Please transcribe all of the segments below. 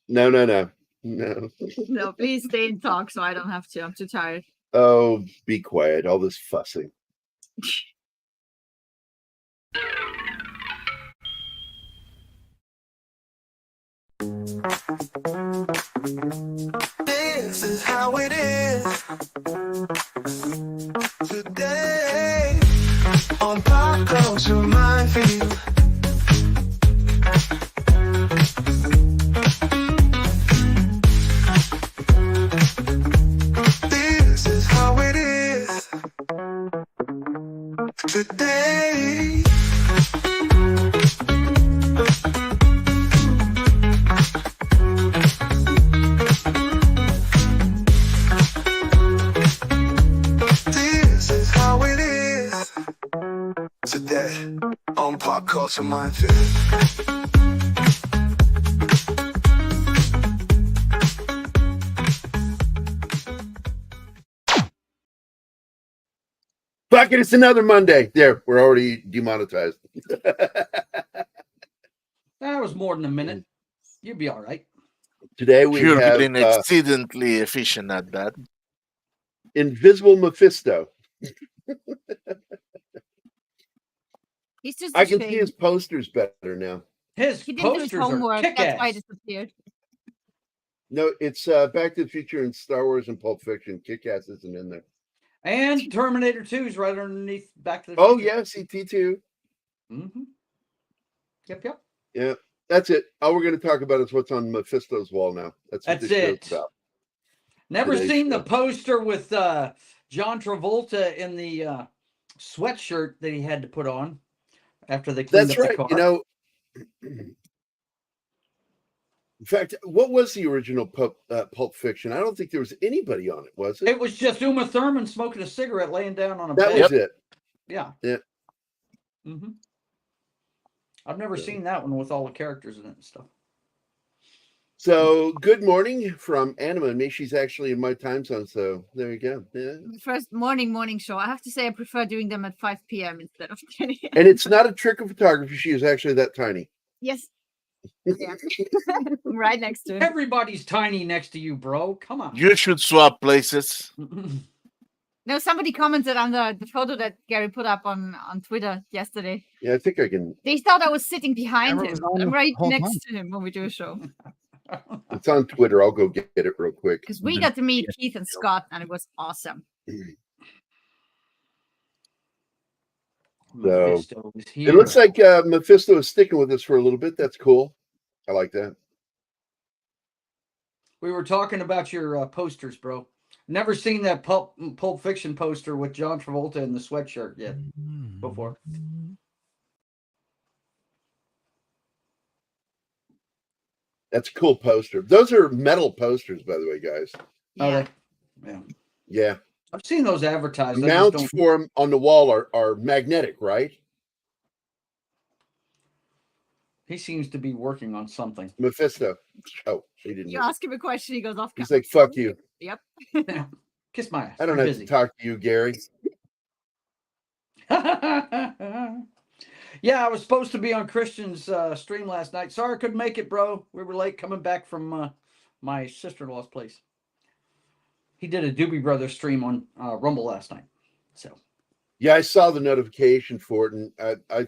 No. No, please stay and talk so I don't have to. I'm too tired. Oh, be quiet. All this fussing. This is how it is today on Pop Culture Minefield. This is how it is today. This is how it is today on Pop Culture Minefield. Fuck it, it's another Monday. There, we're already demonetized. That was more than a minute. You'll be all right. Today we You're have getting exceedingly efficient at that. Invisible Mephisto. He's just I can see ashamed. his posters better now. His He didn't do his posters homework. are That's why he kick-ass. disappeared. No, it's Back to the Future and Star Wars and Pulp Fiction. Kick-Ass isn't in there. And Terminator 2 is right underneath Back to the Oh, Future. yeah, CT2. Mm-hmm. Yep. Yeah, that's it. All we're going to talk about is what's on Mephisto's wall now. That's what That's this show's it. about. Never Today's seen the show. poster with John Travolta in the sweatshirt that he had to put on after they cleaned That's up right. the car. You know, in fact, what was the original Pulp Fiction? I don't think there was anybody on it, was it? It was just Uma Thurman smoking a cigarette, laying down on a That bed. was it. Yeah. Yeah. Mm-hmm. I've never seen that one with all the characters in it and stuff. So, good morning from Anima and me. She's actually in my time zone, so there you go. Yeah. The first morning show. I have to say I prefer doing them at 5 p.m. instead of 10 a.m. And it's not a trick of photography. She is actually that tiny. Yes. Yeah. I'm right next to him. Everybody's tiny next to you, bro. Come on. You should swap places. No, somebody commented on the photo that Gerry put up on Twitter yesterday. Yeah, I think I can. They thought I was sitting behind Camera him. was on I'm the right whole next time. to him when we do a show. It's on Twitter. I'll go get it real quick. Because we got to meet Keith and Scott, and it was awesome. So, Mephisto is here. it looks like Mephisto is sticking with us for a little bit. That's cool. I like that. We were talking about your posters, bro. Never seen that Pulp Fiction poster with John Travolta in the sweatshirt yet before. That's a cool poster. Those are metal posters, by the way, guys. Yeah. Yeah. Yeah. I've seen those advertised. The I just mounts don't- for them on the wall are magnetic, right? He seems to be working on something. Mephisto. Oh, he didn't. You ask him a question, he goes off. He's like, fuck you. Yep. Kiss my ass. I don't I'm have to talk to you, Gerry. Yeah, I was supposed to be on Christian's stream last night. Sorry I couldn't make it, bro. We were late coming back from my sister-in-law's place. He did a Doobie Brothers stream on Rumble last night. So Yeah, I saw the notification for it, and I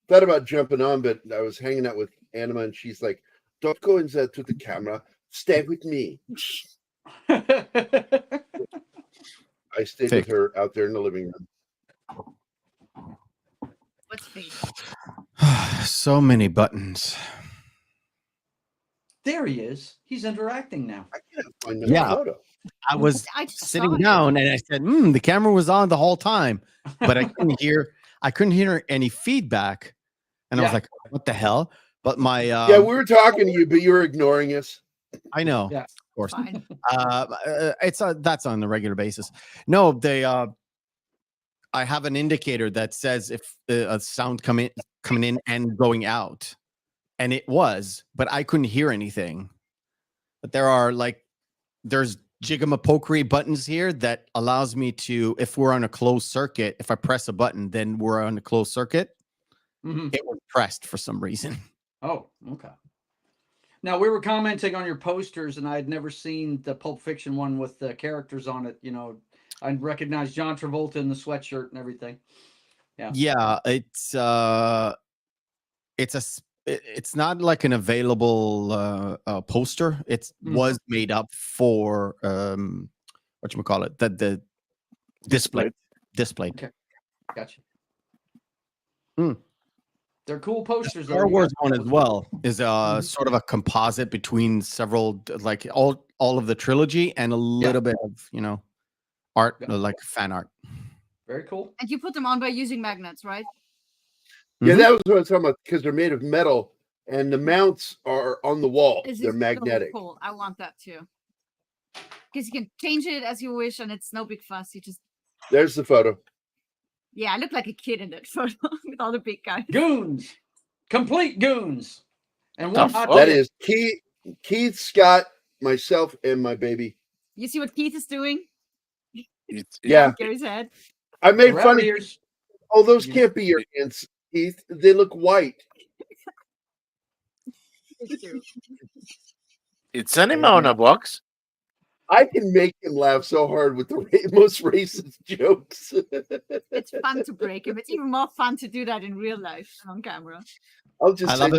thought about jumping on, but I was hanging out with Anima, and she's like, don't go into the camera. Stay with me. I stayed with her out there in the living room. What's face? So many buttons. there he is. He's interacting now. I can't find the Yeah. photo. I was I just sitting saw it. down and I said, the camera was on the whole time, but I couldn't hear any feedback. And I was Yeah. like, what the hell? But my Yeah, we were talking to you, but you were ignoring us. I know, Yeah. of course. Fine. That's on a regular basis. No, they I have an indicator that says if a sound coming in and going out, and it was, but I couldn't hear anything. But there's jigamapokery buttons here that allows me to, if we're on a closed circuit, if I press a button, then we're on a closed circuit. Mhm. It was pressed for some reason. Oh, okay. Now we were commenting on your posters, and I had never seen the Pulp Fiction one with the characters on it. I recognized John Travolta in the sweatshirt and everything. Yeah, it's it's not like an available poster. It was made up for whatchamacallit, the display. Okay, gotcha. Hmm. They're cool posters. Star Wars one as well is sort of a composite between several, like all of the trilogy and a little bit of art, like fan art. Very cool. And you put them on by using magnets, right? Yeah, that was what I was talking about, because they're made of metal and the mounts are on the wall. This They're is so magnetic. cool. I want that too. Because you can change it as you wish, and it's no big fuss. You just There's the photo. I look like a kid in that photo with all the big guys. Goons, complete goons, and one hot That dog. is Keith, Scott, myself, and my baby. You see what Keith is doing? Yeah, Gary's head. I made Rabbit fun of. ears. Oh, those can't be your hands, Keith. They look white. It's Anima on a box. I can make him laugh so hard with the most racist jokes. It's fun to break him. It's even more fun to do that in real life than on camera. I'll just I say love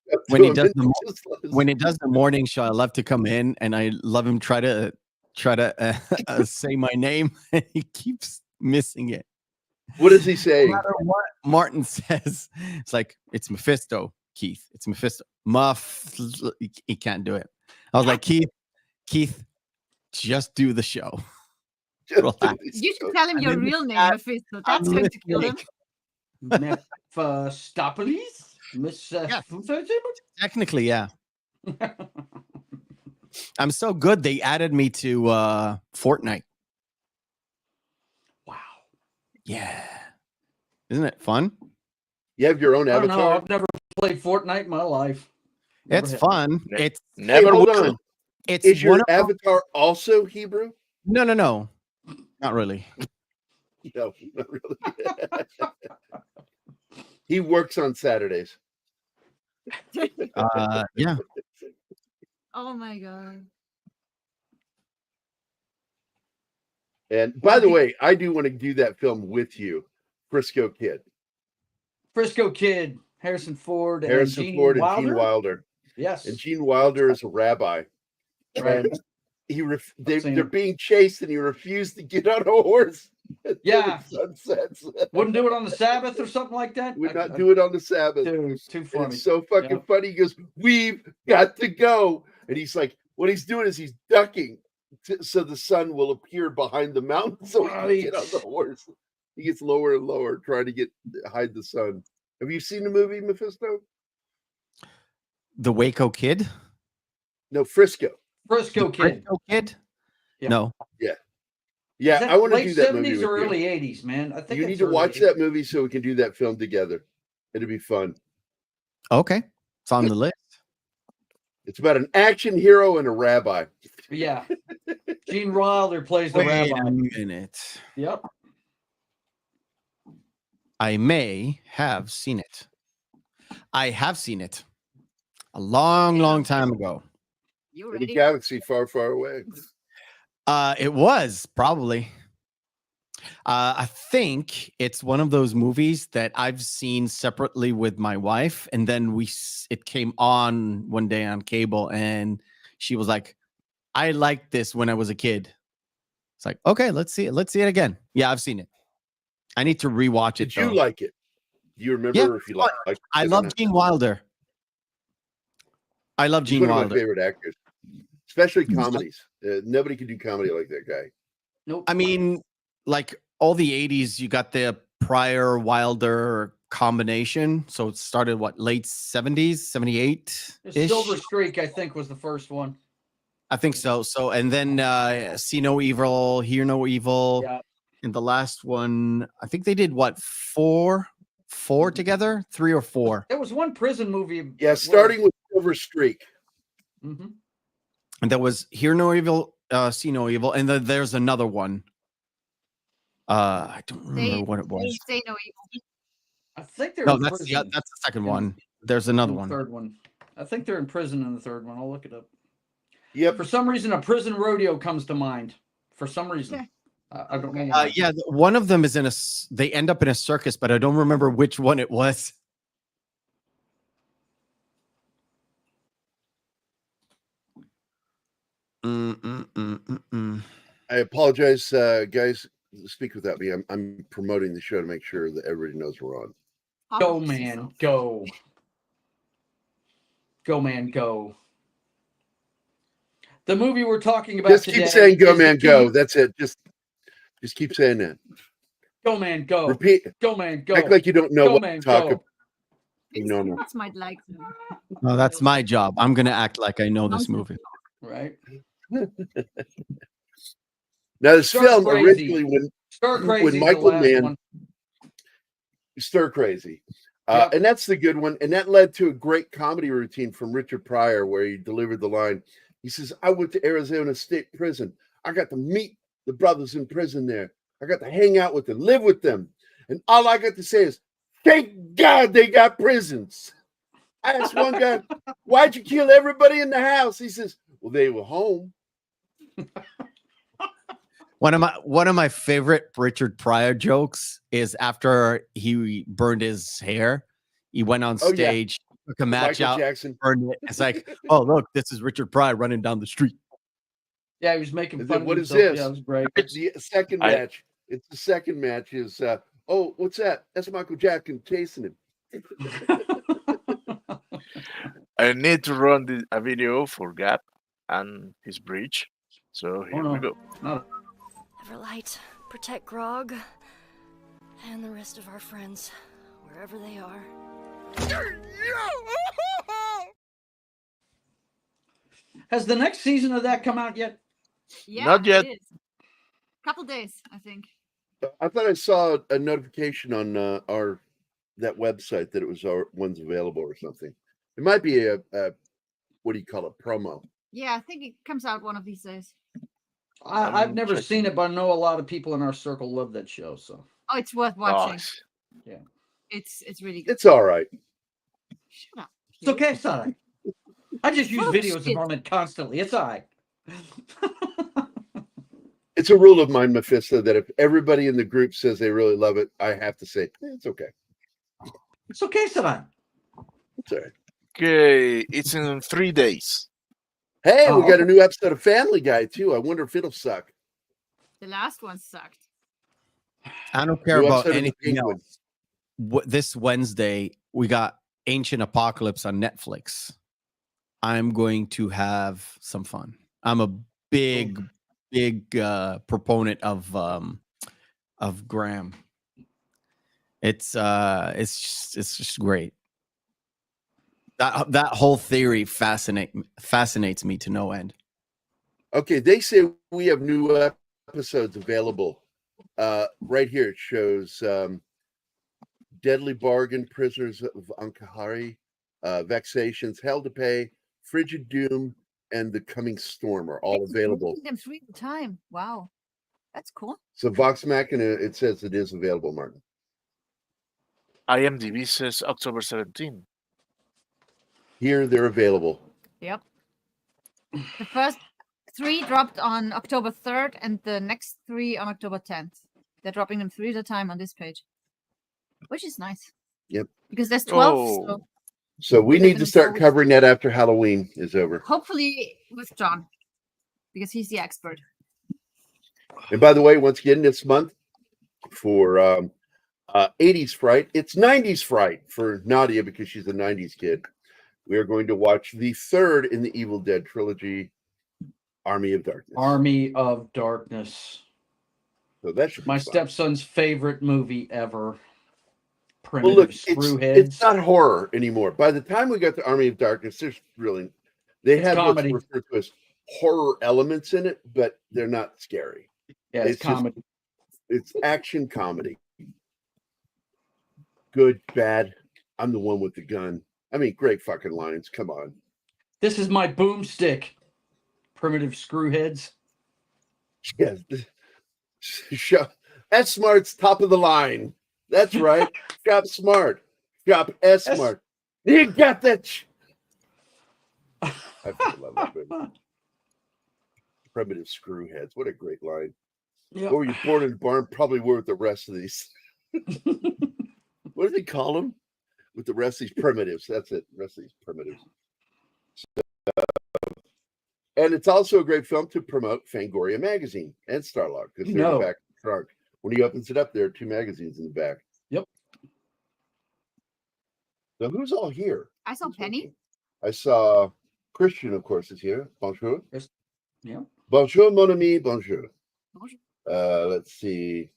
it when he does the morning show. I love to come in and I love him try to say my name, and he keeps missing it. What does he say? No matter what Martin says, it's like, it's Mephisto, Keith. It's Mephisto. He can't do it. I was like, Keith, just do the show. Relax. You should tell him your real name, Mephisto. That's going to kill him. Mephistopheles? Technically, yeah. I'm so good. They added me to Fortnite. Wow. Yeah. Isn't it fun? You have your own I don't know. avatar? I've never played Fortnite in my life. It's fun. It's Never hold will. on. It's Is your one of those- avatar also Hebrew? No, not really. No, not really. He works on Saturdays. Yeah. Oh my god. And by the way, I do want to do that film with you, Frisco Kid. Frisco Kid, Harrison Ford, and Harrison Gene Ford and Wilder? Gene Wilder. Yes. And Gene Wilder is a rabbi. Right. And they're him. being chased and he refused to get on a horse. until Yeah. the sun sets. Wouldn't do it on the Sabbath or something like that? Would not do it on the Sabbath. Dude, too And funny. it's so fucking Yeah. funny. He goes, "We've got to go." And he's like, what he's doing is he's ducking so the sun will appear behind the mountain so he can get on the horse. He gets lower and lower trying to hide the sun. Have you seen the movie Mephisto? The Waco Kid? No, Frisco. Frisco Kid. Frisco Kid? Yeah. No. Yeah, Is that I want to late do that 70s movie with or you. early 80s, man. I think You it's need to early watch 80s. that movie so we can do that film together. It'll be fun. Okay. It's on the list. It's about an action hero and a rabbi. Yeah. Gene Wilder plays the Wait rabbi. a minute. Yep. I may have seen it. I have seen it a long time ago. You In a ready? galaxy far, far away. It was probably. I think it's one of those movies that I've seen separately with my wife, and then it came on one day on cable, and she was like, "I liked this when I was a kid." It's like, okay, let's see it. Let's see it again. Yeah, I've seen it. I need to rewatch it. Did you though. like it? Do you remember Yeah, if you like it? I love Gene Wilder. I love He's Gene one of my Wilder. favorite actors, especially comedies. Nobody can do comedy like that guy. Nope. I mean, like all the 80s, you got the Pryor Wilder combination. So it started late 70s, 78 The Silver Streak, I think, was the first one. I think so. So, and then See No Evil, Hear No Evil. Yeah. And the last one, I think they did four together, 3 or 4. There was one prison movie. Yeah, starting with Silver Streak. Mm-hmm. And there was Hear No Evil, See No Evil, and then there's another one. I don't remember what it was. Say no evil. I think there No, was that's the second one. There's another one. Third one. I think they're in prison in the third one. I'll look it up. Yep. For some reason, a prison rodeo comes to mind. For some reason. I don't know why. Yeah, one of them is in they end up in a circus, but I don't remember which one it was. I apologize, guys. Speak without me. I'm promoting the show to make sure that everybody knows we're on. Go, man, go. Go, man, go. The movie we're talking about Just today keep saying "Go, is man, the go." That's it. Just keep saying that. Go, man, go. Repeat. Go, man, go. Act like you don't know Go, what man, to talk go. about. No. Kids might like them. No, that's my job. I'm gonna act like I know this movie. Right? Now, this Stir film Crazy. originally, Stir Crazy. when is Michael the last Mann, one. Stir Crazy, Yep. and that's the good one, and that led to a great comedy routine from Richard Pryor, where he delivered the line. He says, "I went to Arizona State Prison. I got to meet the brothers in prison there. I got to hang out with them, live with them, and all I got to say is, thank God they got prisons." I asked one guy, "Why'd you kill everybody in the house?" He says, "Well, they were home." One of my favorite Richard Pryor jokes is after he burned his hair, he went on Oh, yeah. stage, took a match Michael out, Jackson. burned it. It's like, oh look, this is Richard Pryor running down the street. Yeah, he was making And fun then of what is himself. this? Yeah, it was great. It's the second match. It's the second match is, oh, what's that? That's Michael Jackson chasing him. I need to run a video for Gap and his bridge. So here we go. Everlight, protect Grog and the rest of our friends, wherever they are. Has the next season of that come out yet? Yeah, Not yet. it is. Couple days, I think. I thought I saw a notification on that website that it was one's available or something. It might be a what do you call it, promo? Yeah, I think it comes out one of these days. I've never checking. seen it, but I know a lot of people in our circle love that show. So Oh, it's worth Oh, watching. yeah, It's really good. It's all right. Shut up. it's okay. It's all right. I just use Full of videos shit. of it constantly. It's all right. It's a rule of mine, Mephisto, that if everybody in the group says they really love it, I have to say it's okay. It's okay, Savan. It's all right. Okay, it's in 3 days. Hey, Oh, we got a okay. new episode of Family Guy too. I wonder if it'll suck. The last one sucked. I don't care New about episode of The anything Penguin. else. This Wednesday, we got Ancient Apocalypse on Netflix. I'm going to have some fun. I'm a big proponent of Graham. It's just great. That whole theory fascinates me to no end. Okay, they say we have new episodes available. Right here it shows Deadly Bargain, Prisoners of Ankahari, Vexations, Hell to Pay, Frigid Doom, and The Coming Storm are all available. Making them 3 at a time. Wow, that's cool. So Vox Machina, it says it is available, Martin. IMDb says October 17. Here they're available. Yep. The first 3 dropped on October 3rd, and the next 3 on October 10th. They're dropping them 3 at a time on this page, which is nice. Yep. Because there's 12, Oh. so So we need to Definitely start forward. covering that after Halloween is over. hopefully with John, because he's the expert. And by the way, once again, this month for 80s Fright, it's 90s Fright for Nadia because she's a 90s kid. We are going to watch the third in the Evil Dead trilogy, Army of Darkness. Army of Darkness. So that should be My fun. stepson's favorite movie ever. Well, Primitive look, screwheads. it's not horror anymore. By the time we got to Army of Darkness, there's really they It's have comedy. what's referred to as horror elements in it, but they're not scary. Yeah, it's it's just- comedy. It's action comedy. Good, bad. I'm the one with the gun. I mean, great fucking lines. Come on. This is my boomstick. Primitive screwheads. Yes. S Smart's top of the line. That's right. Shop Smart. Shop S Smart. You got that. I fucking love that movie. Primitive screwheads. What a great line. Yep. Or were you born in a barn? Probably were with the rest of these. What do they call them? With the rest of these primitives. That's it. Rest of these primitives. And it's also a great film to promote Fangoria magazine and Starlog because they're in the back of the trunk. When he opens it up, there are 2 magazines in the back. Yep. So who's all here? I saw Penny. I saw Christian, of course, is here. Bonjour. Yeah. Bonjour, mon ami. Bonjour. Bonjour. Let's see.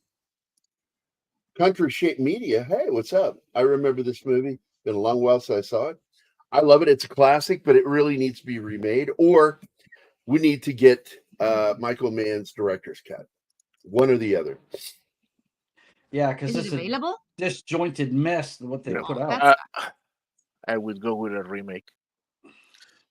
Country Shape Media. Hey, what's up? I remember this movie. Been a long while since I saw it. I love it. It's a classic, but it really needs to be remade, or we need to get Michael Mann's director's cut. One or the other. Yeah, because Is this it is available? a disjointed mess what they No. put out. That's- I would go with a remake.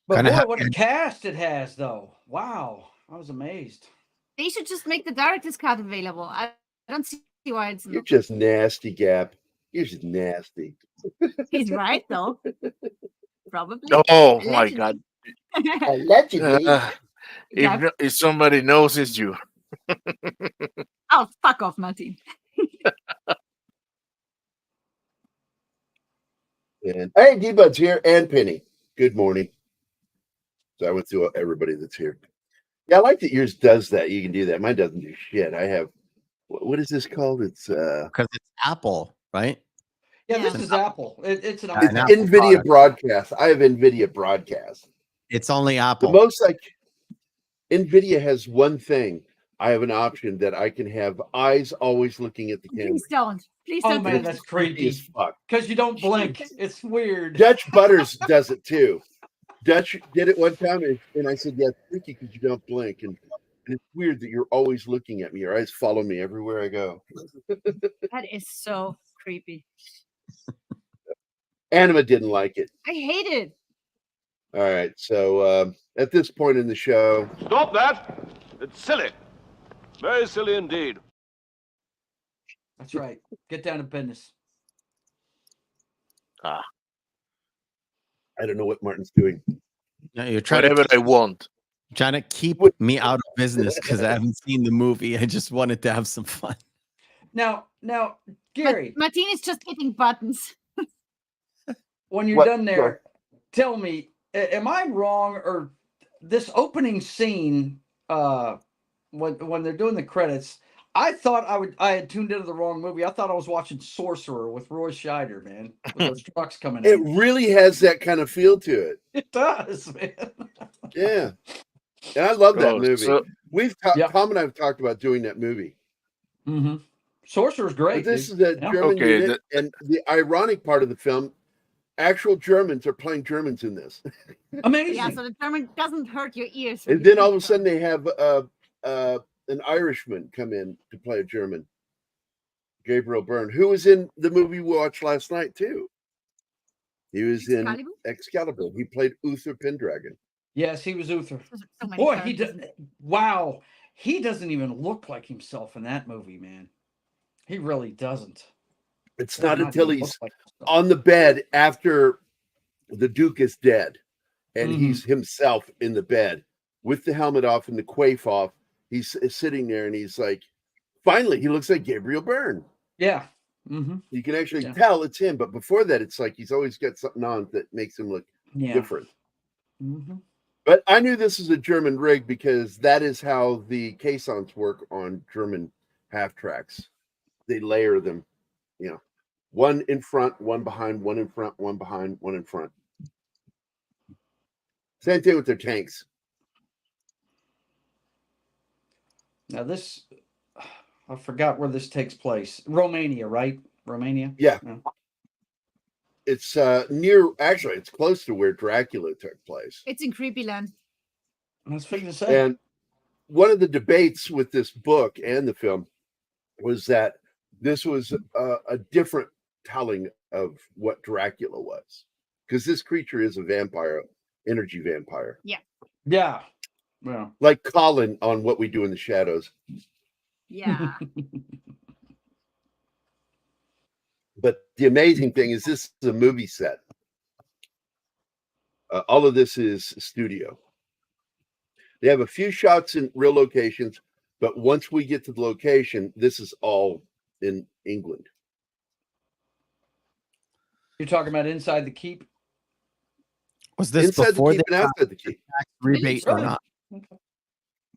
But Kinda boy, ha- what a cast it has, though. Wow. I was amazed. They should just make the director's cut available. I don't see why it's You're not. just nasty, Gap. You're just nasty. He's right, though. Probably. Oh my Allegedly. God! Allegedly. If somebody knows, it's you. Oh, fuck off, Martin. And hey, D-Bud's here and Penny. Good morning. So I went through everybody that's here. Yeah, I like that yours does that. You can do that. Mine doesn't do shit. I have what is this called? It's Because it's Apple, right? Yeah, Yeah. this is Apple. It's an it's an Apple. Apple NVIDIA product. Broadcast. I have NVIDIA Broadcast. It's only The Apple. most like NVIDIA has one thing. I have an option that I can have eyes always looking at the camera. Please don't. Please Oh don't. man, do that's this. Creepy as creepy. fuck. Because you don't blink. It's weird. Dutch Butters does it too. Dutch did it one time, and I said, "Yeah, it's freaky because you don't blink, and it's weird that you're always looking at me. Your eyes follow me everywhere I go." That is so creepy. Anima didn't like it. I hate it. All right, so at this point in the show, Stop that! It's silly. Very silly indeed. That's right. Get down to business. I don't know what Martin's doing. No, you're trying Whatever to, I want. trying to keep What- me out of business because I haven't seen the movie. I just wanted to have some fun. Now, Gerry, Martin is just hitting buttons. when you're What? done Go. there, tell me, am I wrong or this opening scene? When they're doing the credits, I thought I had tuned into the wrong movie. I thought I was watching Sorcerer with Roy Scheider, man, with those trucks coming It in. really has that kind of feel to it. It does, man. Yeah, and I love that Oh, movie. so- Yeah. Tom and I have talked about doing that movie. Mm-hmm. Sorcerer's great. But this dude. is a Yeah. German Okay, unit, and the ironic part of the film, actual Germans are playing Germans in this. Amazing. Yeah, so the German doesn't hurt your ears. when And you then all of a speak sudden they have an Irishman come in to play a German, Gabriel Byrne, who was in the movie we watched last night too. He was in Excalibur? Excalibur. He played Uther Pendragon. Yes, he was Uther. There's so many Boy, he characters. does. Wow, he doesn't even look like himself in that movie, man. He really doesn't. It's Does not until even he's look like himself. on the bed after the Duke is dead, and Mhm. he's himself in the bed with the helmet off and the quaif off. He's sitting there, and he's like, finally, he looks like Gabriel Byrne. Yeah. Mm-hmm. You can actually Yeah. tell it's him, but before that, it's like he's always got something on that makes him look Yeah. different. Mm-hmm. But I knew this was a German rig because that is how the caissons work on German half tracks. They layer them, one in front, one behind, one in front, one behind, one in front. Same thing with their tanks. Now this, I forgot where this takes place. Romania, right? Romania. Yeah. Yeah. It's actually, it's close to where Dracula took place. It's in Creepy Land. I was figuring to say. And one of the debates with this book and the film was that this was a different telling of what Dracula was, because this creature is a vampire, energy vampire, Yeah. Well. like Colin on What We Do in the Shadows. Yeah. But the amazing thing is this is a movie set. All of this is studio. They have a few shots in real locations, but once we get to the location, this is all in England. You're talking about inside the keep? Was this Inside the before keep the and outside the keep. rebate or Really? not? Okay.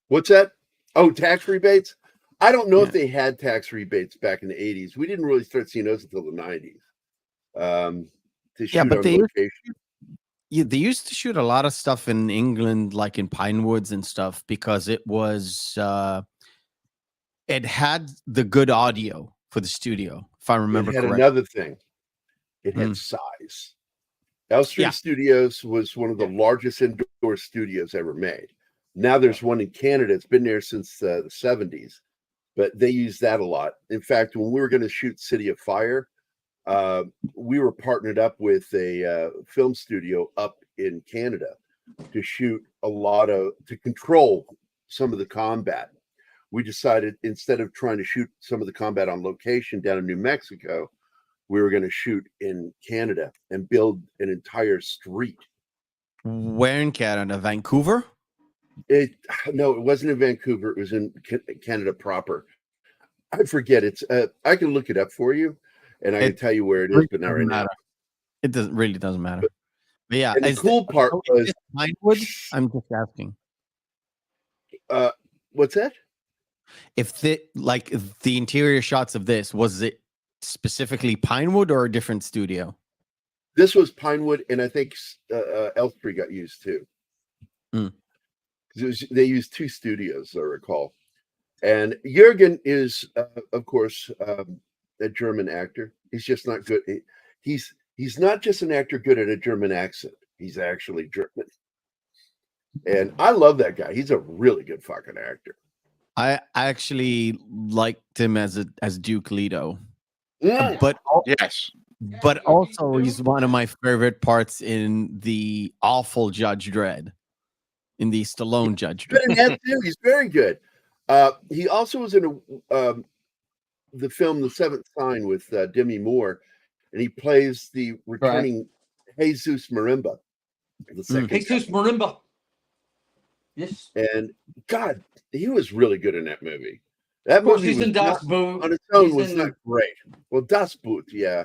What's that? Oh, tax rebates? I don't know Yeah. if they had tax rebates back in the 80s. We didn't really start seeing those until the 90s. To shoot but on they location. They used to shoot a lot of stuff in England, like in Pine Woods and stuff, because it was it had the good audio for the studio, if I remember It had correctly. another thing. It had size. Elstree Yeah. Studios was one of the largest indoor studios ever made. Now there's one in Canada. It's been there since the 70s, but they use that a lot. In fact, when we were going to shoot City of Fire, we were partnered up with a film studio up in Canada to shoot to control some of the combat. We decided instead of trying to shoot some of the combat on location down in New Mexico, we were going to shoot in Canada and build an entire street. Where in Canada? Vancouver? No, it wasn't in Vancouver. It was in Canada proper. I forget. It's I can look it up for you, and I can tell you where it is, but not right now. It really doesn't matter. But yeah, And the cool part was Pine Woods. I'm just asking. What's that? If the interior shots of this, was it specifically Pinewood or a different studio? This was Pinewood, and I think Elstree got used too. They used two studios, I recall. And Jürgen is, of course, a German actor. He's just not good. He's not just an actor good at a German accent. He's actually German. And I love that guy. He's a really good fucking actor. I actually liked him as Duke Leto. Mm. Yes. But also he's one of my favorite parts in the awful Judge Dredd, in the Stallone Judge Dredd. Good in that too. He's very good. He also was in the film The Seventh Sign with Demi Moore, and he plays the returning Jesus Marimba. The second Jesus Marimba. Yes. And God, he was really good in that movie. That Of course, movie he's in Das Boot. on its own He's was in- not great. Well, Das Boot, yeah.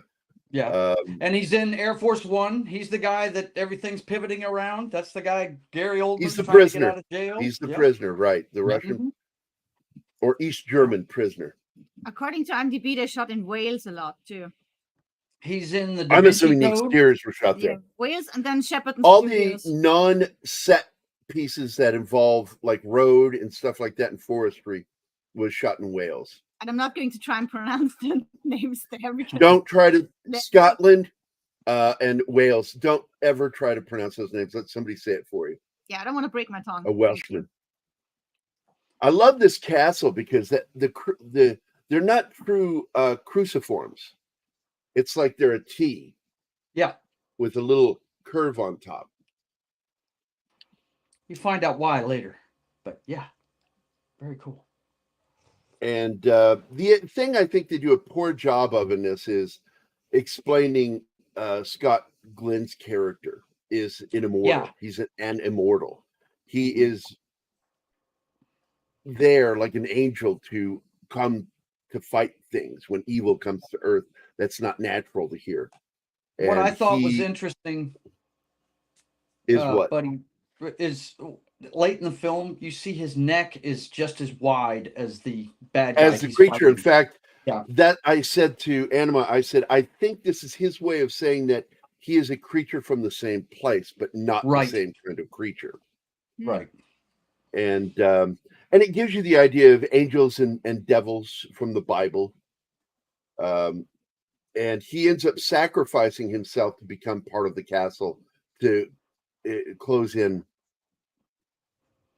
Yeah. And he's in Air Force One. He's the guy that everything's pivoting around. That's the guy, Gary Oldman. He's the trying to get prisoner. out of jail. He's the Yep. prisoner, right? The Russian Mhm. or East German prisoner. According to IMDb, they shot in Wales a lot too. He's in the Da I'm Vinci assuming the Code. exteriors were shot there. Wales and then Shepperton All Studios. the non-set pieces that involve like road and stuff like that and forestry was shot in Wales. And I'm not going to try and pronounce the names there. Because Don't try to Scotland and Wales. Don't ever try to pronounce those names. Let somebody say it for you. Yeah, I don't want to break my tongue. A Welshman. I love this castle because they're not true cruciforms. It's like they're a T. Yeah. With a little curve on top. You find out why later. But yeah, very cool. And the thing I think they do a poor job of in this is explaining Scott Glenn's character is an immortal. Yeah. He's an immortal. He is there like an angel to come to fight things when evil comes to Earth. That's not natural to hear. What I And thought was he interesting is what? buddy, is late in the film, you see his neck is just as wide as the bad guy. As the he's creature. In fighting. fact, Yeah. that I said to Anima, I said, I think this is his way of saying that he is a creature from the same place, but not Right. the same kind of creature. Right. And it gives you the idea of angels and devils from the Bible. And he ends up sacrificing himself to become part of the castle to close in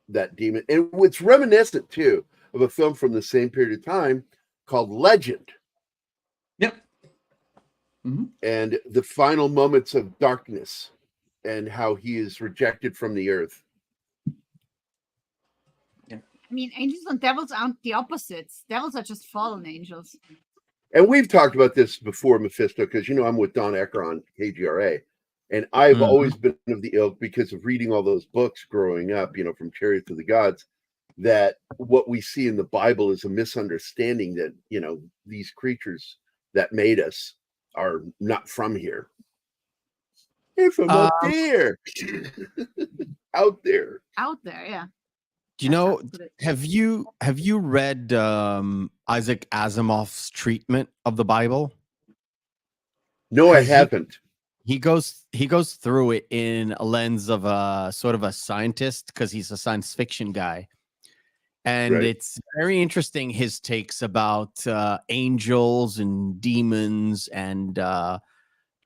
that demon. And it's reminiscent too of a film from the same period of time called Legend. Yep. Mm-hmm. And the final moments of darkness and how he is rejected from the earth. I mean, angels and devils aren't the opposites. Devils are just fallen angels. And we've talked about this before, Mephisto, because I'm with Don Ecker on KGRA. And I've Mhm. always been of the ilk, because of reading all those books growing up, from Chariots of the Gods, that what we see in the Bible is a misunderstanding that, these creatures that made us are not from here. They're from up there. Out there. Out there, yeah. Do you That's how know? to put it. Have you read Isaac Asimov's treatment of the Bible? No, I 'Cause haven't. He goes through it in a lens of a sort of a scientist, because he's a science fiction guy, and Right. it's very interesting, his takes about angels and demons and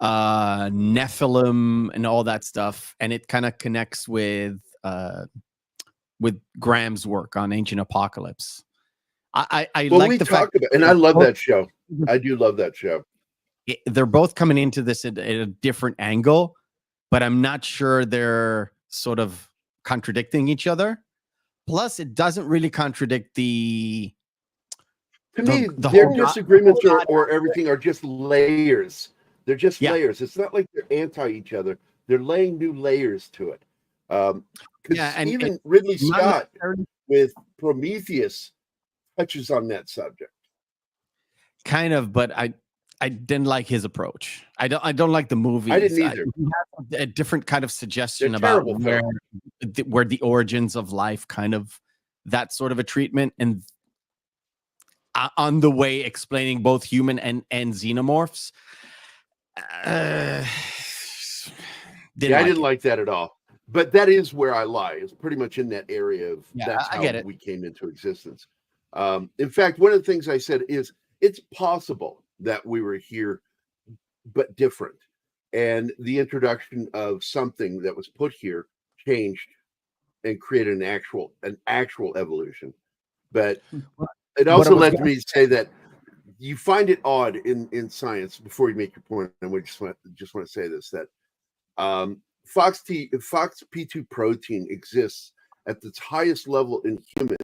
Nephilim and all that stuff, and it kind of connects with Graham's work on Ancient Apocalypse. I Well, like we the fact talked about, and I love that show. I do love that show. they're both coming into this at a different angle, but I'm not sure they're sort of contradicting each other. Plus, it doesn't really contradict To the- me, the their whole God- disagreements the whole God or everything are just layers. They're just Yeah. layers. It's not like they're anti each other. They're laying new layers to it. Because Yeah, and even Ridley not Scott necessarily- with Prometheus touches on that subject. kind of, but I didn't like his approach. I don't like the movie. I didn't either. He has a different kind of suggestion They're about terrible where the origins of life, kind of that sort of a treatment, and on the way explaining both human and xenomorphs. I didn't like that at all. But that is where I lie. It's pretty much in that area of that's I how get it. we came into existence. In fact, one of the things I said is it's possible that we were here, but different. And the introduction of something that was put here changed and created an actual evolution. But it also led to me to say that you find it odd in science, before you make your point, and we just want to say this, that FOXP2 protein exists at its highest level in humans,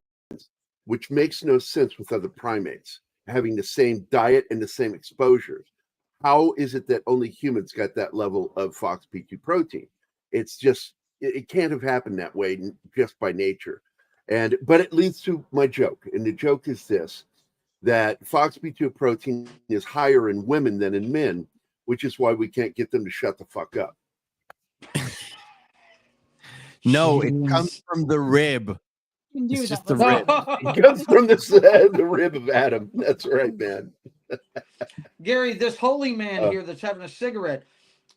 which makes no sense with other primates having the same diet and the same exposures. How is it that only humans got that level of FOXP2 protein? It's just, it can't have happened that way just by nature. But it leads to my joke. And the joke is this, that FOXP2 protein is higher in women than in men, which is why we can't get them to shut the fuck up. No, it comes from the rib. It's just the rib. It comes from the rib of Adam. That's right, man. Gary, this holy man here that's having a cigarette.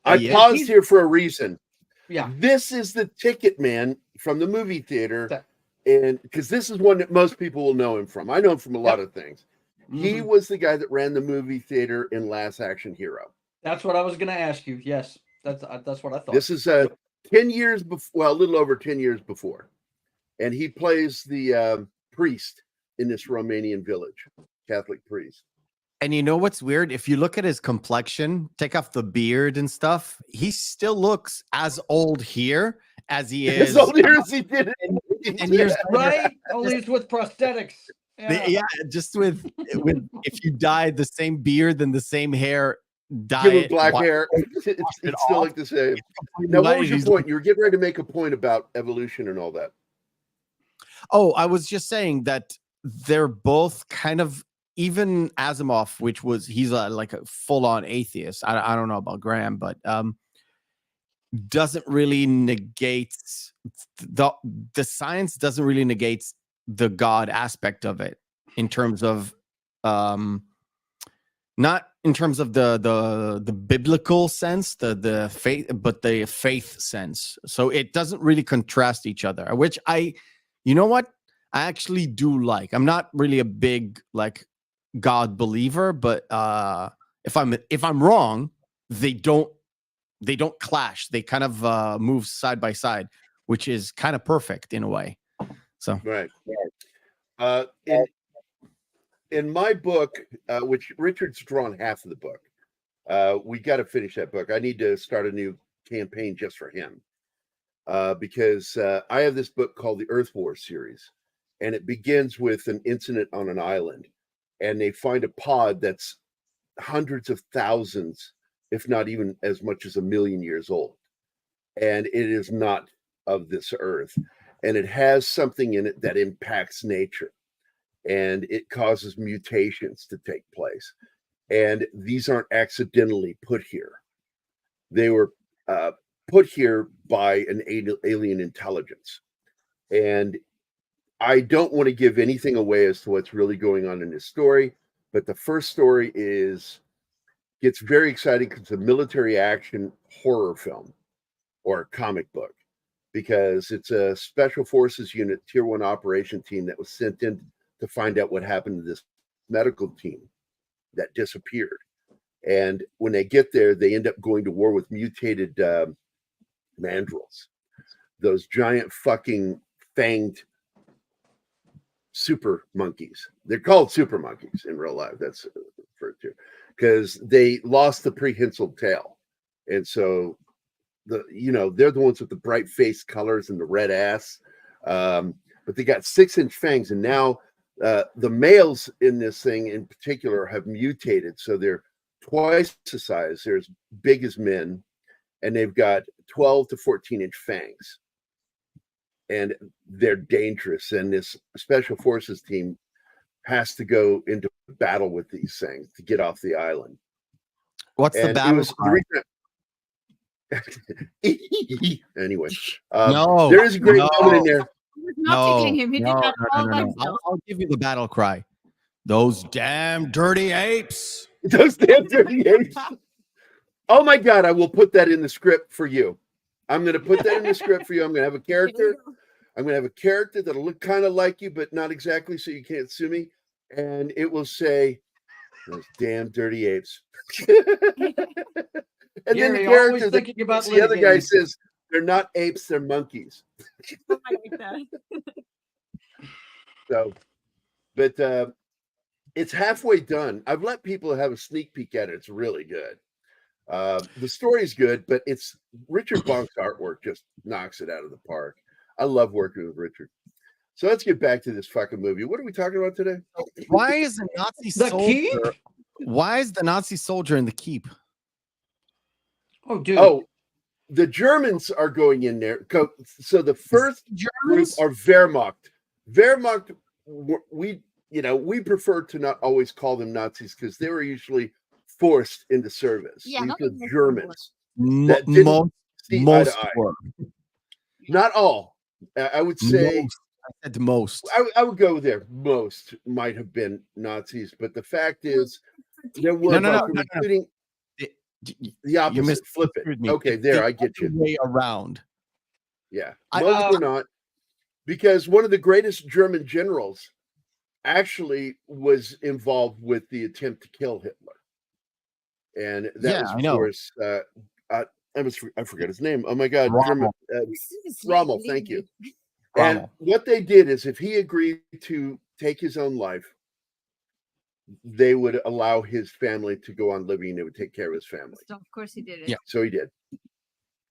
I Yeah. paused here for a reason. Yeah. This is the ticket man from the movie theater. And because this is one that most people will know him from. I know him from a lot of things. He was the guy that ran the movie theater in Last Action Hero. That's what I was going to ask you. Yes, that's what I thought. This is 10 years before, well, a little over 10 years before. And he plays the priest in this Romanian village, Catholic priest. And you know what's weird? If you look at his complexion, take off the beard and stuff, he still looks as old here as he is. As old here as he did and years right? Only it's with prosthetics. Yeah, just with if you dyed the same beard and the same hair, dye Give him it black white, hair. It's still like the same. Now, what was your point? You were getting ready to make a point about evolution and all that. Oh, I was just saying that they're both kind of, even Asimov, which was he's like a full-on atheist. I don't know about Graham, but doesn't really negate the science doesn't really negate the God aspect of it in terms of not in terms of the biblical sense, the faith, but the faith sense. So it doesn't really contrast each other, which you know what, I actually do like. I'm not really a big like God believer, but if I'm wrong, they don't clash. They kind of move side by side, which is kind of perfect in a way. So right. In my book, which Richard's drawn half of the book, we got to finish that book. I need to start a new campaign just for him, because I have this book called the Earth War series, and it begins with an incident on an island, and they find a pod that's hundreds of thousands if not even as much as 1,000,000 years old. And it is not of this earth. And it has something in it that impacts nature. And it causes mutations to take place. And these aren't accidentally put here. They were put here by an alien intelligence. And I don't want to give anything away as to what's really going on in this story, but the first story gets very exciting because it's a military action horror film or a comic book, because it's a special forces unit tier 1 operation team that was sent in to find out what happened to this medical team that disappeared. And when they get there, they end up going to war with mutated mandrills, those giant fucking fanged super monkeys. They're called super monkeys in real life. That's referred to because they lost the prehensile tail. And so they're the ones with the bright face colors and the red ass. But they got 6-inch fangs. And now the males in this thing in particular have mutated. So they're twice the size. They're as big as men. And they've got 12 to 14-inch fangs. And they're dangerous. And this special forces team has to go into battle with these things to get off the island. What's the battle? Anyway, no, there is a great moment in there. He was not tickling him. He did that all by no. himself. I'll give you the battle cry. Those damn dirty apes. Those damn dirty apes. Oh my God, I will put that in the script for you. I'm going to put that in the script for you. I'm going to have a character. I'm going to have a character that'll look kind of like you, but not exactly, so you can't sue me. And it will say, those damn dirty apes. And Gerry, then the character, thinking about the other guy litigating. says, they're not apes, they're monkeys. I like that. So, but it's halfway done. I've let people have a sneak peek at it. It's really good. The story's good, but it's Richard Bonk's artwork just knocks it out of the park. I love working with Richard. So let's get back to this fucking movie. What are we talking about today? Why is the Nazi The soldier? keep? Why is the Nazi soldier in the keep? Oh, dude. Oh, the Germans are going in there. So the first group Germans are Wehrmacht. Wehrmacht, we prefer to not always call them Nazis because they were usually forced into service. Yeah, These not are exactly Germans. that didn't see eye most to eye. were. Not all. I would say Most. I said most. I would go there. Most might have been Nazis, but the fact is there were No. including the opposite. Flip it. Me. Okay, there, The I get other you. way around. Yeah, I- most were not, because one of the greatest German generals actually was involved with the attempt to kill Hitler, and that was, I of know. course, I forgot his name. Oh my God, Rommel. Rommel. Thank you. Rommel. And what they did is, if he agreed to take his own life, they would allow his family to go on living. They would take care of his family. So of course he did it. Yeah. So he did.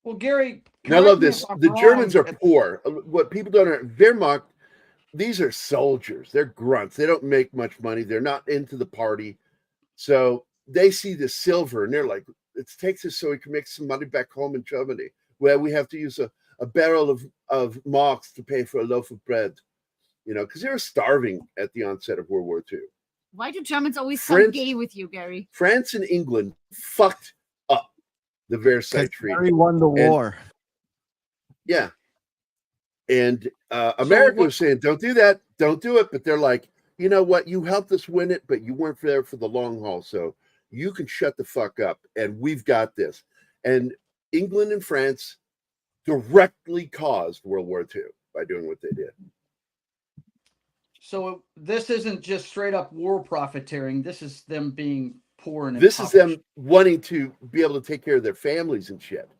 Well, Gerry, And I love correct me this. if I'm The Germans are wrong. poor. What people don't know, Wehrmacht, these are soldiers. They're grunts. They don't make much money. They're not into the party. So they see the silver and they're like, it takes us so we can make some money back home in Germany, where we have to use a barrel of marks to pay for a loaf of bread, because they were starving at the onset of World War II. Why do Germans always so France- gay with you, Gerry? France and England fucked up the Versailles Because Treaty. Gerry won the war. Yeah. And America was saying, don't do that. Don't do it. But they're like, you know what? You helped us win it, but you weren't there for the long haul. So you can shut the fuck up. And we've got this. And England and France directly caused World War II by doing what they did. So this isn't just straight up war profiteering. This is them being poor and This is them impoverished. wanting to be able to take care of their families and shit.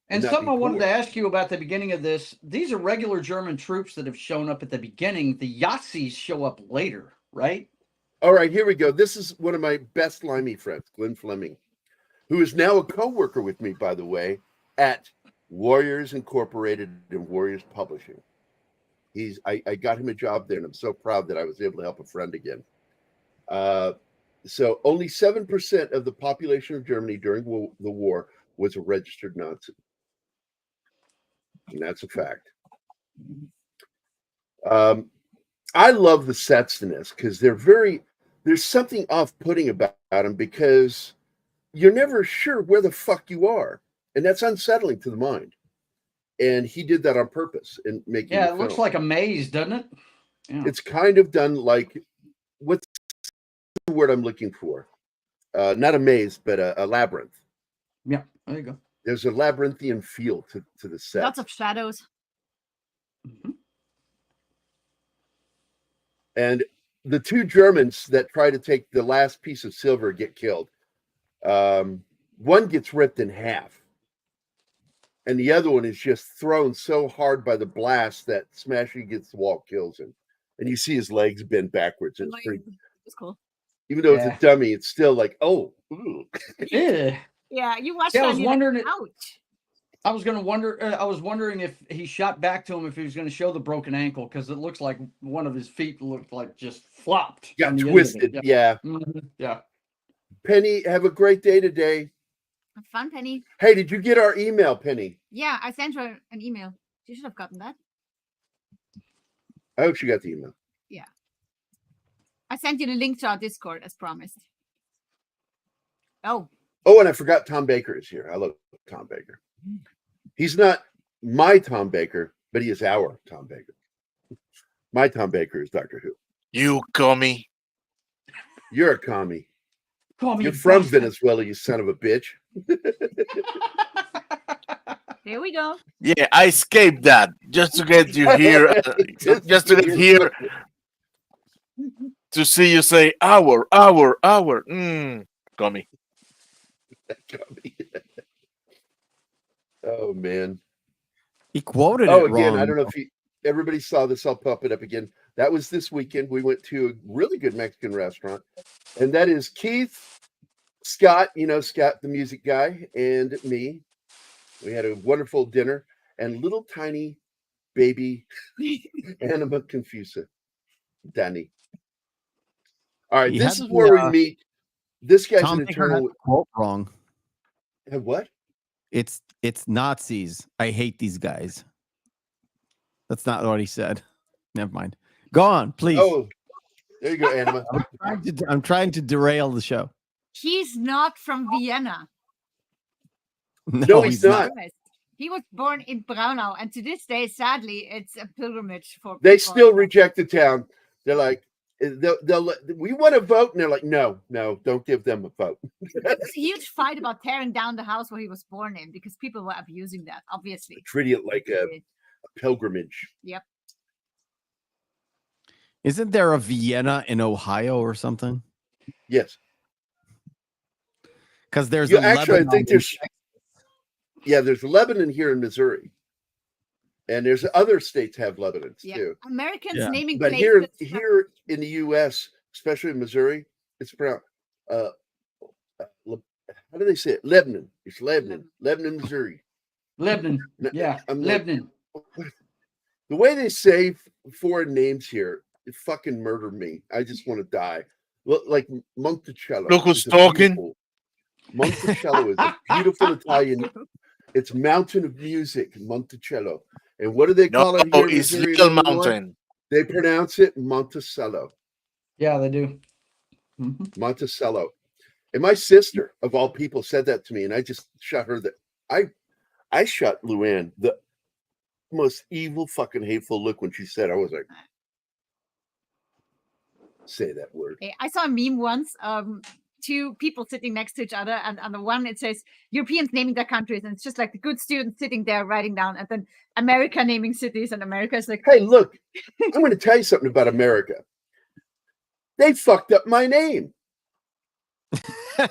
And not be something I wanted poor. to ask you about the beginning of this. These are regular German troops that have shown up at the beginning. The Yazis show up later, right? All right, here we go. This is one of my best limey friends, Glenn Fleming, who is now a co-worker with me, by the way, at Warriors Incorporated and Warriors Publishing. I got him a job there, and I'm so proud that I was able to help a friend again. So only 7% of the population of Germany during the war was a registered Nazi. And that's a fact. I love the sets in this because there's something off-putting about them because you're never sure where the fuck you are. And that's unsettling to the mind. And he did that on purpose in making Yeah, the it looks film. like a maze, doesn't it? Yeah. It's kind of done like, what's the word I'm looking for? Not a maze, but a labyrinth. Yeah, there you go. There's a labyrinthian feel to the set. Lots of shadows. Mhm. And the two Germans that try to take the last piece of silver get killed. One gets ripped in half. And the other one is just thrown so hard by the blast that smashing against the wall kills him. And you see his legs bend backwards. It's pretty, It's cool. even though Yeah. it's a dummy, it's still like, oh. Ooh. Yeah. Yeah, you watched Yeah, I that was and you're like, wondering. ouch. I was wondering if he shot back to him if he was going to show the broken ankle because it looks like one of his feet looked like just flopped. Got on the end of it. twisted. Yeah. Mhm. Yeah. Penny, have a great day today. Have fun, Penny. Hey, did you get our email, Penny? Yeah, I sent her an email. She should have gotten that. I hope she got the email. I sent you the link to our Discord as promised. Oh, Oh, and I forgot Tom Baker is here. I love Tom Baker. He's not my Tom Baker, but he is our Tom Baker. My Tom Baker is Doctor Who. You commie. You're a commie. Call me You're from bastard. Venezuela, you son of a bitch. there we go. Yeah, I escaped that just to get you here. Just to get here to see you say hour. Commie. Commie. Oh, man. He quoted Oh, it again, wrong. I don't know if everybody saw this. I'll pop it up again. That was this weekend. We went to a really good Mexican restaurant, and that is Keith, Scott, Scott, the music guy, and me. We had a wonderful dinner, and little tiny baby Anima Confusa, Danny. All right, He this had is the, where we meet. This guy's Tom an Baker had eternal. the quote wrong. What? It's Nazis. I hate these guys. That's not what he said. Never mind. Go on, please. Oh, there you go, Anima. I'm trying to derail the show. He's not from Vienna. No, he's not. He was born in Braunau, and to this day, sadly, it's a pilgrimage for They people. still reject the town. They're like, we want to vote, and they're like, no, don't give them a vote. There was a huge fight about tearing down the house where he was born in because people were abusing that, obviously. Treating it like a pilgrimage. Yep. Isn't there a Vienna in Ohio or something? Yes. Because there's Yeah, a actually, I Lebanon think in there's Lebanon here in Missouri, and there's other states have Lebanons Yeah. too. Americans Yeah. naming But places. here in the U.S., especially in Missouri, it's pronounced. How do they say it? Lebanon. It's Lebanon, Missouri. Lebanon. No, Yeah. I'm like, Lebanon. the way they say foreign names here, it fucking murdered me. I just want to die. Look, like Monticello. Look who's is a talking. beautiful- Monticello is a beautiful Italian. It's mountain of music, Monticello. And what do they No, call it here in it's Missouri, Little Illinois? Mountain. They pronounce it Monticello. Yeah, they do. Mhm. Monticello. And my sister, of all people, said that to me, and I just shot her that I shot Luann the most evil, fucking hateful look when she said, I was like, say that word. Hey, I saw a meme once. Two people sitting next to each other, and on the one it says Europeans naming their countries, and it's just like the good students sitting there writing down, and then America naming cities, and America is like, Hey, look, I'm going to tell you something about America. They fucked up my name.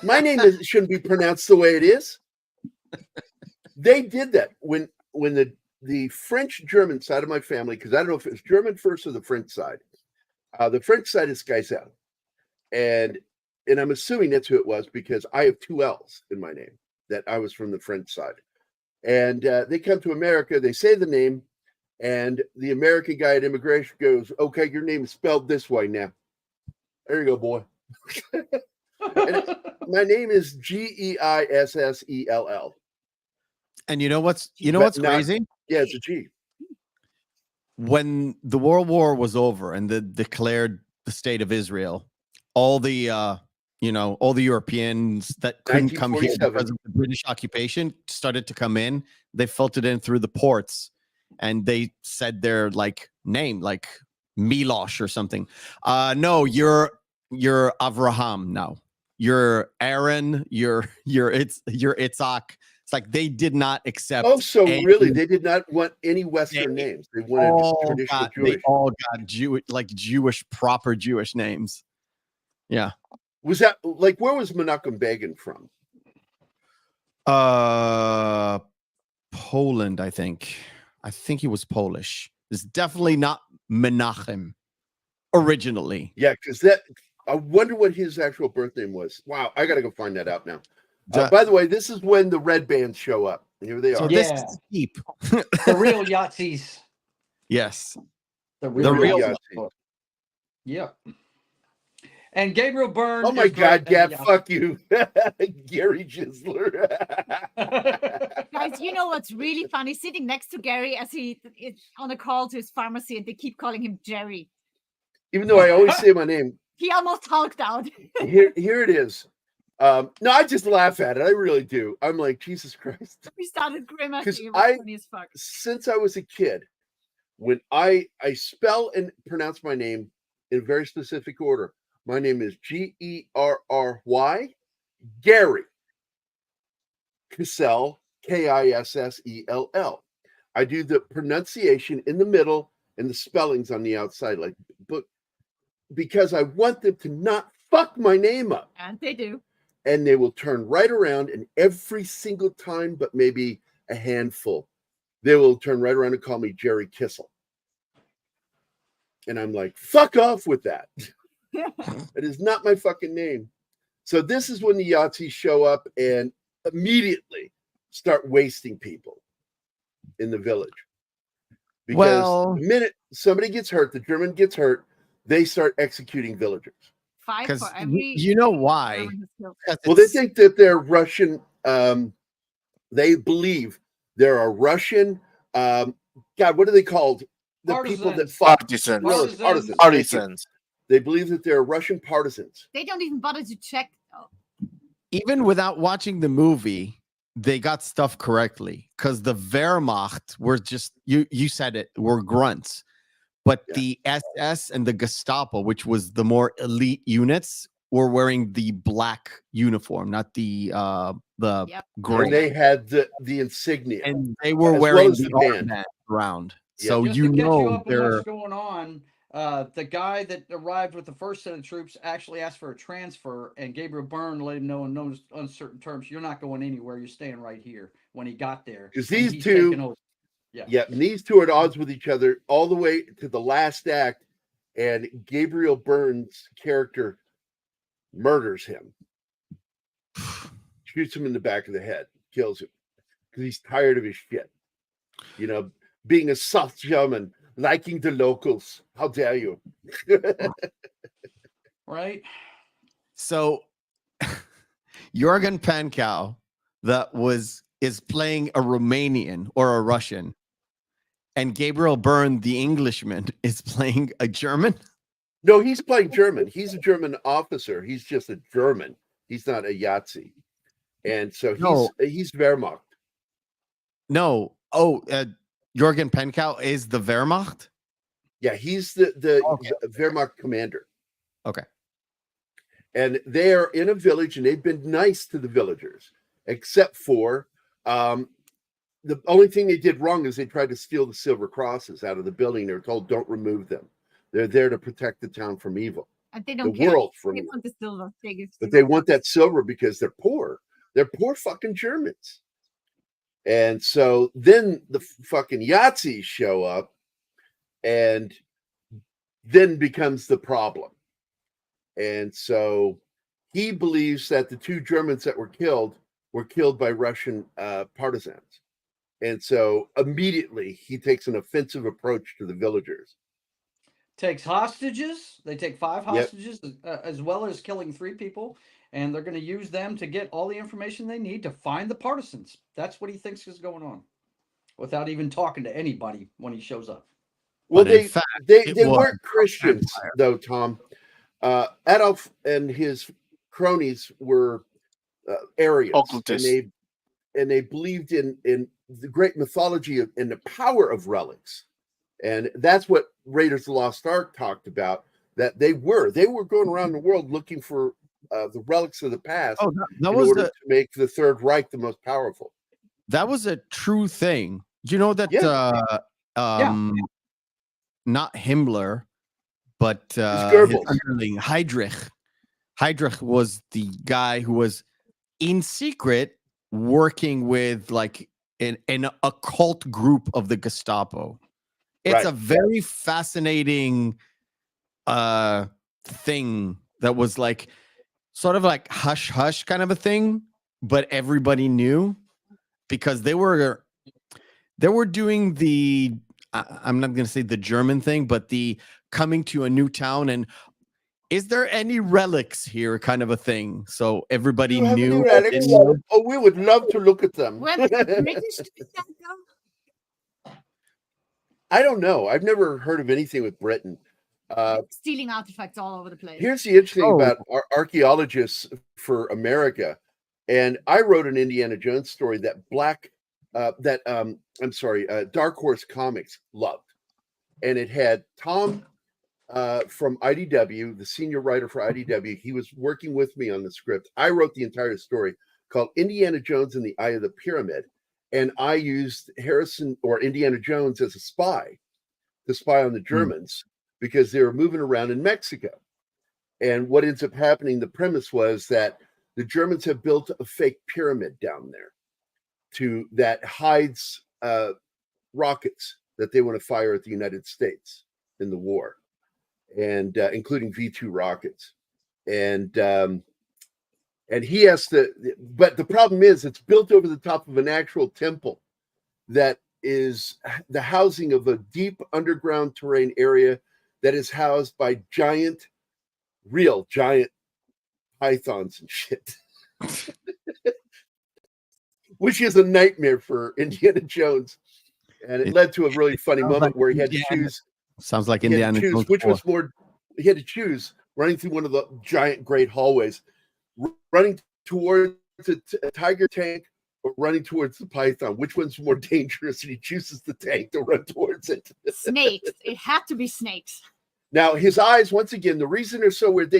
My name shouldn't be pronounced the way it is. They did that when the French-German side of my family, because I don't know if it's German first or the French side. The French side is Skycel. And I'm assuming that's who it was because I have two L's in my name, that I was from the French side. And they come to America, they say the name, and the American guy at immigration goes, okay, your name is spelled this way now. There you go, boy. My name is Geiissell. And you know what's But not- crazy? Yeah, it's a G. When the World War was over and they declared the state of Israel, all the all the Europeans that couldn't come here 1947. because of the British occupation started to come in. They filtered in through the ports, and they said their name, like Milosh or something. No, you're Avraham now. You're Aaron. You're Itzhak. It's like they did not accept. Oh, so any- really, they did not want any Western names. They wanted traditional Jewish. They all got Jewish, proper Jewish names. Yeah. Was that where was Menachem Begin from? Poland, I think. I think he was Polish. It's definitely not Menachem originally. Yeah, because I wonder what his actual birth name was. Wow, I gotta go find that out now. By the way, this is when the red bands show up. Here they are. So this is steep. The real Yahtzees. Yes. The real real Yahtzee. Yep. And Gabriel Byrne. Oh my is God, great. Gab, fuck you. Gary Gisler. Guys, you know what's really funny? Sitting next to Gary as he is on a call to his pharmacy, and they keep calling him Gerry. Even though I always say my name. He almost hulked out. Here it is. No, I just laugh at it. I really do. I'm like, Jesus Christ. We started grimacing. It was funny as fuck. Since I was a kid, when I spell and pronounce my name in a very specific order, my name is Gerry, Gary Kissell, Kissell. I do the pronunciation in the middle and the spellings on the outside, but because I want them to not fuck my name up. And they do. And they will turn right around, and every single time, but maybe a handful, they will turn right around and call me Gerry Kissell. And I'm like, fuck off with that. It is not my fucking name. So this is when the Yahtzees show up and immediately start wasting people in the village. Because the minute somebody gets hurt, the German gets hurt, they start executing villagers. 5 for every. You know why? Well, they think that they're Russian. They believe there are Russian. God, what are they called? The people that fought Partisans. They believe that they're Russian partisans. They don't even bother to check. Even without watching the movie, they got stuff correctly because the Wehrmacht were just you said it, were grunts. But the SS and the Gestapo, which was the more elite units, were wearing the black uniform, not the gray. And they had the insignia, and they were as wearing well as the band around. So Just you to catch know up on they're what's going on. The guy that arrived with the first set of troops actually asked for a transfer, and Gabriel Byrne let him know in no uncertain terms, "You're not going anywhere. You're staying right here." When he got there, because and these he's two, taken over. and these two are at odds with each other all the way to the last act, and Gabriel Byrne's character murders him, shoots him in the back of the head, kills him because he's tired of his shit. You know, being a South German, liking the locals. How dare you? Right. So Jürgen Pankow is playing a Romanian or a Russian, and Gabriel Byrne, the Englishman, is playing a German. No, he's playing German. He's a German officer. He's just a German. He's not a Yahtzee. And so he's Wehrmacht. No. Oh, Jürgen Pankow is the Wehrmacht? Yeah, he's the Wehrmacht commander. Okay. And they are in a village, and they've been nice to the villagers, except for the only thing they did wrong is they tried to steal the silver crosses out of the building. They were told, don't remove them. They're there to protect the town from evil. And they don't the care. world from They evil. want the silver. But they want that silver because they're poor. They're poor fucking Germans. And so then the fucking Yahtzees show up, and then becomes the problem. And so he believes that the two Germans that were killed by Russian partisans. And so immediately he takes an offensive approach to the villagers. Takes hostages. They take 5 hostages, as well as killing 3 people. and they're going to use them to get all the information they need to find the partisans. That's what he thinks is going on, without even talking to anybody when he shows up. Well, But in they fact, they it they was weren't Christians Empire. though, Tom. Adolf and his cronies were Aryans, Occultists. and they believed in the great mythology and the power of relics, and that's what Raiders of the Lost Ark talked about. That they were going around the world looking for the relics of the past Oh, that in was order to make the Third Reich the most powerful. that was a true thing. You know that not Himmler, but his Goebbels. underling Heydrich was the guy who was in secret working with like an occult group of the Gestapo. It's Right. a very fascinating thing that was like sort of like hush hush kind of a thing, but everybody knew because they were doing the I'm not going to say the German thing, but the coming to a new town and is there any relics here kind of a thing. So everybody You have any knew. relics? Oh, we would love to look at them. Were the British doing that though? I don't know. I've never heard of anything with Britain. Stealing artifacts all over the place. Here's the interesting Oh. about archaeologists for America, and I wrote an Indiana Jones story that Dark Horse Comics loved, and it had Tom from IDW, the senior writer for IDW. He was working with me on the script. I wrote the entire story called Indiana Jones in the Eye of the Pyramid, and I used Harrison or Indiana Jones as a spy to spy on the Germans. Because they were moving around in Mexico. And what ends up happening, the premise was that the Germans have built a fake pyramid down there that hides rockets that they want to fire at the United States in the war, and including V2 rockets. And he has to, but the problem is it's built over the top of an actual temple that is the housing of a deep underground terrain area that is housed by real giant pythons and shit, which is a nightmare for Indiana Jones. And it led to a really funny moment like where he had to choose. Sounds like He had Indiana to choose Jones which 4. was more. He had to choose running through one of the giant great hallways, running towards a tiger tank, or running towards the python. Which one's more dangerous? And he chooses the tank to run towards it. Snakes. It had to be snakes. Now, his eyes, once again, the reason they're so weird,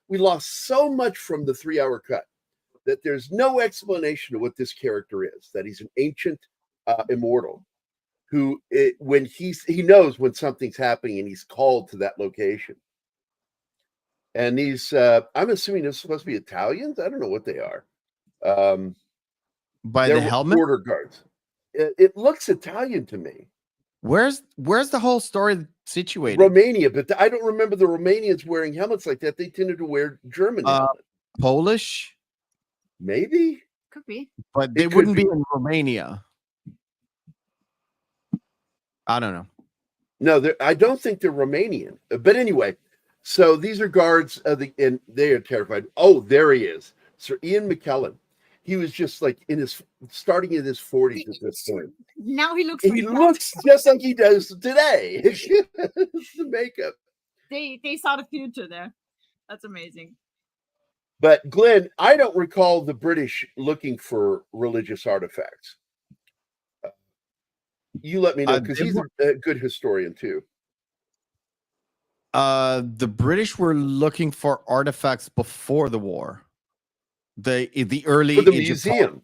we lost so much from the 3-hour cut that there's no explanation of what this character is, that he's an ancient immortal who, when he knows when something's happening and he's called to that location. And these, I'm assuming they're supposed to be Italians. I don't know what they are. By the They're helmet? border guards. It looks Italian to me. Where's the whole story situated? Romania, but I don't remember the Romanians wearing helmets like that. They tended to wear German helmets. Polish? Maybe. Could be. But they could wouldn't be be. in Romania. I don't know. No, I don't think they're Romanian. But anyway, so these are guards and they are terrified. Oh, there he is, Sir Ian McKellen. He was just like starting in his 40s at this point. Now he looks. He looks just like he does today. The makeup. They saw the future there. That's amazing. But Glenn, I don't recall the British looking for religious artifacts. You let me know because he's a good historian too. The British were looking for artifacts before the war. The early For the museum.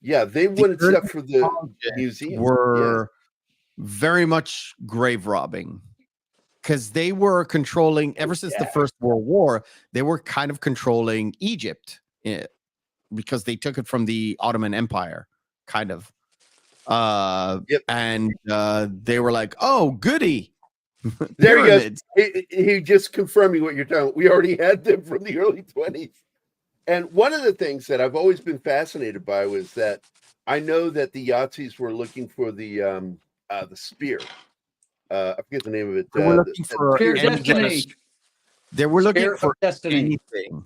Yeah, they wouldn't early step for the museum. Were very much grave robbing because they were controlling ever since the First World War. They were kind of controlling Egypt because they took it from the Ottoman Empire, kind of. And they were like, "Oh, goody!" There he is. He just confirming what you're talking. We already had them from the early 20s. And one of the things that I've always been fascinated by was that I know that the Yazidis were looking for the spear. I forget the name of it. They were looking for Spear Destiny. They were looking Spear for of Destiny. anything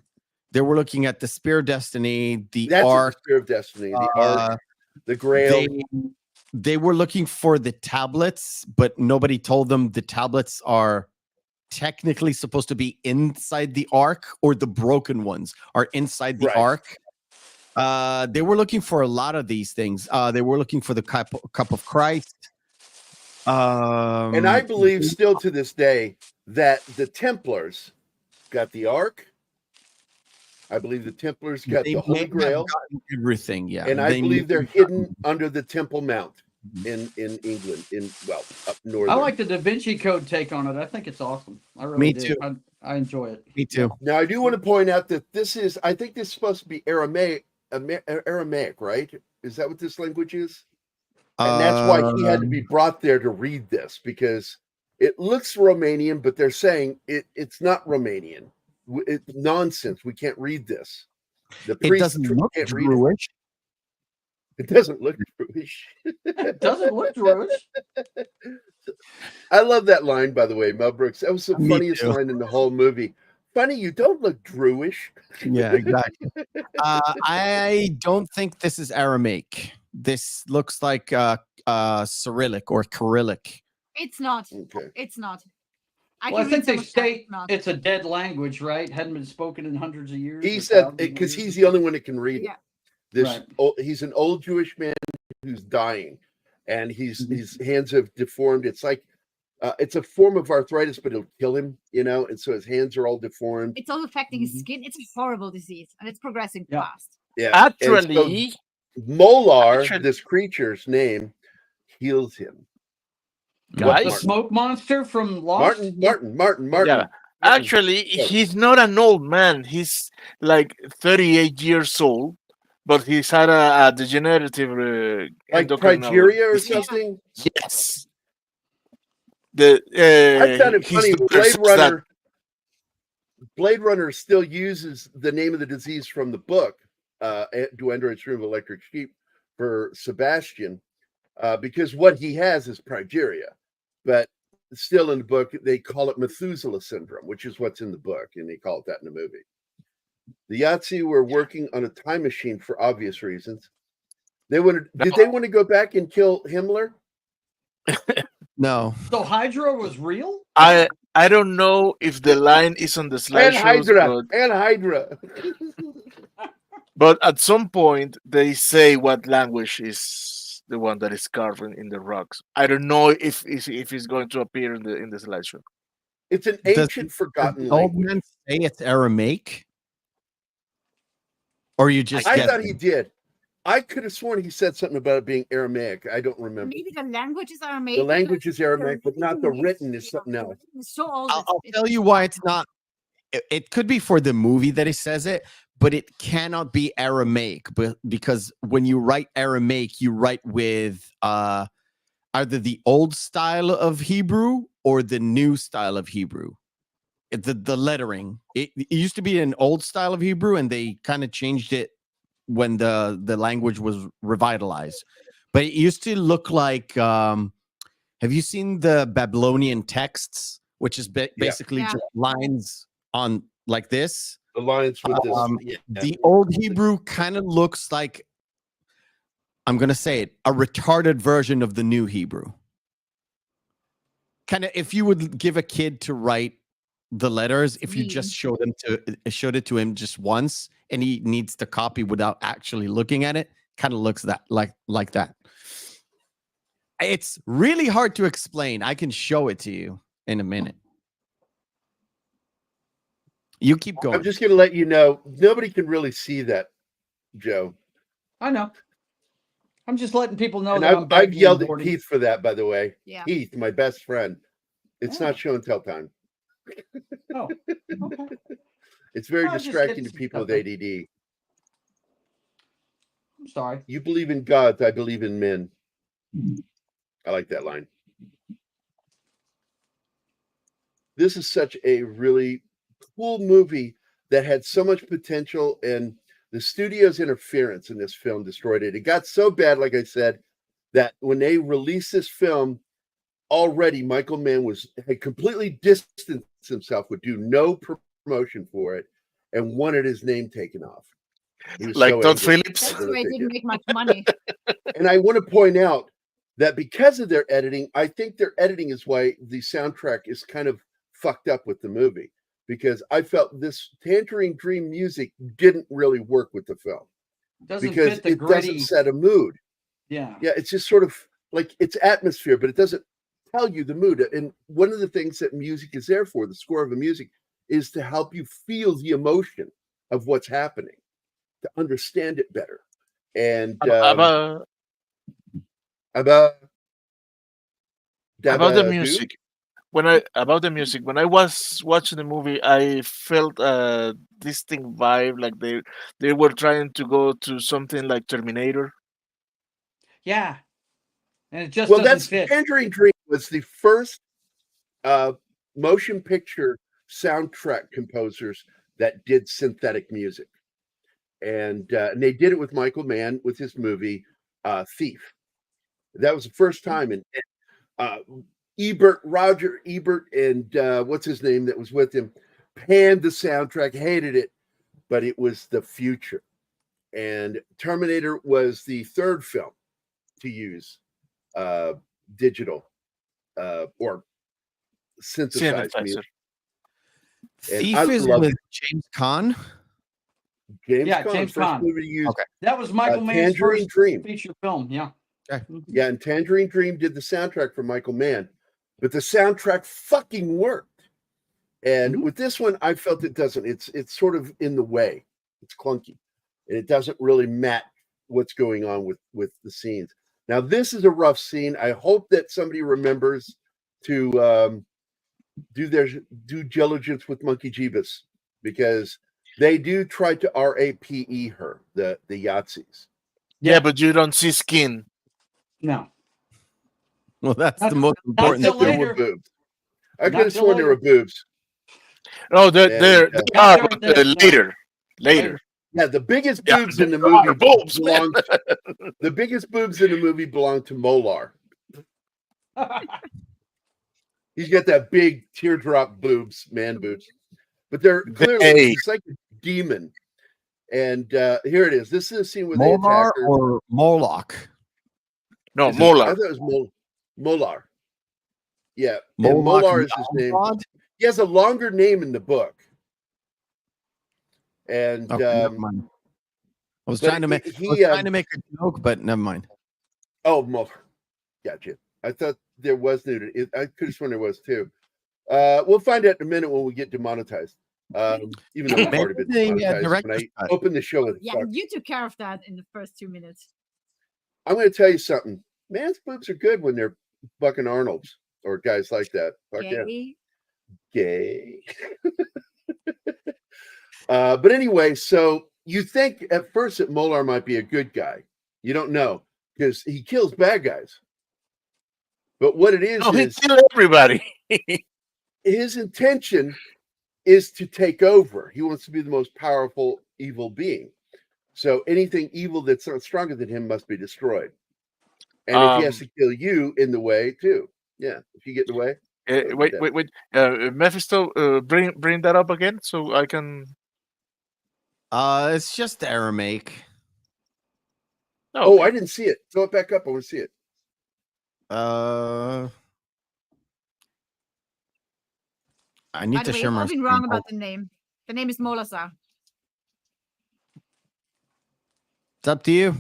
They were looking at the Spear of Destiny, the That's Ark. the Spear of Destiny, the Ark, the Grail. They were looking for the tablets, but nobody told them the tablets are technically supposed to be inside the Ark, or the broken ones are inside the Ark. They were looking for a lot of these things. They were looking for the cup of Christ. And I believe still to this day that the Templars got the Ark. I believe the Templars got the Holy Grail. Everything, yeah. And I believe they're hidden under the Temple Mount in England, up north. I like the Da Vinci Code take on it. I think it's awesome. I really Me do. too. I enjoy it. Me too. Now I do want to point out that I think this is supposed to be Aramaic, right? Is that what this language is? And that's why he had to be brought there to read this, because it looks Romanian, but they're saying it's not Romanian. It's nonsense. We can't read this. It doesn't look Jewish. It doesn't look Jewish. It doesn't look Jewish. I love that line, by the way, Mel Brooks. That was the Me funniest too. line in the whole movie. Funny, you don't look Jewish. Yeah, exactly. I don't think this is Aramaic. This looks like Cyrillic or Kyrillic. It's not. Okay. It's not. Well, I think they state not. it's a dead language, right? Hadn't been spoken in hundreds of years. He or said thousands of because years. he's the only one that can read it. Yeah. He's an old Jewish man who's dying, and his hands have deformed. It's like it's a form of arthritis, but it'll kill him, and so his hands are all deformed. It's also affecting his skin. It's a horrible disease, and it's progressing fast. Yeah. Actually, so Molar, this creature's name, heals him. What, the guys, smoke monster from Lost? Martin. yeah. Actually, he's not an old man. He's like 38 years old, but he's had a degenerative Like endocrine Nigeria or disease. something. Yes. I found it funny. That Blade Runner still uses the name of the disease from the book, Do Androids Dream of Electric Sheep, for Sebastian, because what he has is progeria. But still in the book, they call it Methuselah syndrome, which is what's in the book, and they call it that in the movie. The Yahtzee were working on a time machine for obvious reasons. Did they want to go back and kill Himmler? No. So Hydra was real? I don't know if the line is on the And slideshows, Hydra. but at some point they say what language is the one that is carved in the rocks. I don't know if it's going to appear in the slideshow. It's an Does ancient, forgotten the old language. man say it's Aramaic? Or you just I guessing? thought he did. I could have sworn he said something about it being Aramaic. I don't remember. Maybe the language is Aramaic. The language is Aramaic, but not the written is something else. It's so old. I'll tell you why it's not. It could be for the movie that he says it, but it cannot be Aramaic. But because when you write Aramaic, you write with either the old style of Hebrew or the new style of Hebrew. The lettering. It used to be an old style of Hebrew, and they kind of changed it when the language was revitalized. But it used to look like. Have you seen the Babylonian texts, which is basically Yeah. just lines on like this? The lines with this. The old Hebrew kind of looks like, I'm gonna say it, a retarded version of the new Hebrew. Kind of, if you would give a kid to write the letters, if you just showed it to him just once, and he needs to copy without actually looking at it, kind of looks like that. It's really hard to explain. I can show it to you in a minute. You keep going. I'm just going to let you know, nobody can really see that, Joe. I know. I'm just letting people know And that I'm I've yelled at boarding. Keith for that, by the way. Yeah. Keith, my best friend. It's not show and tell time. Oh, okay. It's very I just distracting did to people with something. ADD. I'm sorry. You believe in gods, I believe in men. I like that line. This is such a really cool movie that had so much potential, and the studio's interference in this film destroyed it. It got so bad, like I said, that when they released this film, already Michael Mann had completely distanced himself, would do no promotion for it, and wanted his name taken off. He was Like so Todd angry Phillips. That's over why what it they didn't did. make much money. And I want to point out that because of their editing, I think their editing is why the soundtrack is kind of fucked up with the movie, because I felt this Tangerine Dream music didn't really work with the film Doesn't because fit the it gritty. doesn't set a mood. Yeah. Yeah, it's just sort of like it's atmosphere, but it doesn't tell you the mood. And one of the things that music is there for, the score of a music, is to help you feel the emotion of what's happening, to understand it better. And About about about the Dabba-doo? music. About the music, when I was watching the movie, I felt a distinct vibe, like they were trying to go to something like Terminator. Yeah. And it just Well, doesn't that's fit. Tangerine Dream was the first motion picture soundtrack composers that did synthetic music, and they did it with Michael Mann with his movie Thief. That was the first time, and Roger Ebert, and what's his name that was with him, panned the soundtrack, hated it, but it was the future. And Terminator was the third film to use digital or synthesized Synthesizer. music. Thief I is love with James Caan. James Yeah, Caan, James first Caan. movie to use. Okay. That was Michael Mann's Tangerine first Dream. feature film. Yeah. Yeah, and Tangerine Dream did the soundtrack for Michael Mann, but the soundtrack fucking worked. And with this one, I felt it doesn't. It's sort of in the way. It's clunky, and it doesn't really match what's going on with the scenes. Now, this is a rough scene. I hope that somebody remembers to do their due diligence with Monkey Jeebus, because they do try to rape her, the Yahtzees. Yeah, but you don't see skin. No. Well, that's Not- the most I important till thought there thing. were later. boobs. I Not could have till sworn there were later. boobs. No, And, they Not are, during but this, no. later. Later. Yeah, the biggest Yeah, boobs in the there are movie boobs, man. belong. The biggest boobs in the movie belong to Molar. He's got that big teardrop boobs, man boobs, but they're clearly Hey. he's like a demon. And here it is. This is a scene where they Molar attack her. or Moloch? No, Is it- Molar. I thought it was Molar. Yeah, and Moloch Molar the is his Owl name. God? He has a longer name in the book. And Okay, never mind. I was but trying to make he, trying to make a joke, but never mind. oh, Molar. Gotcha. I thought there was nudity. I could have sworn there was too. We'll find out in a minute when we get demonetized. Even though we've already been Maybe the, demonetized. When director's I cut. open the show with Yeah, you took care of that in the first 2 minutes. I'm going to tell you something. Man's boobs are good when they're fucking Arnold's or guys like that. Fuck yeah. Gay. Gay. But anyway, so you think at first that Molar might be a good guy. You don't know because he kills bad guys. But what it is No, he is killed everybody. his intention is to take over. He wants to be the most powerful evil being. So anything evil that's not stronger than him must be destroyed. And if he has to kill you in the way too. Yeah, if you get in the way. Wait. Mephisto, bring that up again so I can. It's just Aramaic. Oh, I didn't see it. Throw it back up. I want to see it. I By need the to way, share I've my all been screen. wrong about the name. The name is Molazar. It's up to you.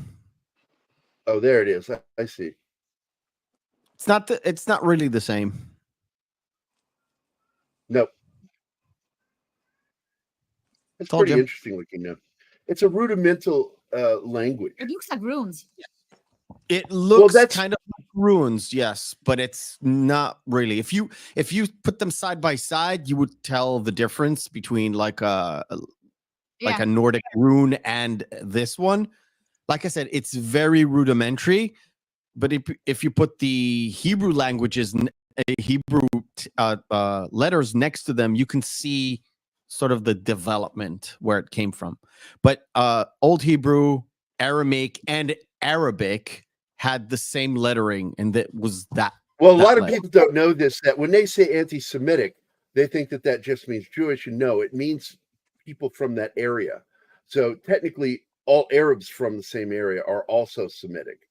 Oh, there it is. I see. It's not really the same. Nope. It's Told pretty you. interesting looking now. It's a rudimental language. It looks like runes. It looks that's- kind of like runes, yes, but it's not really. If you put them side by side, you would tell the difference between like a Nordic rune and this one. Like I said, it's very rudimentary. But if you put the Hebrew languages, Hebrew letters next to them, you can see sort of the development where it came from. But Old Hebrew, Aramaic, and Arabic had the same lettering, and that was that. Well, a lot of letter. people don't know this, that when they say anti-Semitic, they think that just means Jewish, and no, it means people from that area. So technically, all Arabs from the same area are also Semitic.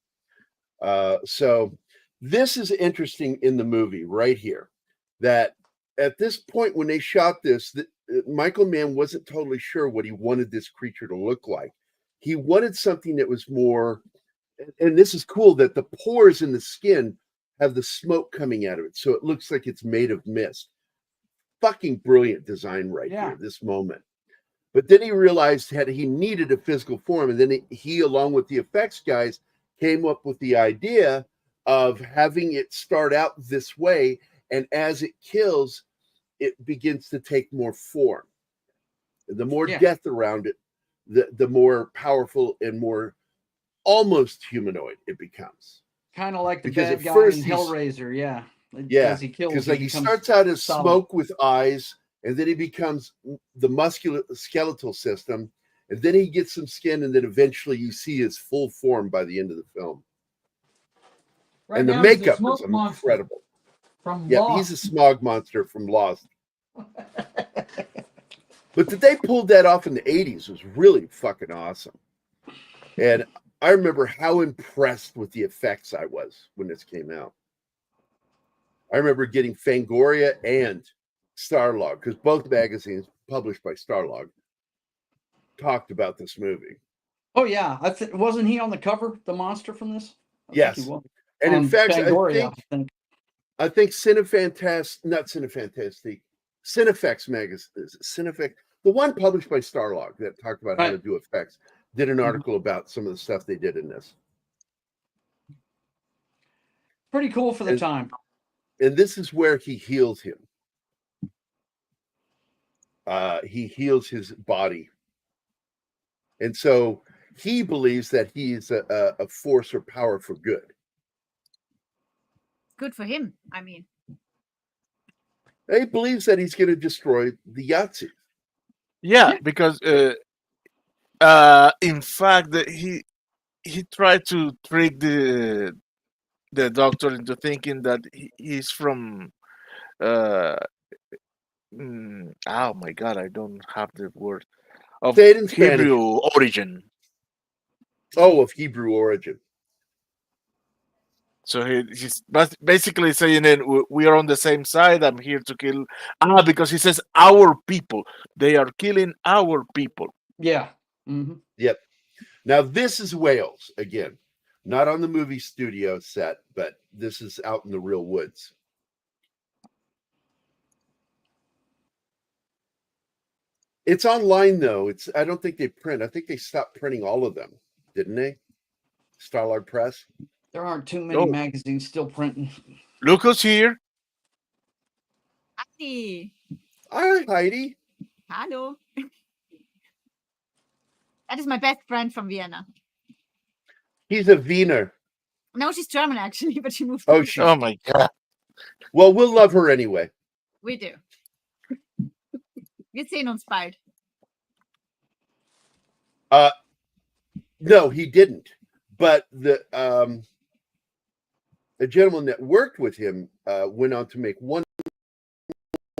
So this is interesting in the movie right here, that at this point when they shot this, Michael Mann wasn't totally sure what he wanted this creature to look like. He wanted something that was more, and this is cool, that the pores in the skin have the smoke coming out of it, so it looks like it's made of mist. Fucking brilliant design right here, this moment. But then he realized that he needed a physical form, and then he, along with the effects guys, came up with the idea of having it start out this way, and as it kills, it begins to take more form. The more death around it, the more powerful and more almost humanoid it becomes. Kind of like the Because bad at guy first in he's- Hellraiser, yeah. Yeah, As he kills, because like he becomes starts out as solid. smoke with eyes, and then he becomes the skeletal system, and then he gets some skin, and then eventually you see his full form by the end of the film. Right and the now he's a makeup smoke is monster incredible. from Yeah, Lost. he's a smog monster from Lost. But that they pulled that off in the 80s was really fucking awesome. And I remember how impressed with the effects I was when this came out. I remember getting Fangoria and Starlog, because both magazines published by Starlog talked about this movie. Oh yeah, wasn't he on the cover, the monster from this? I Yes. think he was. And in fact, Fangoria, I think Cinefex magazine, Cinefex, the one published by Starlog that talked about how to do effects, did an article about some of the stuff they did in this. Pretty cool for the time. And this is where he heals him. He heals his body. And so he believes that he's a force or power for good. Good for him. I mean, He believes that he's going to destroy the Yahtzee. Yeah, because in fact he tried to trick the doctor into thinking that he's from oh my god, I don't have the word, of Say it in Spanish. Hebrew origin. Oh, of Hebrew origin. So he's basically saying that we are on the same side. I'm here to kill. Because he says our people. They are killing our people. Yeah. Mm-hmm. Yep. Now this is Wales again, not on the movie studio set, but this is out in the real woods. It's online though. I don't think they print. I think they stopped printing all of them, didn't they? Starlog Press. There aren't too many magazines still printing. Look who's here. Heidi. Hi, Heidi. Hello. That is my best friend from Vienna. He's a Wiener. No, she's German actually, but she moved. Oh, oh my god. Well, we'll love her anyway. We do. Wir sehen uns bald. No, he didn't. But the gentleman that worked with him went on to make one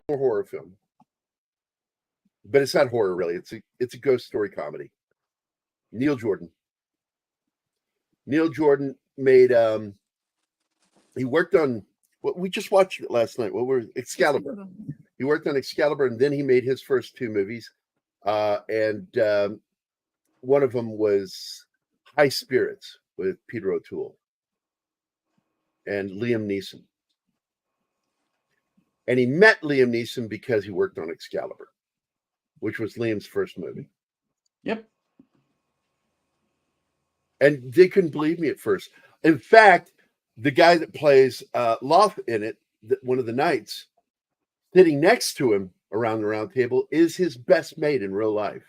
more horror film. But it's not horror really. It's a ghost story comedy. Neil Jordan. Neil Jordan made he worked on what we just watched it last night. What were Excalibur? He worked on Excalibur, and then he made his first two movies. And one of them was High Spirits with Peter O'Toole and Liam Neeson. And he met Liam Neeson because he worked on Excalibur, which was Liam's first movie. Yep. And they couldn't believe me at first. In fact, the guy that plays Loth in it, one of the knights, sitting next to him around the round table is his best mate in real life,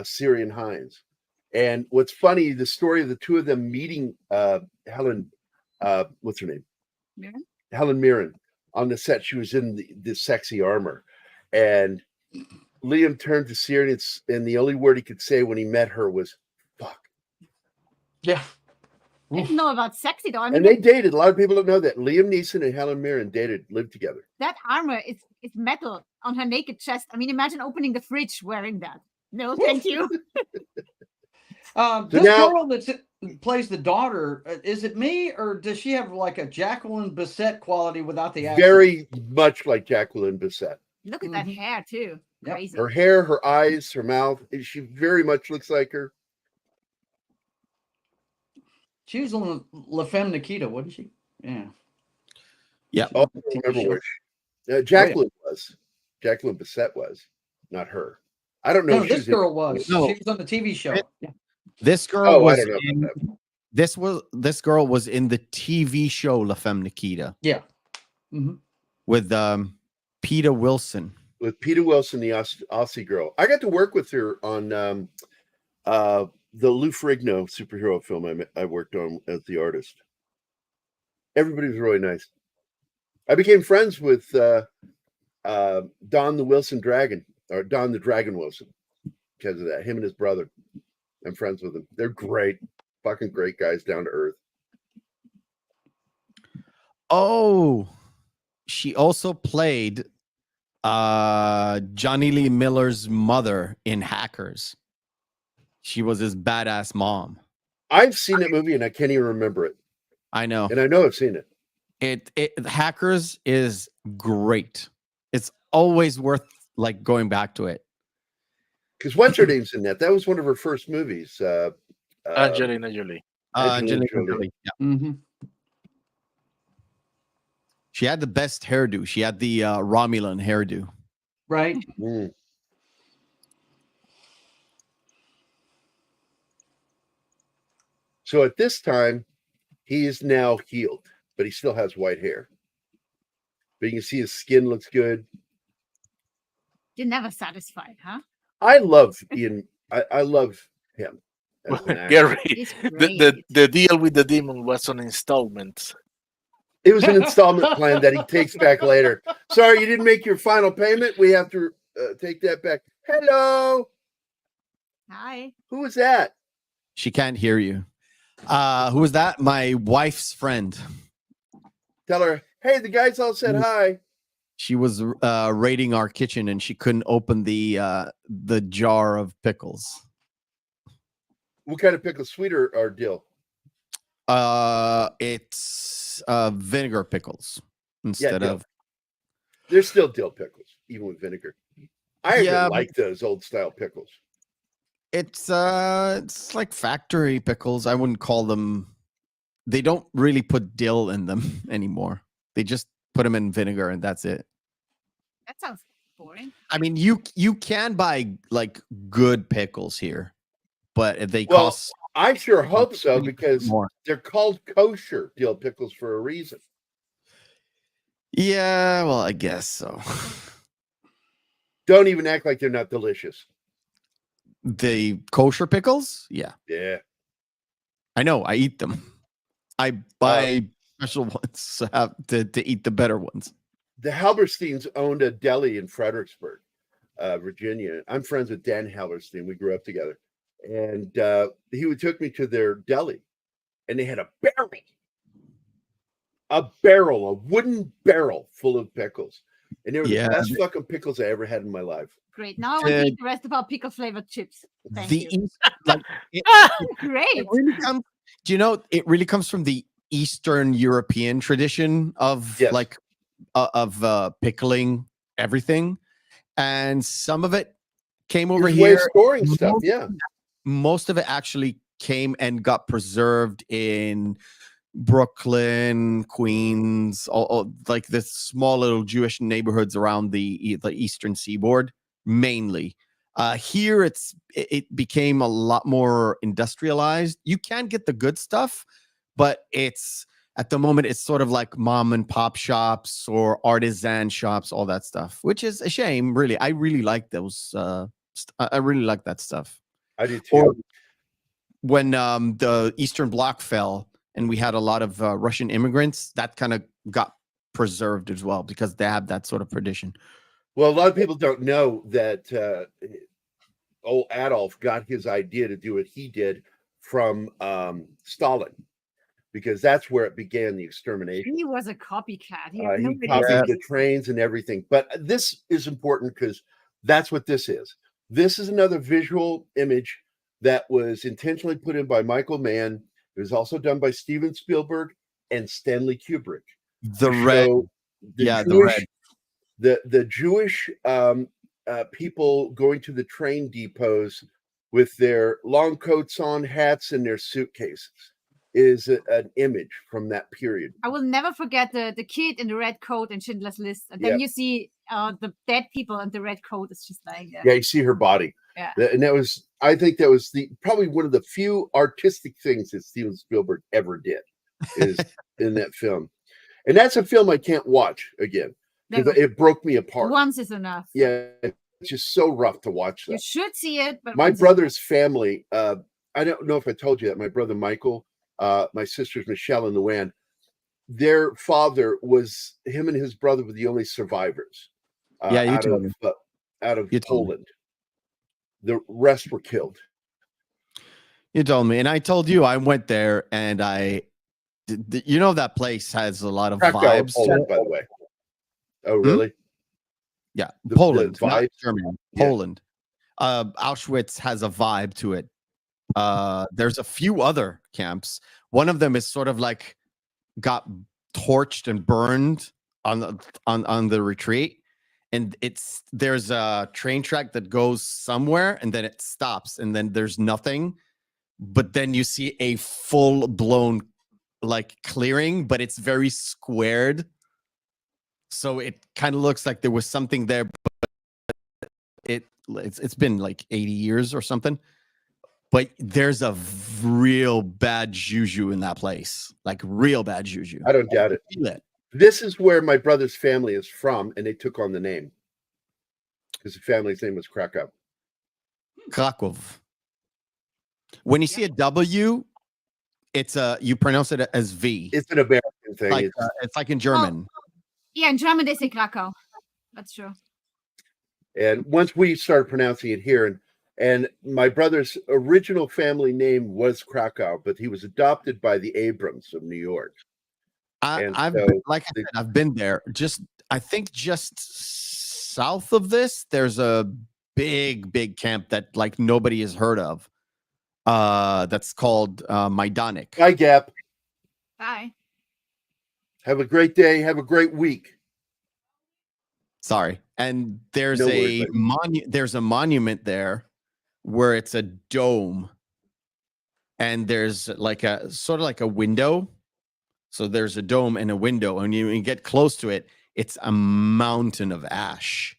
Syrian Hines. And what's funny, the story of the two of them meeting Helen, what's her name? Mirren? Helen Mirren on the set. She was in the sexy armor. And Liam turned to Syrian, and the only word he could say when he met her was, fuck. Yeah. I didn't know about sexy though. I mean, And they dated. A lot of people don't know that. Liam Neeson and Helen Mirren lived together. that armor is metal on her naked chest. I mean, imagine opening the fridge wearing that. No, thank you. This now- girl that plays the daughter, is it me or does she have like a Jacqueline Bisset quality without the accent? Very much like Jacqueline Bisset. Look at that hair too. Yep. Crazy. Her hair, her eyes, her mouth. She very much looks like her. She was on La Femme Nikita, wasn't she? Yeah. Yeah. Oh, I don't remember which. Jacqueline was. Jacqueline Bisset was, not her. I don't know. No, if she this girl was. No. She was on the TV show. Yeah. This girl Oh, I was don't know in, about this girl was in the TV show La Femme Nikita Yeah. Mm-hmm. with Peter Wilson. With Peter Wilson, the Aussie girl. I got to work with her on the Lou Ferrigno superhero film I worked on as the artist. Everybody was really nice. I became friends with Don the Wilson Dragon, or Don the Dragon Wilson, because of that. Him and his brother. I'm friends with them. They're great. Fucking great guys, down to earth. Oh, she also played Johnny Lee Miller's mother in Hackers. She was his badass mom. I've seen that movie and I can't even remember it. I know. And I know I've seen it. Hackers is great. It's always worth like going back to it. Because what's her name's in that? That was one of her first movies. Angelina Jolie. Angelina Jolie. Jolie, yeah. Mm-hmm. She had the best hairdo. She had the Romulan hairdo. Right. Mm. So at this time, he is now healed, but he still has white hair. But you can see his skin looks good. You're never satisfied, huh? I love Ian. I love him. as an actor. Gary, He's the great. deal with the demon was on installments. It was an installment plan that he takes back later. Sorry, you didn't make your final payment. We have to take that back. Hello. Hi. Who was that? She can't hear you. Who was that? My wife's friend. Tell her, hey, the guys all said hi. She was raiding our kitchen and she couldn't open the jar of pickles. What kind of pickle? Sweet or dill? It's vinegar pickles instead dill. of. There's still dill pickles, even with vinegar. I Yeah, actually like those old style pickles. It's like factory pickles. I wouldn't call them. They don't really put dill in them anymore. They just put them in vinegar and that's it. That sounds boring. I mean, you can buy like good pickles here, but they Well, cost I sure hope so, because more. they're called kosher dill pickles for a reason. Yeah, well, I guess so. Don't even act like they're not delicious. The kosher pickles? Yeah. Yeah. I know. I eat them. I buy special ones to eat the better ones. The Halbersteins owned a deli in Fredericksburg, Virginia. I'm friends with Dan Halberstein. We grew up together. And he took me to their deli, and they had a wooden barrel full of pickles. And they were the best fucking pickles I ever had in my life. Great. Now I want to eat the rest of our pickle flavored chips. Thank you. Great. It really comes, do you know, it really comes from the Eastern European tradition of pickling everything. And some of it came over There's a way of here. storing stuff, yeah. Most of it actually came and got preserved in Brooklyn, Queens, all like the small little Jewish neighborhoods around the Eastern Seaboard, mainly. Here, it became a lot more industrialized. You can get the good stuff, but at the moment it's sort of like mom and pop shops or artisan shops, all that stuff, which is a shame. Really, I really like those. I really like that stuff. I do too. Or when the Eastern Bloc fell and we had a lot of Russian immigrants, that kind of got preserved as well because they have that sort of tradition. Well, a lot of people don't know that old Adolf got his idea to do what he did from Stalin. because that's where it began, the extermination. He was a copycat. He He had nobody copied else. the trains and everything. But this is important because that's what this is. This is another visual image that was intentionally put in by Michael Mann. It was also done by Steven Spielberg and Stanley Kubrick. The red, the Jewish people going to the train depots with their long coats on, hats, and their suitcases is an image from that period. I will never forget the kid in the red coat in Schindler's List. And then you see the dead people and the red coat. It's just like yeah, you see her body. Yeah. And that was, I think that was probably one of the few artistic things that Steven Spielberg ever did is in that film. And that's a film I can't watch again because it broke me apart. Once is enough. Yeah, it's just so rough to watch that. You should see it, but my brother's family, I don't know if I told you that, my brother Michael, my sisters Michel and Luann, their father was, him and his brother were the only survivors out of Poland. The rest were killed. You told me, and I told you I went there, and you know that place has a lot of Krakow, vibes. Poland, by the way. Oh, really? Yeah, The Poland, not vibe? Germany. Yeah. Poland. Auschwitz has a vibe to it. There's a few other camps. One of them is sort of like got torched and burned on the retreat, and there's a train track that goes somewhere and then it stops and then there's nothing, but then you see a full blown like clearing, but it's very squared, so it kind of looks like there was something there, but it's been like 80 years or something. But there's a real bad juju in that place, like real bad juju. I don't doubt it. This is where my brother's family is from, and they took on the name because the family's name was Krakow. Krakow. When you see a W, you pronounce it as V. It's an American thing. It's like in German. Yeah, in German they say Krakow. That's true. And once we started pronouncing it here, and my brother's original family name was Krakow, but he was adopted by the Abrams of New York. I've been there. I think just south of this, there's a big camp that like nobody has heard of. That's called Majdanek. Bye, Gap. Bye. Have a great day. Have a great week. Sorry. And there's No worries, there's a monument there where it's a dome, and there's like a sort of like a window. So there's a dome and a window, and when you get close to it, it's a mountain of ash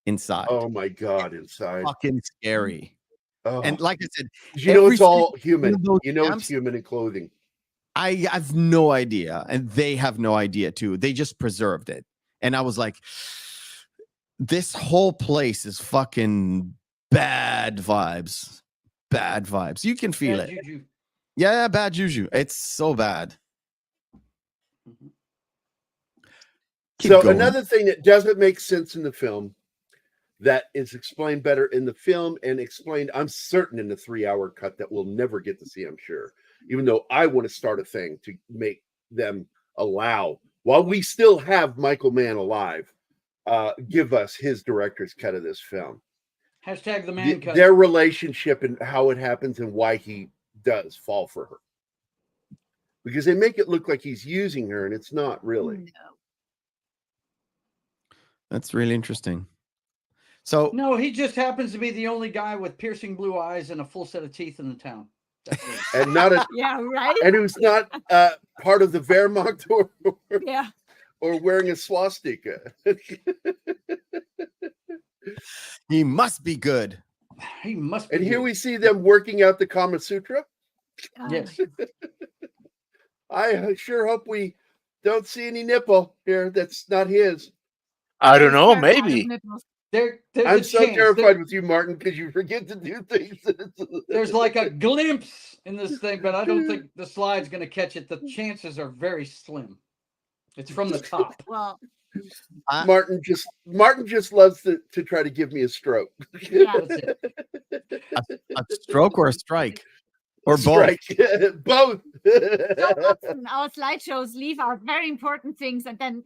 inside. Oh my God, inside. Fucking scary. Oh. And like I said, you know it's all every human. single You know camps, it's human in clothing. I have no idea, and they have no idea too. They just preserved it, and I was like, this whole place is fucking bad vibes. Bad vibes. You can feel Bad it. juju. Yeah, bad juju. It's so bad. Keep So going. another thing that doesn't make sense in the film that is explained better in the film and explained, I'm certain, in the 3-hour cut that we'll never get to see, I'm sure. Even though I want to start a thing to make them allow, while we still have Michael Mann alive, give us his director's cut of this film. Hashtag the man cut. Their relationship and how it happens and why he does fall for her. Because they make it look like he's using her, and it's not really. No. That's really interesting. So No, he just happens to be the only guy with piercing blue eyes and a full set of teeth in the town. That's it. And not a Yeah, right? and who's not part of the Wehrmacht Yeah. or wearing a swastika. he must be good. He must be. And here good. we see them working out the Kama Sutra. Yes. I sure hope we don't see any nipple here that's not his. I don't know, Terrified of maybe. nipples. There's I'm a so chance. terrified with you, Martin, because you forget to do things. There's like a glimpse in this thing, but I don't think the slide's going to catch it. The chances are very slim. It's from the top. Well, Martin just loves to try to give me a stroke. yeah. That's it. A stroke or a strike? or both. Strike. Both. So often our slideshows leave out very important things, and then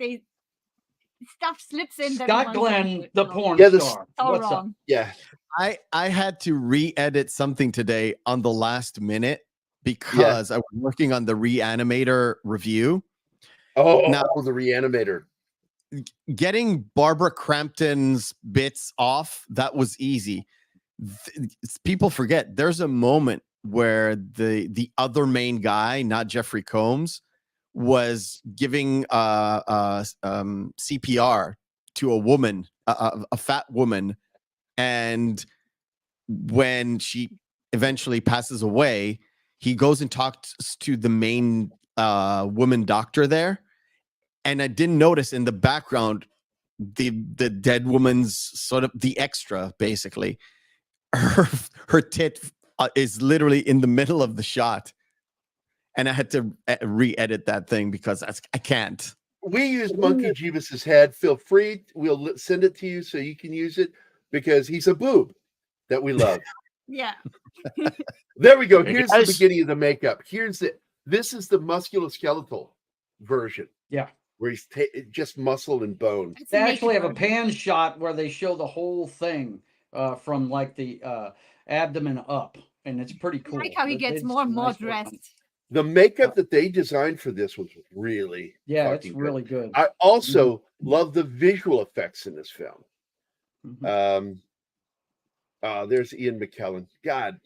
stuff slips in. that we Scott want to Glenn, do it. the So, porn Yeah, this- star. so What's up? wrong. Yeah. I had to re-edit something today on the last minute because I was working on the Reanimator review. Oh, Now- the Reanimator. Getting Barbara Crampton's bits off, that was easy. People forget there's a moment where the other main guy, not Jeffrey Combs, was giving CPR to a woman, a fat woman, and when she eventually passes away, he goes and talks to the main woman doctor there. And I didn't notice in the background the dead woman's sort of the extra, basically. Her tit is literally in the middle of the shot. And I had to re-edit that thing because I can't. We use Monkey Jeebus's head. Feel free. We'll send it to you so you can use it because he's a boob that we love. Yeah. There we go. Hey, Here's guys. the beginning of the makeup. This is the musculoskeletal version. Yeah. Where he's just muscle and bone. It's They a actually have a naked pan shot where they show the whole thing from like the abdomen up, and it's pretty version. cool. I like how he They gets did more and some more nice work on it. dressed. The makeup that they designed for this was really Yeah, it's fucking good. really good. I also love the visual effects in this film. Mhm. There's Ian McKellen. God,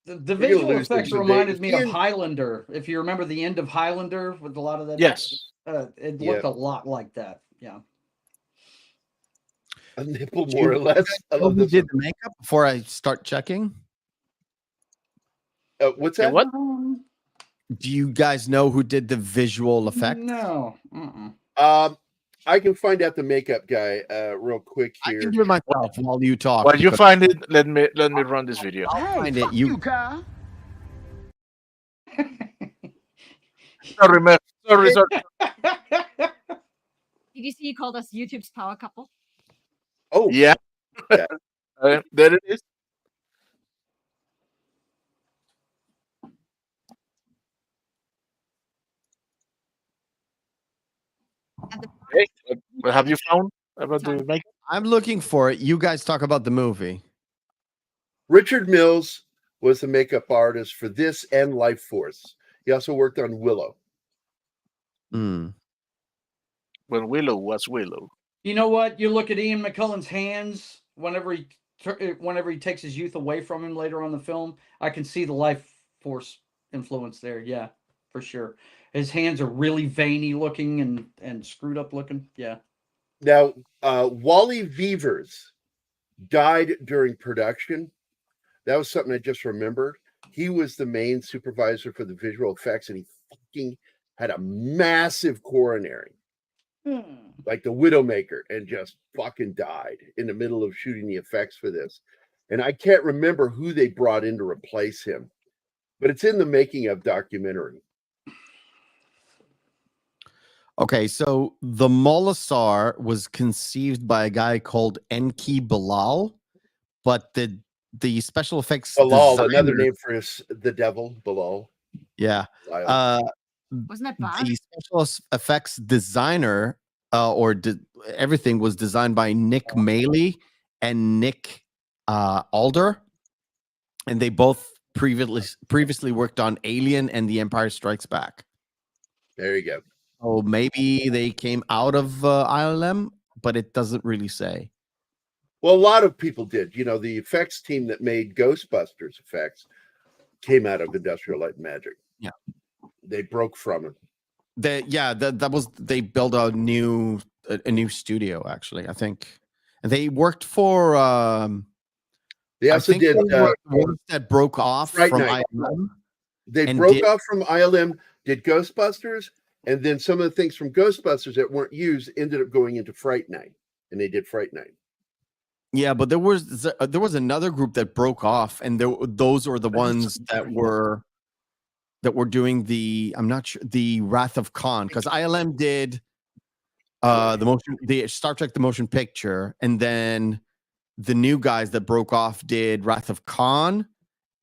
The gonna visual lose effects them reminded today. me of Ian- Highlander. If you remember the end of Highlander with a lot of that. Yes. It Yeah. looked a lot like that. Yeah. a nipple more or less. I love Who this. did the makeup before I start checking? What's Yeah, that? what? Do you guys know who did the visual effect? No. Mm-mm. I can find out the makeup guy real quick I here. can do it myself while you talk. When you because find it, let me run this video. I'll find it. You Sorry, man. Sorry. Did you see he called us YouTube's power couple? Oh, Yeah. Yeah. There it is. Hey, what have you found about the makeup? I'm looking for it. You guys talk about the movie. Richard Mills was the makeup artist for this and Life Force. He also worked on Willow. Hmm. When Willow was Willow. You know what? You look at Ian McKellen's hands whenever he takes his youth away from him later on in the film. I can see the Life Force influence there. Yeah, for sure. His hands are really veiny looking and screwed up looking. Yeah. Now, Wally Vevers died during production. That was something I just remembered. He was the main supervisor for the visual effects, and he fucking had a massive coronary, like the Widowmaker, and just fucking died in the middle of shooting the effects for this. And I can't remember who they brought in to replace him, but it's in the making of documentary. Okay, so the Molasar was conceived by a guy called Enki Bilal, but the special effects Bilal, designer- another name for the devil, Bilal. Yeah. Lyle. Wasn't that bad? The special effects designer everything was designed by Nick Maley and Nick Alder, and they both previously worked on Alien and The Empire Strikes Back. There you go. So maybe they came out of ILM, but it doesn't really say. Well, a lot of people did. You know, the effects team that made Ghostbusters effects came out of Industrial Light and Magic. Yeah. They broke from it. That was they built a new studio, actually, I think. And they worked for They I also think did they were the ones that broke off Fright from Night. ILM. They and broke did- off from ILM, did Ghostbusters, and then some of the things from Ghostbusters that weren't used ended up going into Fright Night, and they did Fright Night. Yeah, but there was another group that broke off, and those were the ones that were doing the the Wrath of Khan, because ILM did the Star Trek the motion picture, and then the new guys that broke off did Wrath of Khan,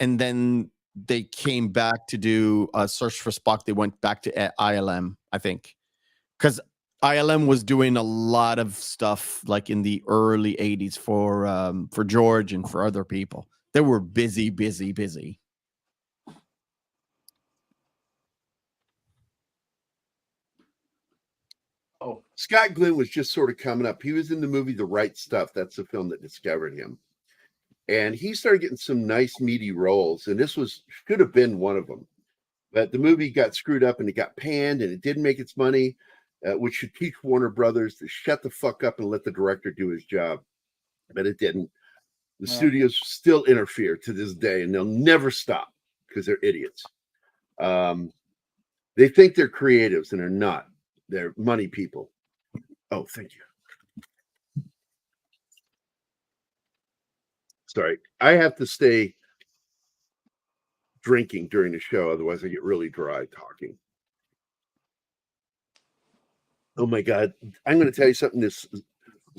and then they came back to do Search for Spock. They went back to ILM, I think, because ILM was doing a lot of stuff like in the early 80s for George and for other people. They were busy. Oh, Scott Glenn was just sort of coming up. He was in the movie The Right Stuff. That's the film that discovered him. And he started getting some nice meaty roles. And this should have been one of them. But the movie got screwed up and it got panned and it didn't make its money, which should teach Warner Brothers to shut the fuck up and let the director do his job. But it didn't. The studios still interfere to this day and they'll never stop because they're idiots. They think they're creatives and they're not. They're money people. Oh, thank you. Sorry. I have to stay drinking during the show. Otherwise, I get really dry talking. Oh, my God. I'm going to tell you something. This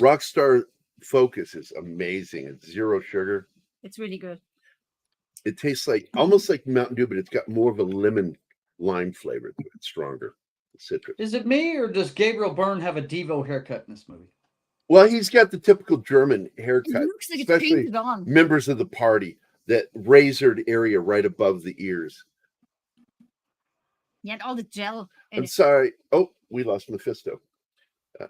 Rockstar Focus is amazing. It's zero sugar. It's really good. It tastes like almost like Mountain Dew, but it's got more of a lemon lime flavor to it. It's stronger. Citrus. is it me or does Gabriel Byrne have a Devo haircut in this movie? Well, he's got the typical German haircut, It looks like it's especially painted on. members of the party, that razored area right above the ears. Yeah, and all the gel. In I'm it. sorry. Oh, we lost Mephisto.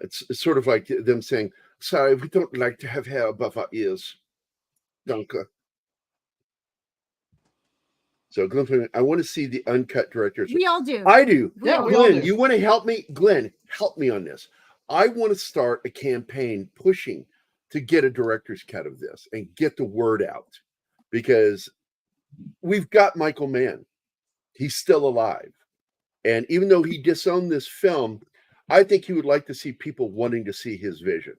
It's sort of like them saying, sorry, we don't like to have hair above our ears. Danke. So, Glenn, I want to see the uncut directors. We all do. I do. Yeah, we all Glenn, do. you want to help me? Glenn, help me on this. I want to start a campaign pushing to get a director's cut of this and get the word out because we've got Michael Mann. He's still alive. And even though he disowned this film, I think he would like to see people wanting to see his vision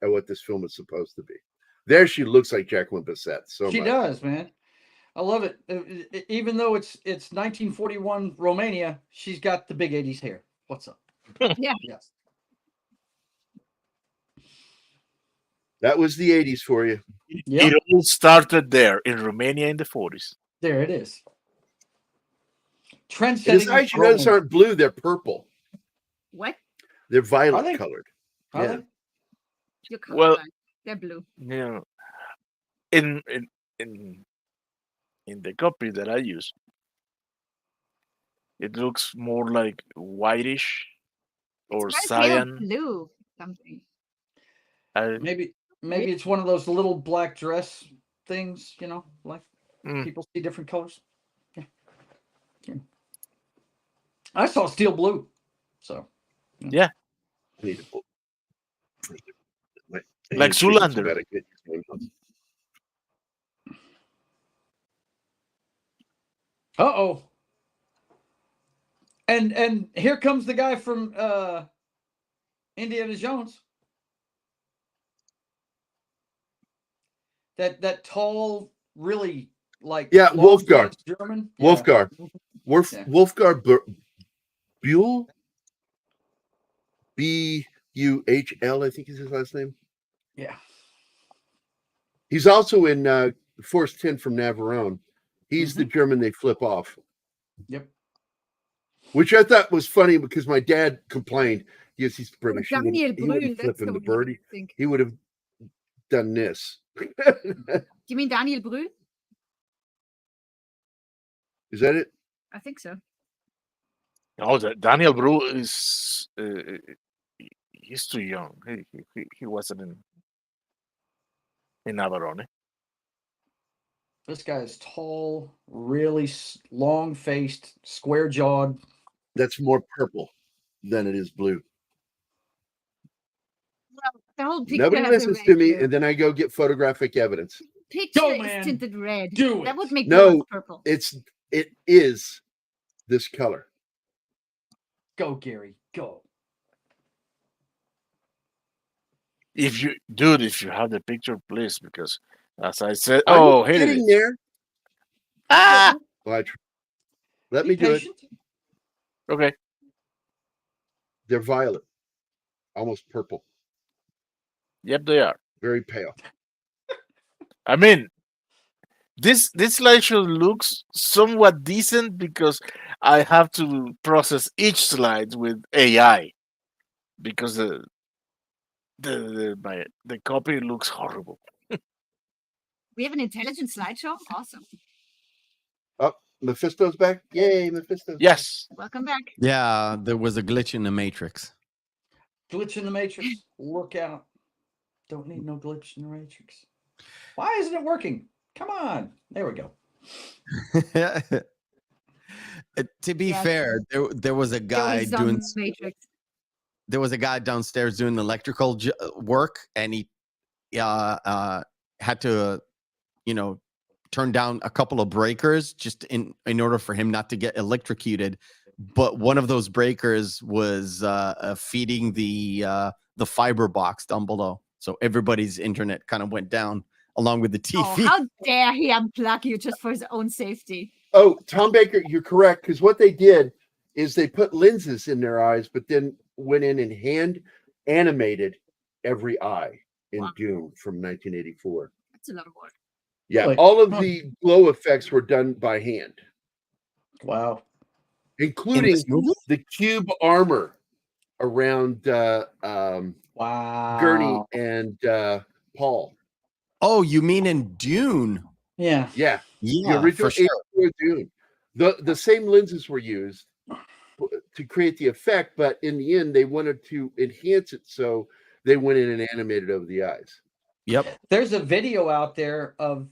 of what this film is supposed to be. There she looks like Jacqueline Bisset. So She much. does, man. I love it. Even though it's 1941 Romania, she's got the big 80s hair. What's up? Yeah. Yes. That was the 80s for you. Yep. It all started there in Romania in the 40s. There it is. And his Trendsetting. eyes, you notice, aren't blue, they're purple. What? They're violet they? colored. Are Yeah. they? You're Well- colorblind. They're blue. You know, in the copy that I use, it looks more like whitish or It's very pale cyan. blue something. Maybe it's one of those little black dress things, you know, like Mm. people see different colors. Yeah. I saw steel blue. So I need to pull- I Like need to figure Zoolander. some etiquette. uh-oh. And here comes the guy from Indiana Jones. That tall, really like Yeah, long Wolfgar. pants German. Yeah. Wolfgar. Yeah. Wolfgar Buhl? B-U-H-L, I think is his last name. Yeah. He's also in Force 10 from Navarone. He's the German they flip off, Yep. which I thought was funny because my dad complained. Yes, he's British. He Daniel wouldn't Brühl. flip That's in the the one birdie. I think. He would have done this. Do you mean Daniel Brühl? Is that it? I think so. No, Daniel Bru is he's too young. He wasn't in Navarone. This guy is tall, really long-faced, square-jawed. That's more purple than it is blue. Well, the whole picture Nobody has a listens red to me, hue. and then I go get photographic evidence. Picture Go, is man. tinted red. Do That it. would make No. yours purple. It is this color. Go, Gerry. Go. If you have the picture, please, because as I said, I'm here it getting is. there. Ah, Well, let Be me do it. patient. okay. They're violet, almost purple, Yep, they are. very pale. I mean, This slideshow looks somewhat decent because I have to process each slide with AI because the copy looks horrible. We have an intelligent slideshow. Awesome. Oh, Mephisto's back. Yay, Mephisto's back. Yes. Welcome back. Yeah, there was a glitch in the matrix. Glitch in the matrix. Look out. Don't need no glitch in the matrix. Why isn't it working? Come on. There we go. To be Yes. fair, there was a guy Joey's on doing Matrix. there was a guy downstairs doing electrical work, and he had to turn down a couple of breakers just in order for him not to get electrocuted. But one of those breakers was feeding the fiber box down below, so everybody's internet kind of went down along with the TV. Oh, how dare he unplug you just for his own safety? Oh, Tom Baker, you're correct. Because what they did is they put lenses in their eyes, but then went in and hand animated every eye in Wow. Dune from 1984. That's a lot of work. Yeah, Really? all of Huh. the glow effects were done by hand, Wow. including movie? the cube armor around Wow. Gurney and Paul. Oh, you mean in Dune? Yeah. Yeah, the Yeah, original for sure. 84 Dune. The same lenses were used to create the effect, but in the end, they wanted to enhance it, so they went in and animated over the eyes. Yep. There's a video out there of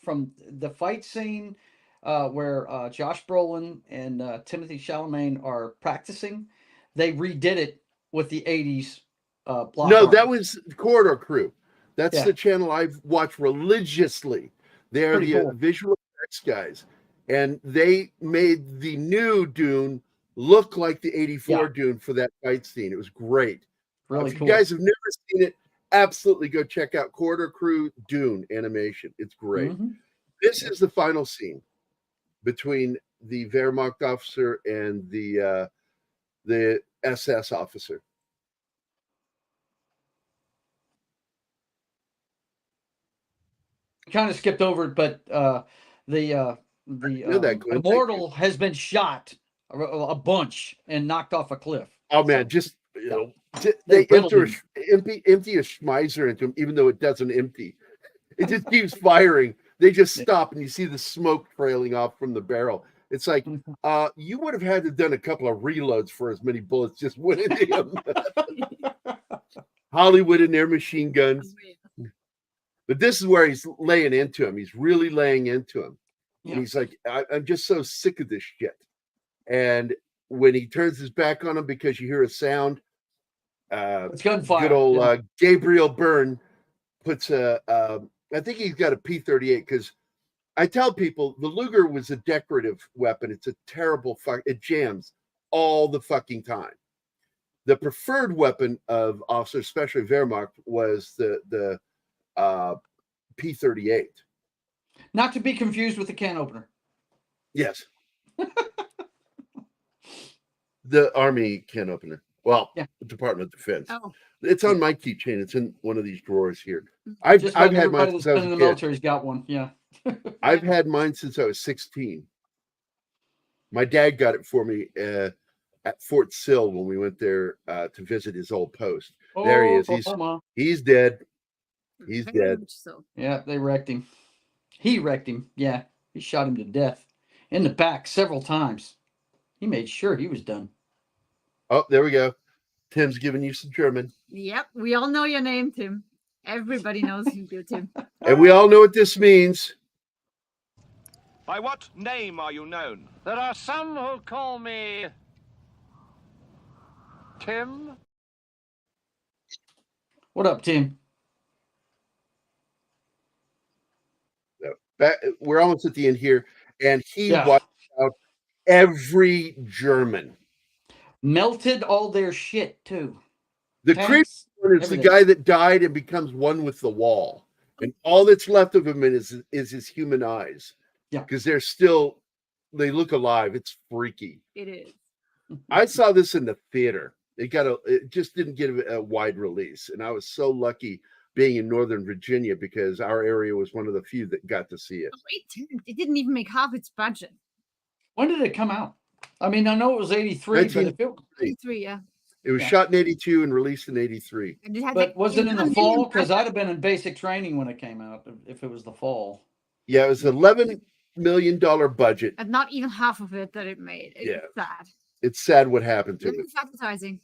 from the fight scene where Josh Brolin and Timothy Chalamet are practicing. They redid it with the 80s block No, armor. that was Corridor Crew. That's Yeah. the channel I've watched religiously. They're Pretty the cool. visual effects guys, and they made the new Dune look like the 84 Dune for that fight scene. It was great. really If cool. you guys have never seen it, absolutely go check out Corridor Crew Dune animation. It's great. Mhm. This is the final scene between the Wehrmacht officer and the SS officer. Kind of skipped over it, but the know that, Glenn. Thank immortal has been shot a bunch and knocked off a cliff. Oh man, So- just They they riddled empty a Schmeiser into him, even though it doesn't empty. It just keeps firing. They just stop, and you see the smoke trailing off from the barrel. It's like you would have had to done a couple of reloads for as many bullets just went into him. Hollywood and their machine guns. But this is where he's laying into him. He's really laying into him. Yeah. And he's like, I'm just so sick of this shit. And when he turns his back on him because you hear a sound, It's gunfire. good old yeah. Gabriel Byrne puts I think he's got a P-38 because I tell people the Luger was a decorative weapon. It's a terrible it jams all the fucking time. The preferred weapon of officers, especially Wehrmacht, was the P-38. Not to be confused with the can opener. Yes. The Army can opener. Well, Yeah. Department of Defense. Oh, It's on my keychain. It's in one of these drawers here. I've Just about had mine everybody since that's I was been a in the kid. military's got one. Yeah. I've had mine since I was 16. My dad got it for me at Fort Sill when we went there to visit his old post. There he is. He's dead. He's very dead. much so. Yeah, they wrecked him. He wrecked him. Yeah, he shot him to death in the back several times. He made sure he was done. Oh, there we go. Tim's giving you some German. Yep, we all know your name, Tim. Everybody knows you do, Tim. And we all know what this means. By what name are you known? There are some who call me Tim. What up, Tim? We're almost at the end here. And he Yeah. wiped out every German. Melted all their shit too. The Tanks, creepy one is everything. the guy that died and becomes one with the wall. And all that's left of him is his human eyes. Yeah. Because they look alive. It's freaky. It is. I saw this in the theater. It just didn't get a wide release. And I was so lucky being in Northern Virginia because our area was one of the few that got to see it. It didn't even make half its budget. When did it come out? I mean, I know it was 83, but if it, 83, yeah. It was Yeah. shot in 82 and released in 83. And it had, but like, was it in the 1 fall? million Because budget. I'd have been in basic training when it came out if it was the fall. Yeah, it was $11 million budget. And not even half of it that it made. It's Yeah. sad. It's sad what happened to Look it. at this advertising.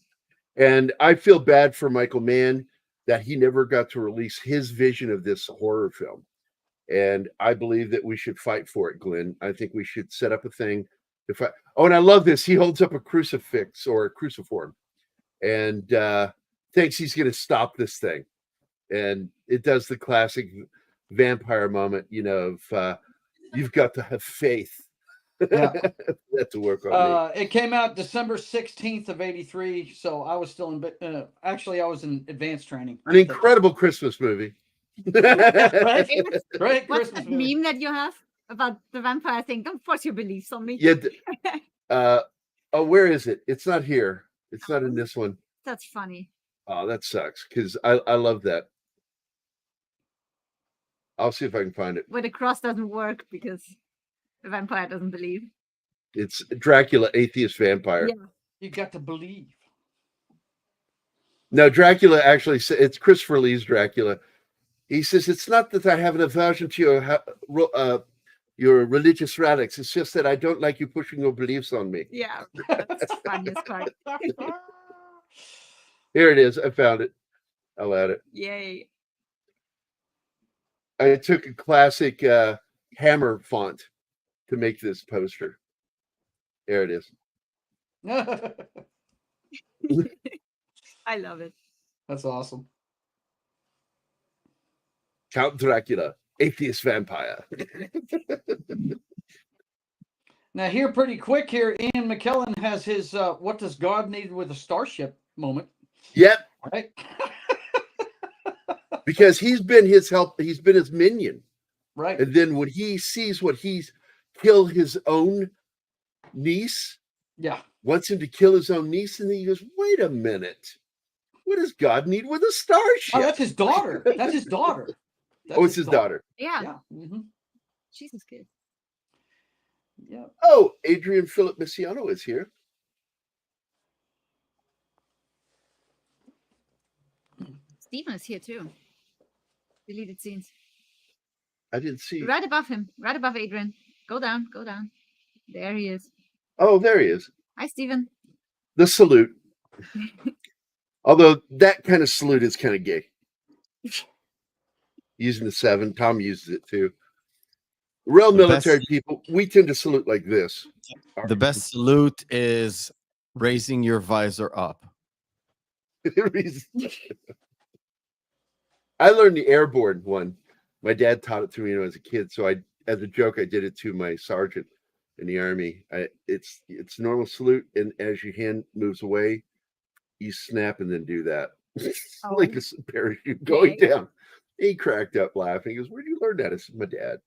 And I feel bad for Michael Mann that he never got to release his vision of this horror film. And I believe that we should fight for it, Glenn. I think we should set up a thing. Oh, and I love this. He holds up a crucifix or a cruciform and thinks he's going to stop this thing. And it does the classic vampire moment, of you've got to have faith. Yeah. That to work on me. It came out December 16th of 83. So I was still actually, I was in advanced training. An incredible Christmas movie. Right? Right? What's Christmas that movie. meme that you have about the vampire thing? Don't force your beliefs on me. Yeah. Where is it? It's not here. It's not in this one. That's funny. Oh, that sucks because I love that. I'll see if I can find it. Where the cross doesn't work because the vampire doesn't believe. It's Dracula, atheist vampire. Yeah. You got to believe. No, Dracula actually said it's Christopher Lee's Dracula. He says it's not that I have an aversion to your religious relics. It's just that I don't like you pushing your beliefs on me. Yeah. That's funny as fuck. Here it is. I found it. I'll add it. Yay. I took a classic hammer font to make this poster. There it is. I love it. That's awesome. Count Dracula, atheist vampire. Now, here pretty quick here, Ian McKellen has his what does God need with a starship moment. Yep. Right? Because he's been his help, he's been his minion. Right. And then when he sees what he's killed his own niece, Yeah. wants him to kill his own niece, and then he goes, wait a minute. What does God need with a starship? Oh, that's his daughter. That's his daughter. That's It's his daughter. Yeah. Yeah. Mm-hmm. Jesus kid. Yeah. Oh, Adrian Philip Missiano is here. Stephen is here too. Deleted scenes. I didn't see. Right above him. Right above Adrian. Go down. Go down. There he is. Oh, there he is. Hi, Stephen. The salute. Although that kind of salute is kind of gay. Using the 7. Tom uses it too. Real The military best- people, we tend to salute like this. The best salute is raising your visor up. I learned the airborne one. My dad taught it to me when I was a kid. So as a joke, I did it to my sergeant in the army. It's normal salute, and as your hand moves away, you snap and then do that. Like a parachute going down. He cracked up laughing. He goes, "Where did you learn that?" I said, "My dad."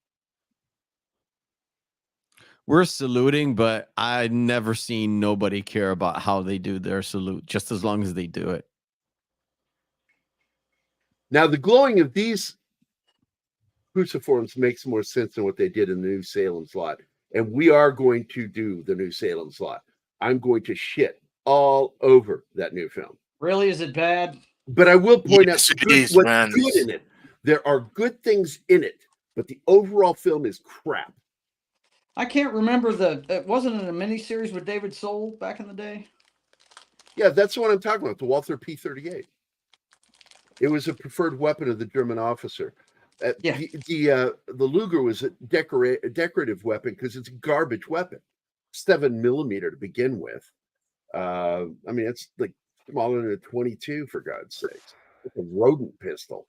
We're saluting, but I never seen nobody care about how they do their salute, just as long as they do it. Now, the glowing of these cruciforms makes more sense than what they did in the New Salem slot. And we are going to do the New Salem slot. I'm going to shit all over that new film. Really? Is it bad? But I will point Yes, out it is, what's man. good in it. There are good things in it, but the overall film is crap. I can't remember it wasn't in a miniseries with David Soul back in the day. Yeah, that's what I'm talking about, the Walther P-38. It was a preferred weapon of the German officer. Yeah. The Luger was a decorative weapon because it's a garbage weapon. 7mm to begin with. I mean, it's like smaller than a 22, for God's sakes. It's a rodent pistol.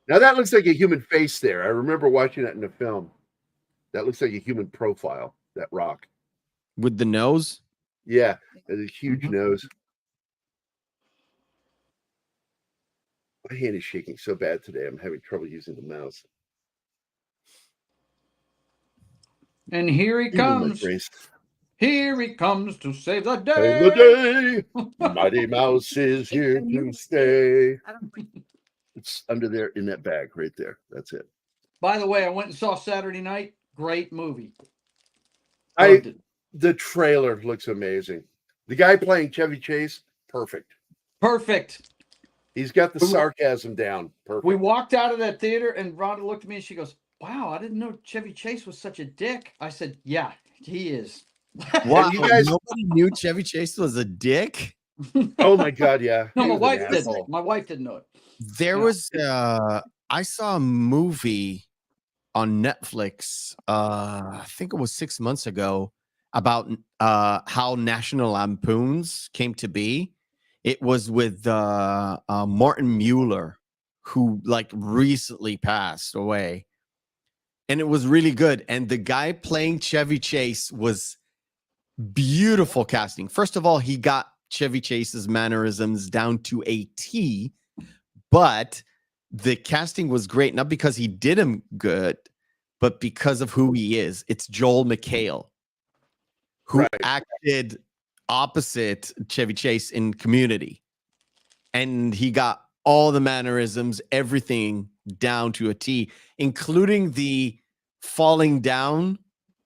Now that looks like a human face there. I remember watching that in the film. That looks like a human profile, that rock. With the nose? Yeah, and a huge nose. My hand is shaking so bad today. I'm having trouble using the mouse. And here he Even my comes. brace. Here he comes to save the day. Save the day. Mighty Mouse is here to stay. I don't think- It's under there in that bag right there. That's it. By the way, I went and saw Saturday Night. Great movie. I Loved it. The trailer looks amazing. The guy playing Chevy Chase, perfect. Perfect. He's got the sarcasm down. Perfect. We walked out of that theater, and Rhonda looked at me and she goes, "Wow, I didn't know Chevy Chase was such a dick." I said, "Yeah, he is." Wow, you guys- nobody knew Chevy Chase was a dick. Oh my God, yeah. No, He my was an wife didn't. asshole. My wife didn't know it. There Yeah. was I saw a movie on Netflix, I think it was 6 months ago, about how National Lampoons came to be. It was with Martin Mueller, who like recently passed away. And it was really good. And the guy playing Chevy Chase was beautiful casting. First of all, he got Chevy Chase's mannerisms down to a T, but the casting was great, not because he did him good, but because of who he is. It's Joel McHale, who Right. acted opposite Chevy Chase in Community. And he got all the mannerisms, everything down to a T, including the falling down,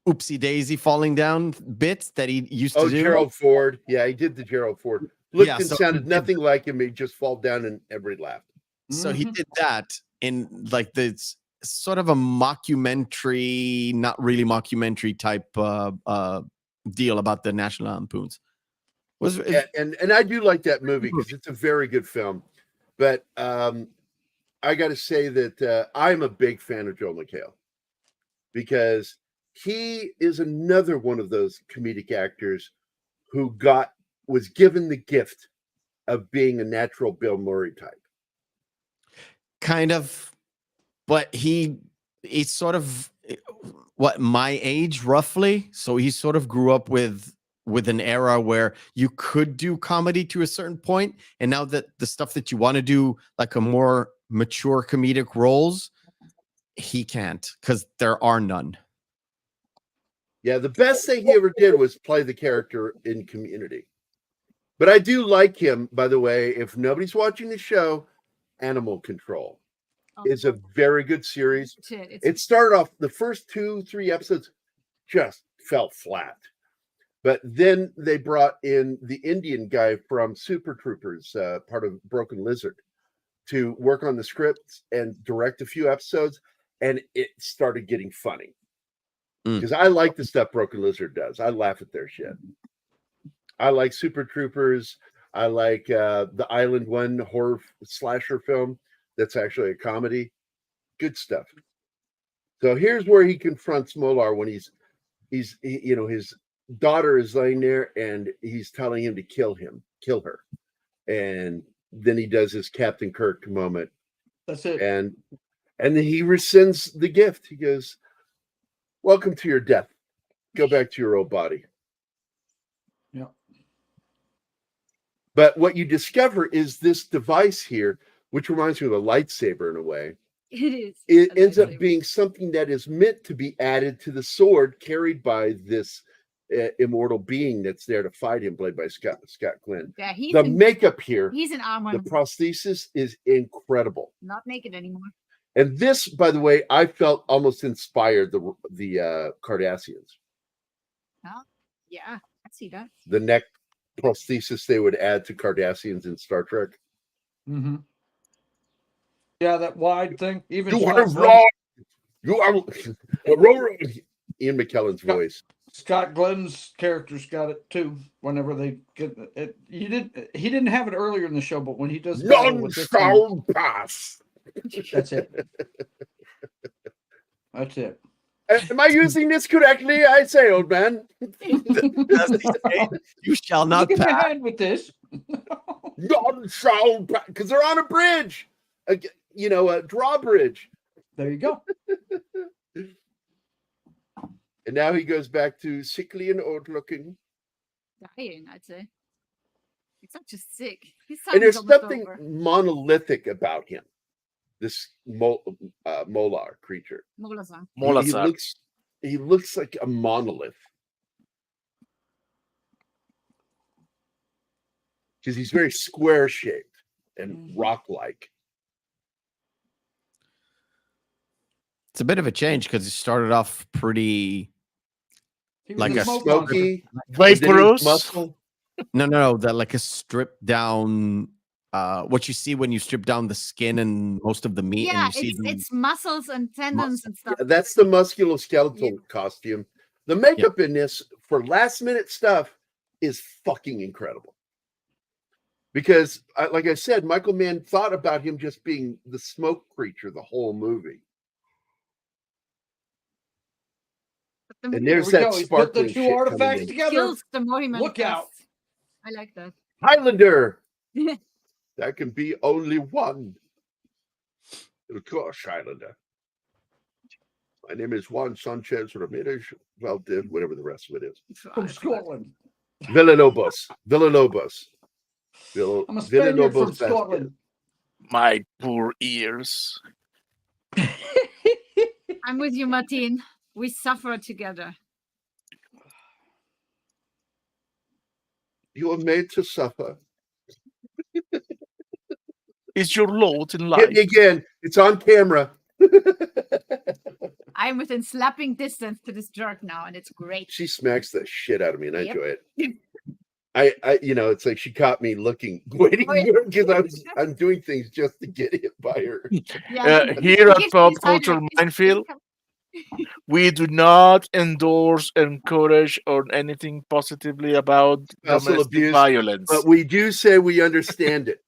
oopsie daisy falling down bits that he used to Oh, do. Gerald Ford. Yeah, he did the Gerald Ford. Looked Yeah, and so sounded he did- nothing like him. He'd just fall down and everybody laughed. So he Mhm. did that in like this sort of a mockumentary, not really mockumentary type deal about the National Lampoons. Was And I do like that movie because it's a very good film. But I got to say that I'm a big fan of Joel McHale because he is another one of those comedic actors who was given the gift of being a natural Bill Murray type. kind of, but he's sort of what my age roughly. So he sort of grew up with an era where you could do comedy to a certain point, and now that the stuff that you want to do, like a more mature comedic roles, he can't because there are none. Yeah, the best thing he ever did was play the character in Community. But I do like him, by the way. If nobody's watching the show, Animal Control is a very good series. Shit, it's It started off, the first 2-3 episodes just fell flat. But then they brought in the Indian guy from Super Troopers, part of Broken Lizard, to work on the scripts and direct a few episodes. And it started getting funny. Because I like the stuff Broken Lizard does. I laugh at their shit. I like Super Troopers. I like the Island One horror slasher film that's actually a comedy. Good stuff. So here's where he confronts Molar when he's his daughter is laying there and he's telling him to kill her. And then he does his Captain Kirk moment. That's it. And then he rescinds the gift. He goes, "Welcome to your death. Go back to your old body." Yeah. But what you discover is this device here, which reminds me of a lightsaber in a way. it is. It a ends up lightsaber. being something that is meant to be added to the sword carried by this immortal being that's there to fight him, played by Scott Glenn. Yeah, he's The in, makeup here, he's in armor, the prosthesis is incredible. not naked anymore. And this, by the way, I felt almost inspired the Cardassians. Yeah, I see that. The neck prosthesis they would add to Cardassians in Star Trek. Mm-hmm. Yeah, that wide thing. Even You Scott are Glenn- wrong. You are Ian McKellen's voice. Scott Glenn's characters got it too. Whenever they get it, he didn't have it earlier in the show, but when he does battle with this thing, Non-sound pass. that's it. That's it. Am I using this correctly? I say, old man. You shall not Look at pass. behind with this. Non-sound pass. Because they're on a bridge. A drawbridge. There you go. And now he goes back to sickly and old looking. Dying, I'd say. It's not just sick. His And time there's is almost something over. monolithic about him. This Molar creature. Mola-san. He looks like a monolith. because he's very square shaped and rock like. It's a bit of a change because he started off pretty He was like a a smoke monster. Smoky, Vaporous. muscle. no, that like a stripped down what you see when you strip down the skin and most of the meat and Yeah, you see it's muscles and tendons and stuff. Yeah, that's the musculoskeletal costume. The makeup in this for last minute stuff is fucking incredible. Because, like I said, Michael Mann thought about him just being the smoke creature the whole movie. And there's There we that go. He's put the sparkling two shit coming artifacts in. together. Kills the more he Look out. manifests. I like that. Highlander. There can be only one. Of course, Highlander. My name is Juan Sanchez Ramirez. Well, whatever the rest of it is. From Scotland. Villalobos. I'm a Spaniard from Villalobos Scotland. My poor ears. I'm with you, Martin. We suffer together. You are made to suffer. Is your lot in Hit life? me again. It's on camera. I'm within slapping distance to this jerk now, and it's great. She smacks the shit out of me, and I Yep. enjoy it. I, it's like she caught me waiting Oh, yeah. because I'm doing things just to get hit by her. Yeah. Here In at case Pop you decide Culture like this- Minefield, we do not endorse, encourage, or anything positively about Spousal domestic abuse, violence. But we do say we understand it.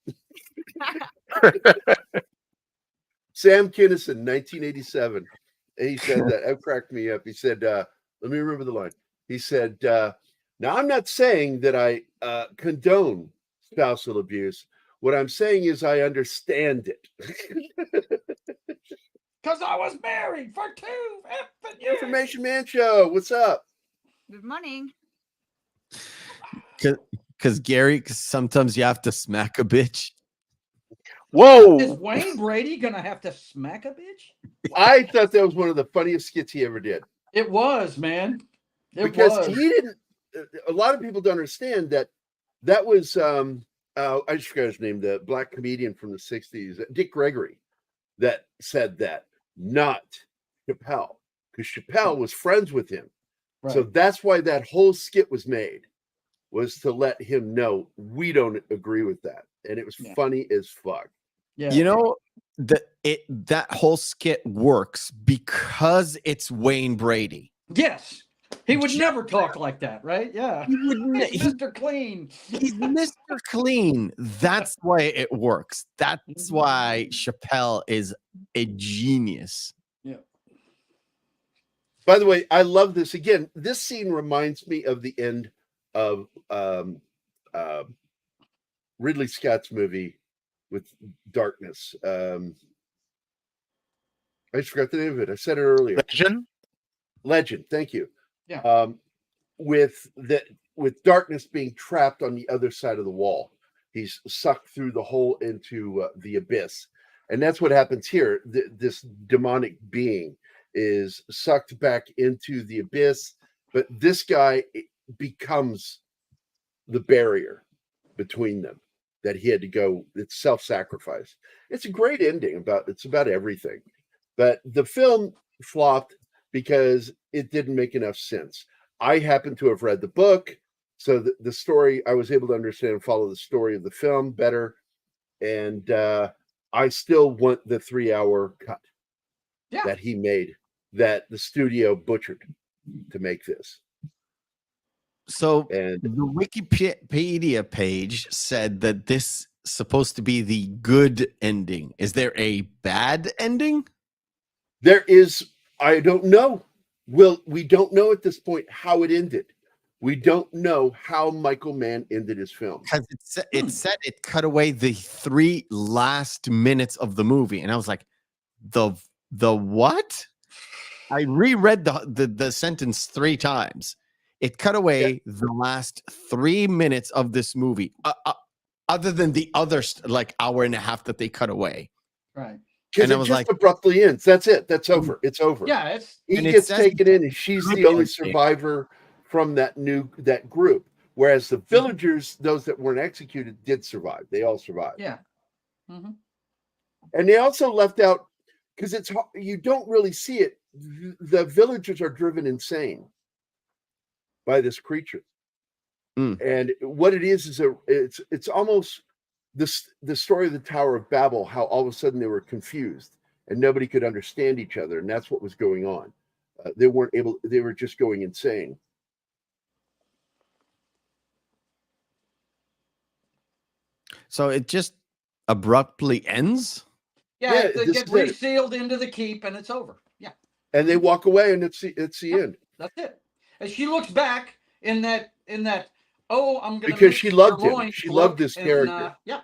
Sam Kinison, 1987. He said that. That cracked me up. He said, let me remember the line. He said, now I'm not saying that I condone spousal abuse. What I'm saying is I understand it. Because I was married for 2 effing years. Information Man Show. What's up? Good morning. because Gary, sometimes you have to smack a bitch. Whoa! Is Wayne Brady going to have to smack a bitch? I thought that was one of the funniest skits he ever did. It was, man. It Because was. he didn't. A lot of people don't understand that was I just forgot his name, the black comedian from the 60s, Dick Gregory, that said that, not Chappelle, because Chappelle was friends with him. Right. So that's why that whole skit was made, was to let him know we don't agree with that. And it was funny as fuck. Yeah. You know, that whole skit works because it's Wayne Brady. Yes. He would never talk like that, right? Yeah. He wouldn't. He's Mr. Clean. He's Mr. Clean. That's why it works. That's why Chappelle is a genius. Yeah. By the way, I love this. Again, this scene reminds me of the end of Ridley Scott's movie with Darkness. I just forgot the name of it. I said it earlier. Legend. Thank you. Yeah. With Darkness being trapped on the other side of the wall, he's sucked through the hole into the abyss, and that's what happens here. This demonic being is sucked back into the abyss, but this guy becomes the barrier between them that he had to go. It's self-sacrifice. It's a great ending. It's about everything, but the film flopped because it didn't make enough sense. I happen to have read the book, so the story, I was able to understand and follow the story of the film better, and I still want the 3-hour cut that he made, that the studio butchered to make this. So And the Wikipedia page said that this is supposed to be the good ending. Is there a bad ending? there is, I don't know. We don't know at this point how it ended. We don't know how Michael Mann ended his film. Because it said it cut away the 3 last minutes of the movie, and I was like, the what? I reread the sentence 3 times. It cut away the last 3 minutes of this movie, other than the other like hour and a half that they cut away. Right. Because it just abruptly ends. That's it. That's over. It's over. Yeah, he gets taken in, and she's the only survivor from that group. Whereas the villagers, those that weren't executed, did survive. They all survived. Yeah. Mm-hmm. And they also left out, because it's you don't really see it. The villagers are driven insane by this creature. And what it is it's almost the story of the Tower of Babel, how all of a sudden they were confused and nobody could understand each other, and that's what was going on. They were just going insane. So it just abruptly ends? Yeah, they get resealed into the keep and it's over. Yeah. And they walk away and it's the end. That's it. And she looks back in that I'm gonna, because she loved him. She loved this character. Yeah.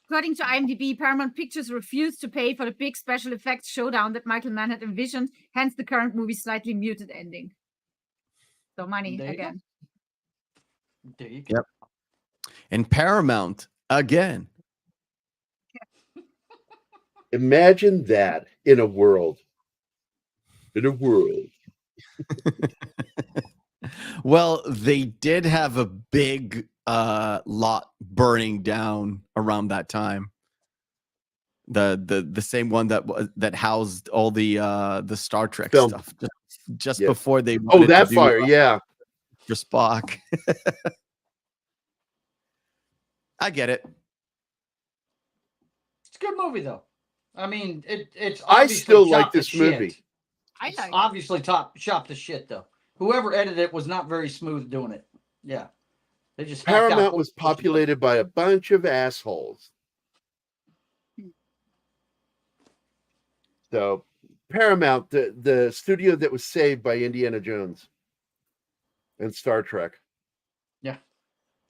According to IMDb, Paramount Pictures refused to pay for the big special effects showdown that Michael Mann had envisioned, hence the current movie's slightly muted ending. So money There you again. There you go. Yep. And Paramount again. Imagine that in a world. Well, they did have a big lot burning down around that time. The same one that housed all the Star Trek Film. stuff just before they that fire, for Spock. I get it. It's a good movie though. I mean, it's. I still obviously like chopped to this movie. shit. I It's like it. obviously chopped to shit though. Whoever edited it was not very smooth doing it. Yeah, they just hacked out Paramount what- was populated by a bunch of assholes. So Paramount, the studio that was saved by Indiana Jones and Star Trek. Yeah,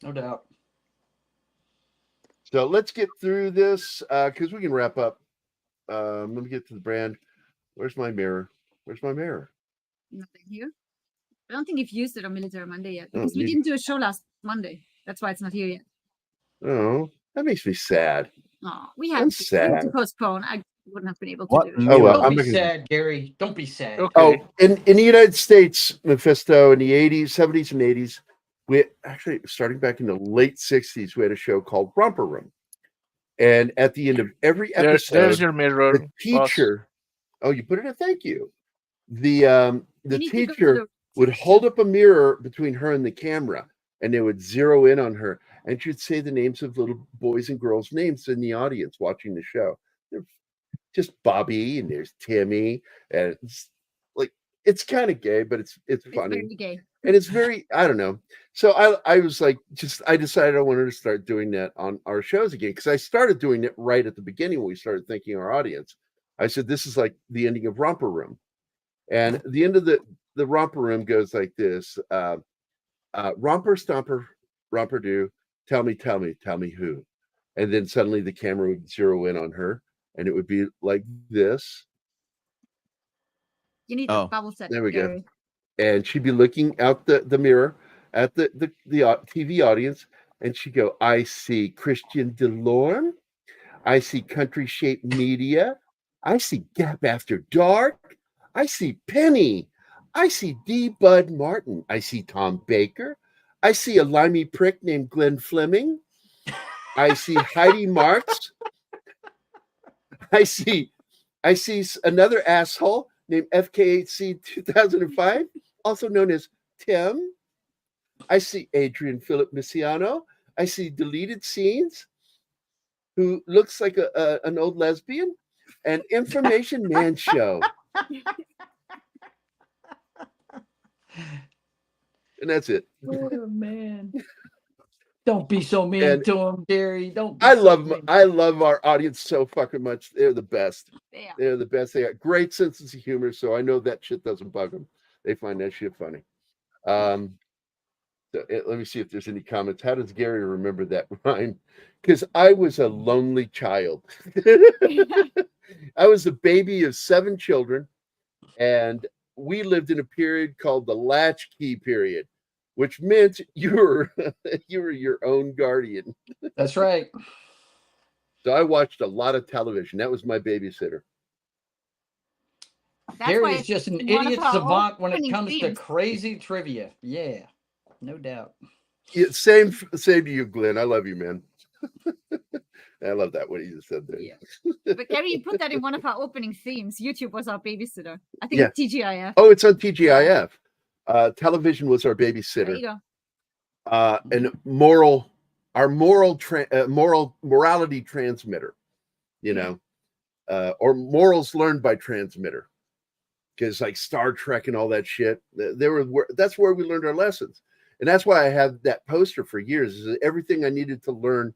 no doubt. So let's get through this because we can wrap up. Let me get to the brand. Where's my mirror? Nothing here. I don't think you've used it on Military Monday yet Oh, because we you- didn't do a show last Monday. That's why it's not here yet. Oh, that makes me sad. Oh, we I'm had to sad. postpone. I wouldn't have been able to What? do it. Oh, well, Don't I'm be making- sad, Gerry. Don't be sad. Okay. Oh, in the United States, Mephisto in the 80s, 70s, and 80s, we actually, starting back in the late 60s, we had a show called Romper Room. And at the end of every episode, There's your mirror. the teacher, oh, you put it in, thank you. The You need to go to teacher the- would hold up a mirror between her and the camera, and they would zero in on her, and she'd say the names of little boys and girls' names in the audience watching the show. They're just Bobby, and there's Timmy, and it's kind of gay, but it's It's funny, very gay. and it's very, I don't know. So I was like, I decided I wanted to start doing that on our shows again, because I started doing it right at the beginning when we started thinking our audience. I said, this is like the ending of Romper Room. And the end of the Romper Room goes like this. Romper, stomper, romper do, tell me who. And then suddenly the camera would zero in on her, and it would be like this. You need Oh, the bubble set. there we go. Gary. And she'd be looking out the mirror at the TV audience, and she'd go, I see Christian DeLorme. I see Country Shape Media. I see Gap After Dark. I see Penny. I see D. Bud Martin. I see Tom Baker. I see a limey prick named Glenn Fleming. I see Heidi Marks. I see another asshole named FKHC 2005, also known as Tim. I see Adrian Philip Missiano. I see Deleted Scenes, who looks like an old lesbian, and Information Man Show. And that's it. Oh man. Don't be so mean And to him, Gerry. Don't be I so love mean. I love our audience so fucking much. They're the best. Yeah. They're the best. They got great senses of humor, so I know that shit doesn't bug them. They find that shit funny. Let me see if there's any comments. How does Gerry remember that rhyme? Because I was a lonely child. I was the baby of 7 children, and we lived in a period called the latchkey period, which meant you were your own guardian. That's right. So I watched a lot of television. That was my babysitter. That's Gerry why is just an it's one of idiot our savant when it opening comes to scenes. crazy trivia. Yeah. No doubt. Yeah, same to you, Glenn. I love you, man. I love that what you just said there. Yeah. But Gerry, you put that in one of our opening themes. YouTube was our babysitter. I think Yeah. TGIF. Oh, it's on TGIF. Television was our There you babysitter. go. And morality transmitter, you know, or morals learned by transmitter. Because like Star Trek and all that shit, that's where we learned our lessons. And that's why I have that poster for years. Is everything I needed to learn.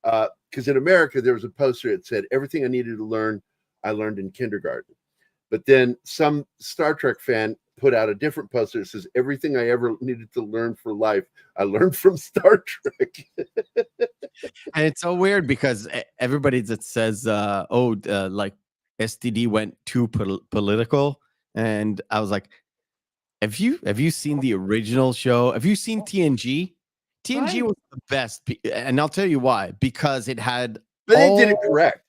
Because in America, there was a poster that said, everything I needed to learn, I learned in kindergarten. But then some Star Trek fan put out a different poster that says, everything I ever needed to learn for life, I learned from Star Trek. And it's so weird because everybody that says, like STD went too political. And I was like, have you seen the original show? Have you seen TNG? TNG was the best, and I'll tell you why. Because it had, but they did it correct.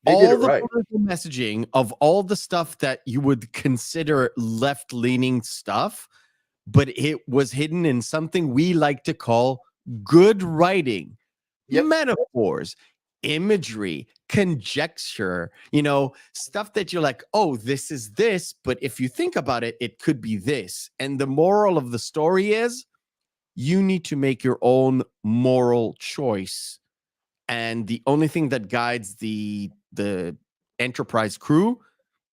They all did it the right. political messaging of all the stuff that you would consider left-leaning stuff, but it was hidden in something we like to call good writing, metaphors, imagery, conjecture, stuff that you're like, oh, this is this, but if you think about it, it could be this. And the moral of the story is you need to make your own moral choice. And the only thing that guides the Enterprise crew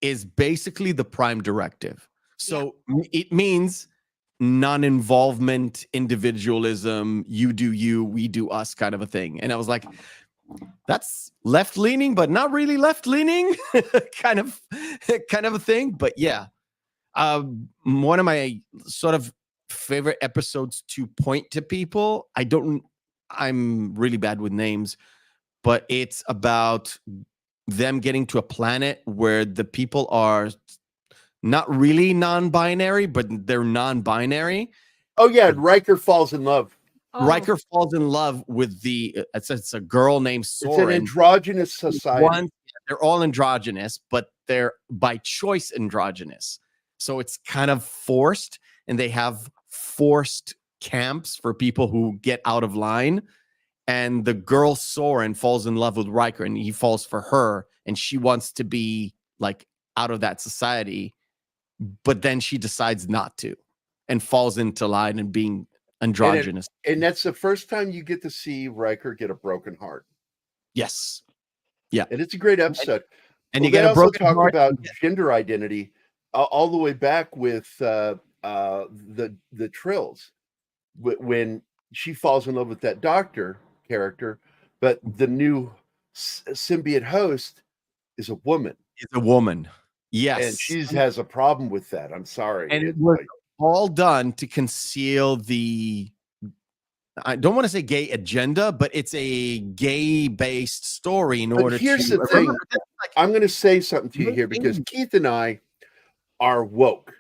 is basically the Prime Directive. So it means non-involvement, individualism, you do you, we do us kind of a thing. And I was like, that's left-leaning, but not really left-leaning kind of a thing. But yeah, one of my sort of favorite episodes to point to people. I'm really bad with names, but it's about them getting to a planet where the people are not really non-binary, but they're non-binary. Oh yeah, Riker falls in love. Riker falls in love with it's a girl named Soren. It's an androgynous society. They're all androgynous, but they're by choice androgynous. So it's kind of forced, and they have forced camps for people who get out of line. And the girl Soren falls in love with Riker, and he falls for her, and she wants to be like out of that society, but then she decides not to and falls into line and being androgynous. And that's the first time you get to see Riker get a broken heart. Yes. Yeah. And it's a great episode. And you get a broken heart. About gender identity all the way back with the Trills, when she falls in love with that doctor character, but the new symbiote host is a woman. It's a woman. Yes. And she has a problem with that. I'm sorry. And it was all done to conceal I don't want to say gay agenda, but it's a gay-based story in order to... Here's the thing. I'm going to say something to you here, because Keith and I are woke,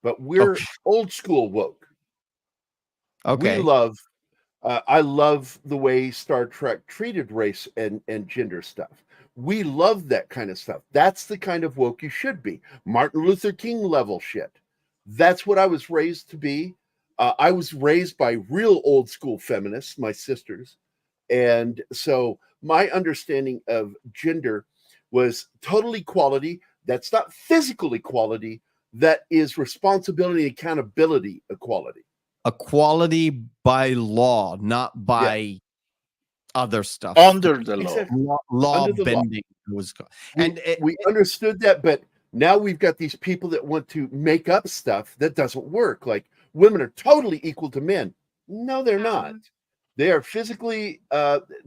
but we're old school woke. Okay. We love... I love the way Star Trek treated race and gender stuff. We love that kind of stuff. That's the kind of woke you should be. Martin Luther King level shit. That's what I was raised to be. I was raised by real old school feminists, my sisters. And so my understanding of gender was total equality. That's not physical equality. That is responsibility, accountability, equality. Equality by law, not by other stuff. Under the law. Law Under the bending was called. And we understood that, but now we've got these people that want to make up stuff that doesn't work. Like, women are totally equal to men. No, they're not. They are physically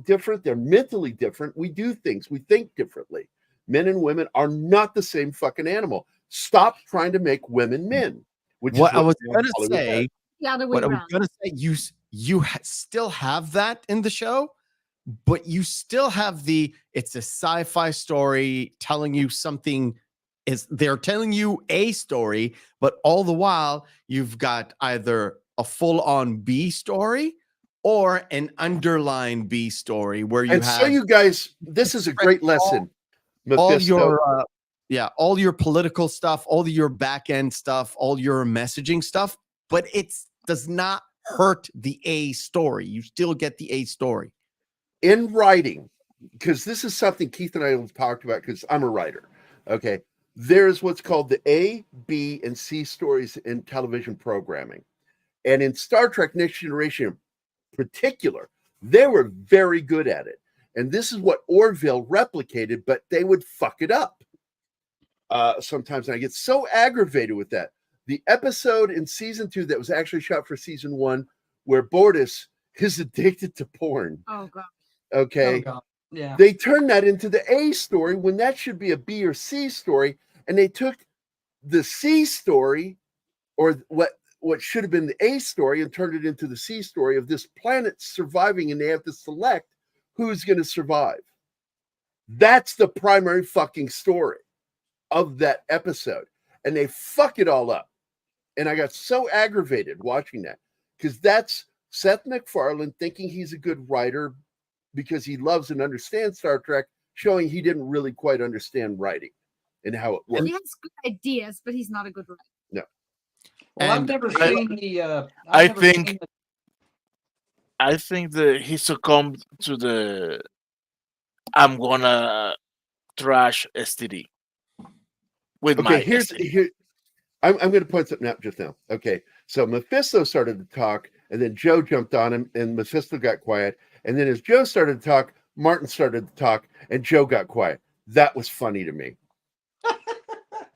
different. They're mentally different. We do things. We think differently. Men and women are not the same fucking animal. Stop trying to make women men. What I was going to say, you still have that in the show, but you still have it's a sci-fi story telling you something. They're telling you a story, but all the while you've got either a full-on B story or an underlying B story where you so you guys, this is a great lesson. All your political stuff, all your back end stuff, all your messaging stuff, but it does not hurt the A story. You still get the A story. In writing, because this is something Keith and I have talked about, because I'm a writer. Okay. There's what's called the A, B, and C stories in television programming. And in Star Trek Next Generation in particular, they were very good at it. And this is what Orville replicated, but they would fuck it up. Sometimes, and I get so aggravated with that. The episode in season 2 that was actually shot for season 1, where Bortus is addicted to porn. Oh god. Okay. Oh, God. Yeah. They turned that into the A story when that should be a B or C story. And they took the C story, or what should have been the A story, and turned it into the C story of this planet surviving, and they have to select who's going to survive. That's the primary fucking story of that episode. And they fuck it all up. And I got so aggravated watching that, because that's Seth MacFarlane thinking he's a good writer because he loves and understands Star Trek, showing he didn't really quite understand writing and how it works. He has good ideas, but he's not a good writer. No. Well, I've And never seen the. I never think- seen the- I think that he succumbed to the I'm gonna trash STD with my Okay, STD. here. I'm going to point something out just now. Okay, so Mephisto started to talk, and then Joe jumped on him, and Mephisto got quiet. And then as Joe started to talk, Martin started to talk, and Joe got quiet. That was funny to me.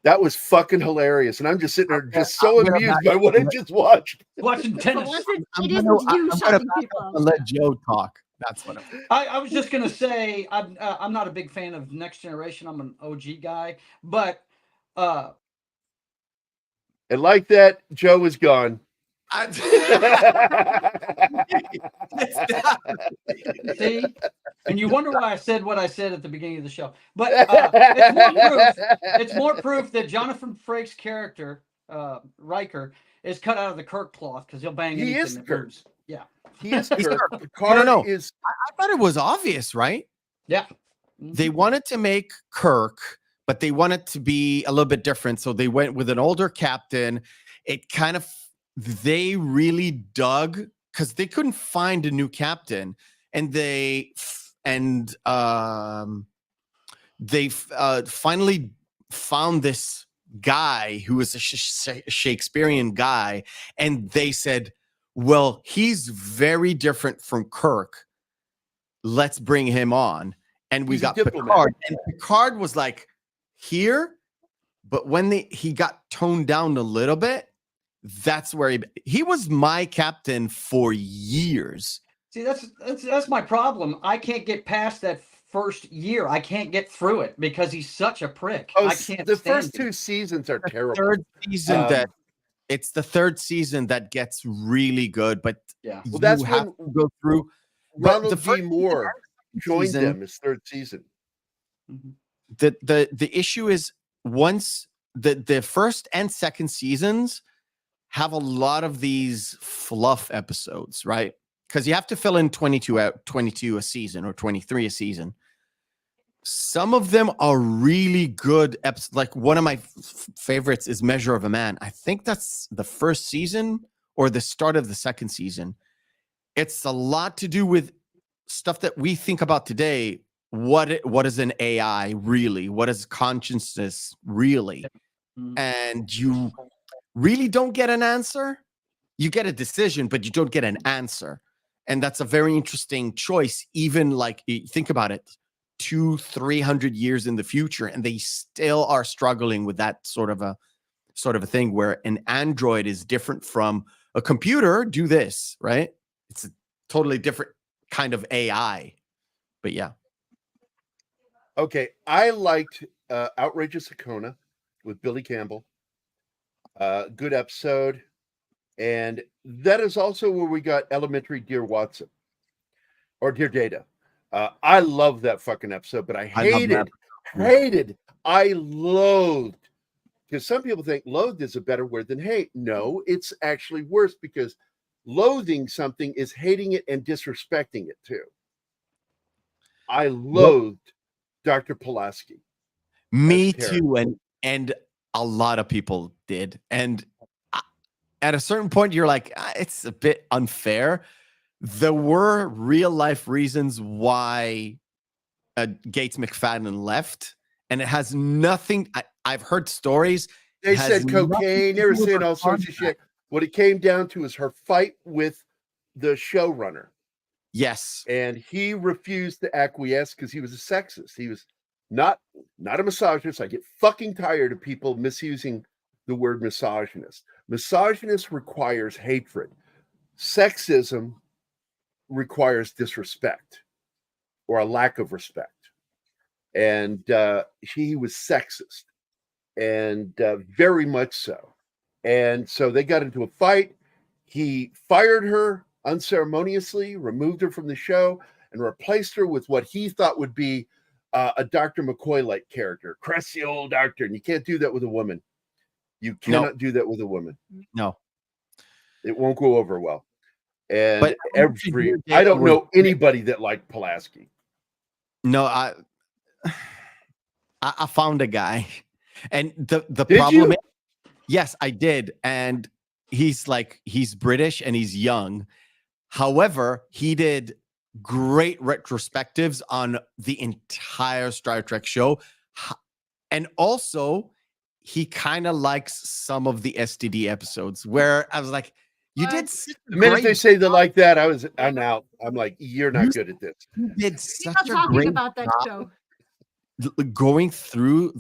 That was fucking hilarious. And I'm just sitting there just so I'm gonna amused by what I just watched. watching But tennis. once I'm it gonna- isn't you I'm gonna shutting back people up up. and let Joe talk. That's what I was just gonna say I'm not a big fan of Next Generation. I'm an OG guy, but And like that, Joe is gone. see, and you wonder why I said what I said at the beginning of the show. But it's more proof. It's more proof that Jonathan Frakes' character Riker is cut out of the Kirk cloth, because he'll bang He anything is that Kirk. moves. Yeah, He is He's Kirk. Kirk. Picard No. is I thought it was obvious, right? yeah. They wanted to make Kirk, but they wanted to be a little bit different. So they went with an older captain. It kind of, they really dug, because they couldn't find a new captain. And they finally found this guy who was a Shakespearean guy. And they said, well, he's very different from Kirk. Let's bring him on. And we He's a got diplomat. Picard. And Picard was like here, but when he got toned down a little bit, that's where he was my captain for years. See, that's my problem. I can't get past that first year. I can't get through it because he's such a prick. Oh, I can't. the stand first him. 2 seasons are terrible. Third season Um, it's the third season that gets really good, but Yeah. Well, that's you have when to go through. But Ronald the D. first Moore joined season- them his 3rd season. Mhm. the issue is once the first and second seasons have a lot of these fluff episodes, right? Because you have to fill in 22 a season or 23 a season. Some of them are really good episodes. Like one of my favorites is Measure of a Man. I think that's the first season or the start of the second season. It's a lot to do with stuff that we think about today. What is an AI really? What is consciousness really? Mhm. And you really don't get an answer. You get a decision, but you don't get an answer. And that's a very interesting choice. Even like think about it, 200-300 years in the future, and they still are struggling with that sort of a thing where an android is different from a computer. Do this, right? It's a totally different kind of AI. But yeah. Okay, I liked Outrageous Hakona with Billy Campbell. Good episode. And that is also where we got Elementary Dear Watson or Dear Data. I love that fucking episode, but I loathed, because some people think loathed is a better word than hate. No, it's actually worse, because loathing something is hating it and disrespecting it too. I loathed Dr. Pulaski. Me That's terrible. too, and a lot of people did. And at a certain point, you're like, it's a bit unfair. There were real life reasons why Gates McFadden left, and it has nothing. I've heard stories. They It has said nothing cocaine. to They were do with saying her all sorts of contract. shit. What it came down to is her fight with the showrunner, Yes. and he refused to acquiesce because he was a sexist. He was not a misogynist. I get fucking tired of people misusing the word misogynist. Misogynist requires hatred. Sexism requires disrespect or a lack of respect. And he was sexist, and very much so. And so they got into a fight. He fired her unceremoniously, removed her from the show, and replaced her with what he thought would be a Dr. McCoy-like character, crusty old doctor. And you can't do that with a woman. You cannot do that with a woman. No. It won't go over well. And But I don't know anybody that liked Pulaski. No, I found a guy, and the Did problem you? is, yes, I did, and he's British and he's young. However, he did great retrospectives on the entire Star Trek show, and also he kind of likes some of the STD episodes where I was like, you did such a The minute great they say that like that, I'm out. I'm like, you're not good at this. you did We're such not a talking great about that job show. going through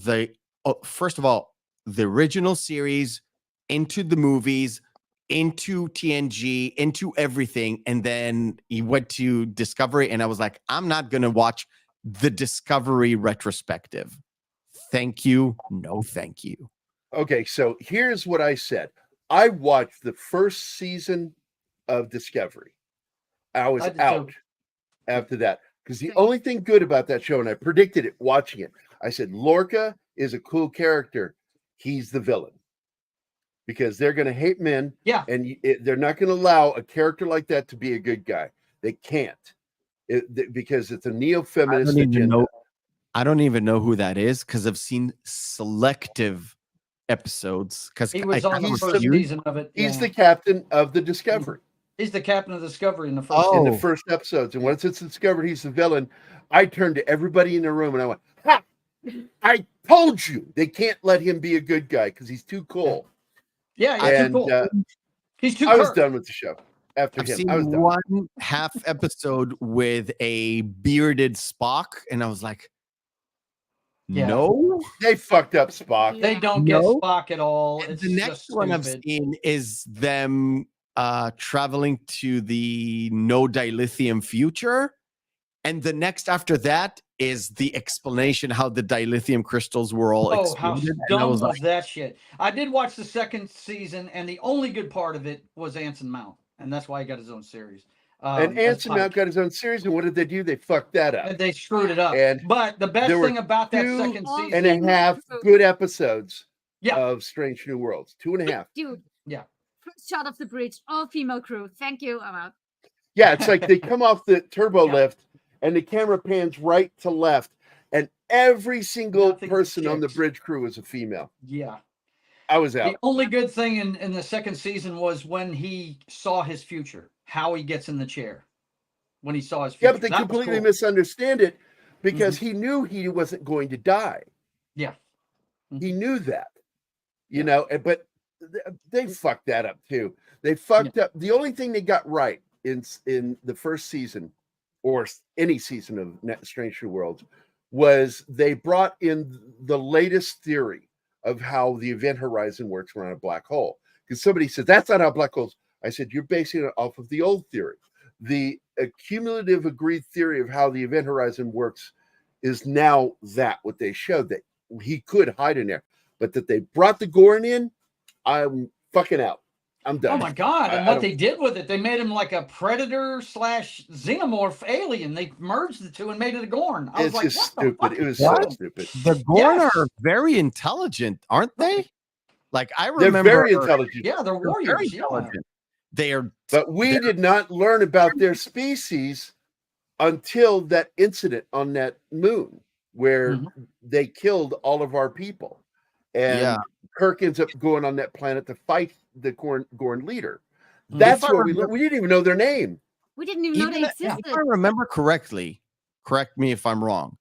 first of all, the original series into the movies, into TNG, into everything, and then he went to Discovery, and I was like, I'm not gonna watch the Discovery retrospective. Thank you, no thank you. Okay, so here's what I said. I watched the first season of Discovery. I was I did out too. after that because the only thing good about that show, and I predicted it watching it, I said Lorca is a cool character. He's the villain because they're going to hate men. Yeah. And they're not going to allow a character like that to be a good guy. They can't because it's a neo-feminist agenda. I don't even know who that is because I've seen selective episodes because He was on the he's first the- season of it. He's yeah. the captain of the Discovery. He's the captain of Discovery in the first. Oh. In the first episodes. And once it's discovered he's the villain, I turned to everybody in the room and I went, ha! I told you they can't let him be a good guy because he's too cool. Yeah, he's And too cool. He's too. I was Kirk. done with the show after I've him. seen I was done. one half episode with a bearded Spock, and I was like, Yeah. no. They fucked up Spock. They don't No. get Spock at all. And It's the next just one I've stupid. seen is them traveling to the no dilithium future. And the next after that is the explanation how the dilithium crystals were all Oh, how exploded. And dumb I was was like, that shit? I did watch the second season, and the only good part of it was Anson Mount, and that's why he got his own series. And as Anson Mount Pike. got his own series, and what did they do? They fucked that up. And they screwed it up. And But the best there were thing about that 2 second season, and a half good episodes Yeah. of Strange New Worlds. 2.5. Dude. Yeah. First shot of the bridge, all female crew. Thank you. I'm out. Yeah, it's like they come off the turbo Yeah. lift and the camera pans right to left, and every single Nothing but person on the chicks. bridge crew is a female. yeah. I was The out. only good thing in the second season was when he saw his future, how he gets in the chair. When he saw his future. Yeah, but they That was completely cool. misunderstand it because he knew he wasn't going to die. Yeah. He knew that, you know, but they fucked that up too. They fucked up. The only thing they got right in the first season or any season of Strange New Worlds was they brought in the latest theory of how the event horizon works around a black hole. Because somebody said, that's not how black holes. I said, you're basing it off of the old theory. The cumulative agreed theory of how the event horizon works is now what they showed, that he could hide in there. But that they brought the Gorn in, I'm fucking out. I'm done. Oh my god! And I what don't- they did with it, they made him like a predator / xenomorph alien. They merged the two and made it a Gorn. I was It's like, just what the stupid. fuck It was is so What? stupid. the Gorn Yes. are very intelligent, aren't they? Like, I They're remember. very intelligent. Yeah, they're They're warriors. very Yeah. intelligent. They are. But we did not learn about their species until that incident on that moon where Mhm. they killed all of our people. And Yeah. Kirk ends up going on that planet to fight the Gorn leader. That's If I what we remember- we didn't even know their name. We didn't even know they existed. If I remember correctly, correct me if I'm wrong.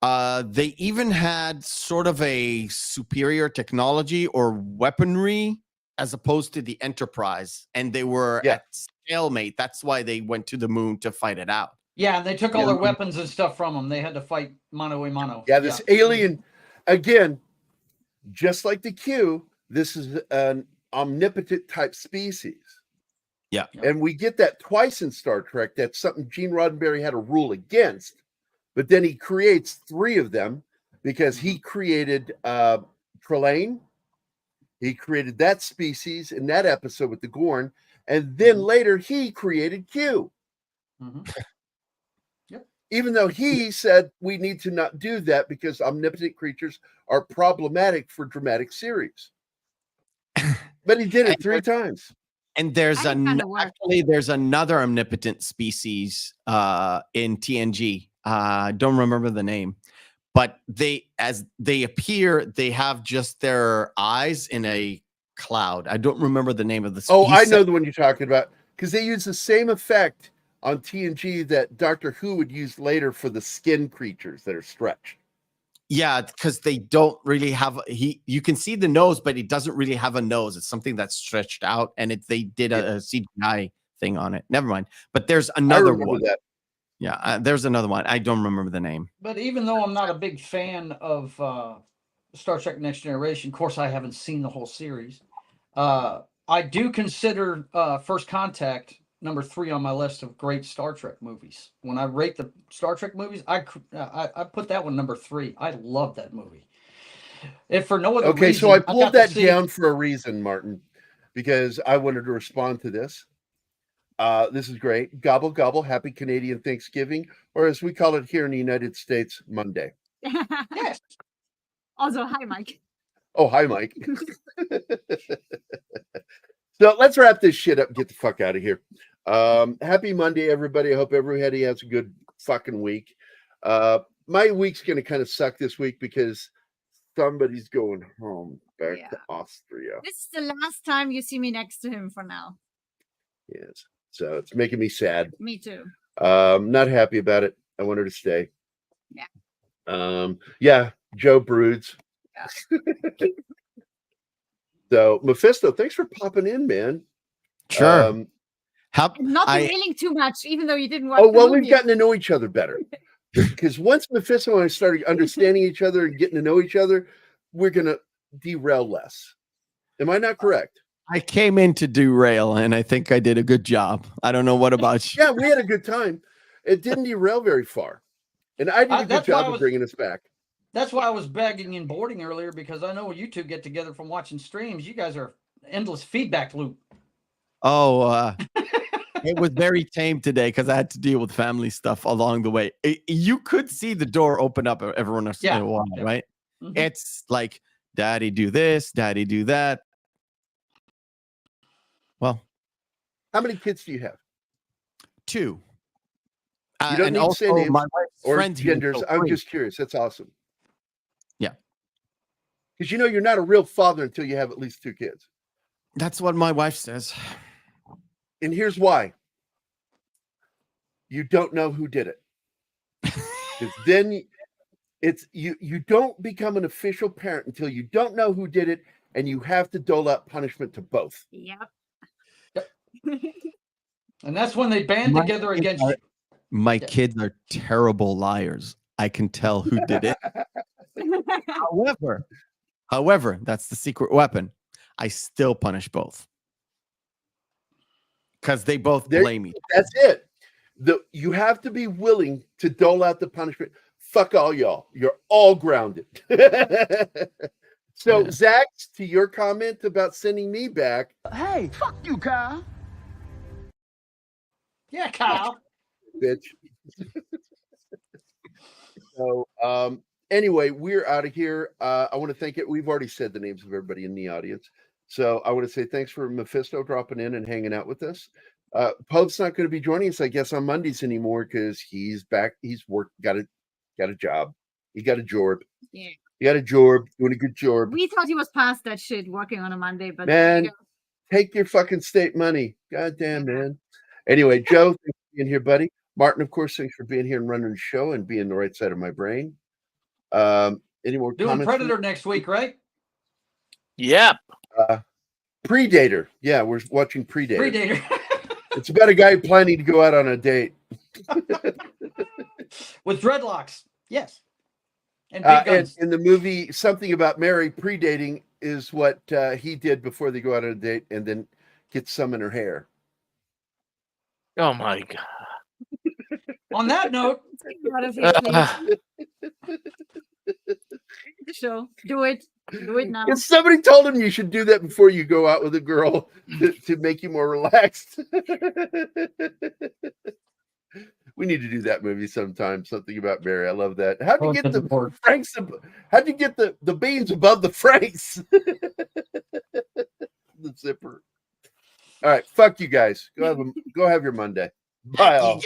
They even had sort of a superior technology or weaponry as opposed to the Enterprise, and they were at stalemate. That's why they went to the moon to fight it out. Yeah, and they took all their weapons and stuff from them. They had to fight mano a mano. Yeah, this alien, again, just like the Q, this is an omnipotent type species. Yeah. And we get that twice in Star Trek. That's something Gene Roddenberry had a rule against. But then he creates 3 of them because he created Trelane. He created that species in that episode with the Gorn. And then later he created Q. Yep. Even though he said we need to not do that because omnipotent creatures are problematic for dramatic series. But he did it 3 times. And there's actually there's another omnipotent species in TNG. Don't remember the name, but as they appear, they have just their eyes in a cloud. I don't remember the name of the. Oh, I know the one you're talking about because they use the same effect on TNG that Doctor Who would use later for the skin creatures that are stretched. Yeah, because they don't really have you can see the nose, but it doesn't really have a nose. It's something that's stretched out, and they did a CGI thing on it. Never mind. But there's another one. That. Yeah, there's another one. I don't remember the name. But even though I'm not a big fan of Star Trek Next Generation, of course I haven't seen the whole series. I do consider First Contact number 3 on my list of great Star Trek movies. When I rate the Star Trek movies, I put that one number 3. I love that movie. If for no other reason, so I pulled that down for a reason, Martin, because I wanted to respond to this. This is great. Gobble, gobble. Happy Canadian Thanksgiving, or as we call it here in the United States, Monday. Yes. Also, hi, Mike. Oh, hi, Mike. So let's wrap this shit up and get the fuck out of here. Happy Monday, everybody. I hope everybody has a good fucking week. My week's going to kind of suck this week because somebody's going home back to Austria. This is the last time you see me next to him for now. Yes. So it's making me sad. Me too. Not happy about it. I want her to stay. Yeah. Joe broods. Yeah. So Mephisto, thanks for popping in, man. Sure. Not derailing too much, even though you didn't watch. Oh, well, we've gotten to know each other better. Because once Mephisto and I started understanding each other and getting to know each other, we're gonna derail less. Am I not correct? I came in to derail, and I think I did a good job. I don't know what about you. Yeah, we had a good time. It didn't derail very far, and I did a good job of bringing us back. That's why I was begging and boarding earlier, because I know when you two get together from watching streams, you guys are endless feedback loop. Oh, it was very tame today because I had to deal with family stuff along the way. You could see the door open up every once in a while, right? Mm-hmm. It's like, Daddy do this, Daddy do that. Well, how many kids do you have? 2. You don't need to say names or genders. I'm just curious. That's awesome. Yeah. Because you're not a real father until you have at least 2 kids. That's what my wife says. And here's why. You don't know who did it. Because then it's you don't become an official parent until you don't know who did it, and you have to dole out punishment to both. Yep. And that's when they band together against you. My kids are terrible liars. I can tell who did it. However, that's the secret weapon. I still punish both. Because they both blame me. That's it. You have to be willing to dole out the punishment. Fuck all y'all. You're all grounded. So, Zach, to your comment about sending me back. Hey, fuck you, Kyle. Yeah, Kyle. Bitch. So, anyway, we're out of here. I want to thank it. We've already said the names of everybody in the audience. So I want to say thanks for Mephisto dropping in and hanging out with us. Pope's not going to be joining us, I guess, on Mondays anymore because he's back. He's got a job. He got a job. Yeah. You got a job, doing a good job. We thought he was past that shit working on a Monday, but Man, take your fucking state money. God damn, man. Anyway, Joe, thanks for being here, buddy. Martin, of course, thanks for being here and running the show and being the right side of my brain. Any more Doing comments? Predator next week, right? Yep. Predator. Yeah, we're watching Predator. Predator. It's about a guy planning to go out on a date. With dreadlocks. Yes. And big And guns. in the movie, something about Mary predating is what he did before they go out on a date and then gets some in her hair. Oh my god. On that note, out of here, please. The show. Do it. Do it now. If somebody told him you should do that before you go out with a girl to make you more relaxed. We need to do that movie sometime. Something about Mary. I love that. How'd you get the Franks? How'd you get the beans above the Franks? The zipper. All right, fuck you guys. Go have your Monday. Bye all.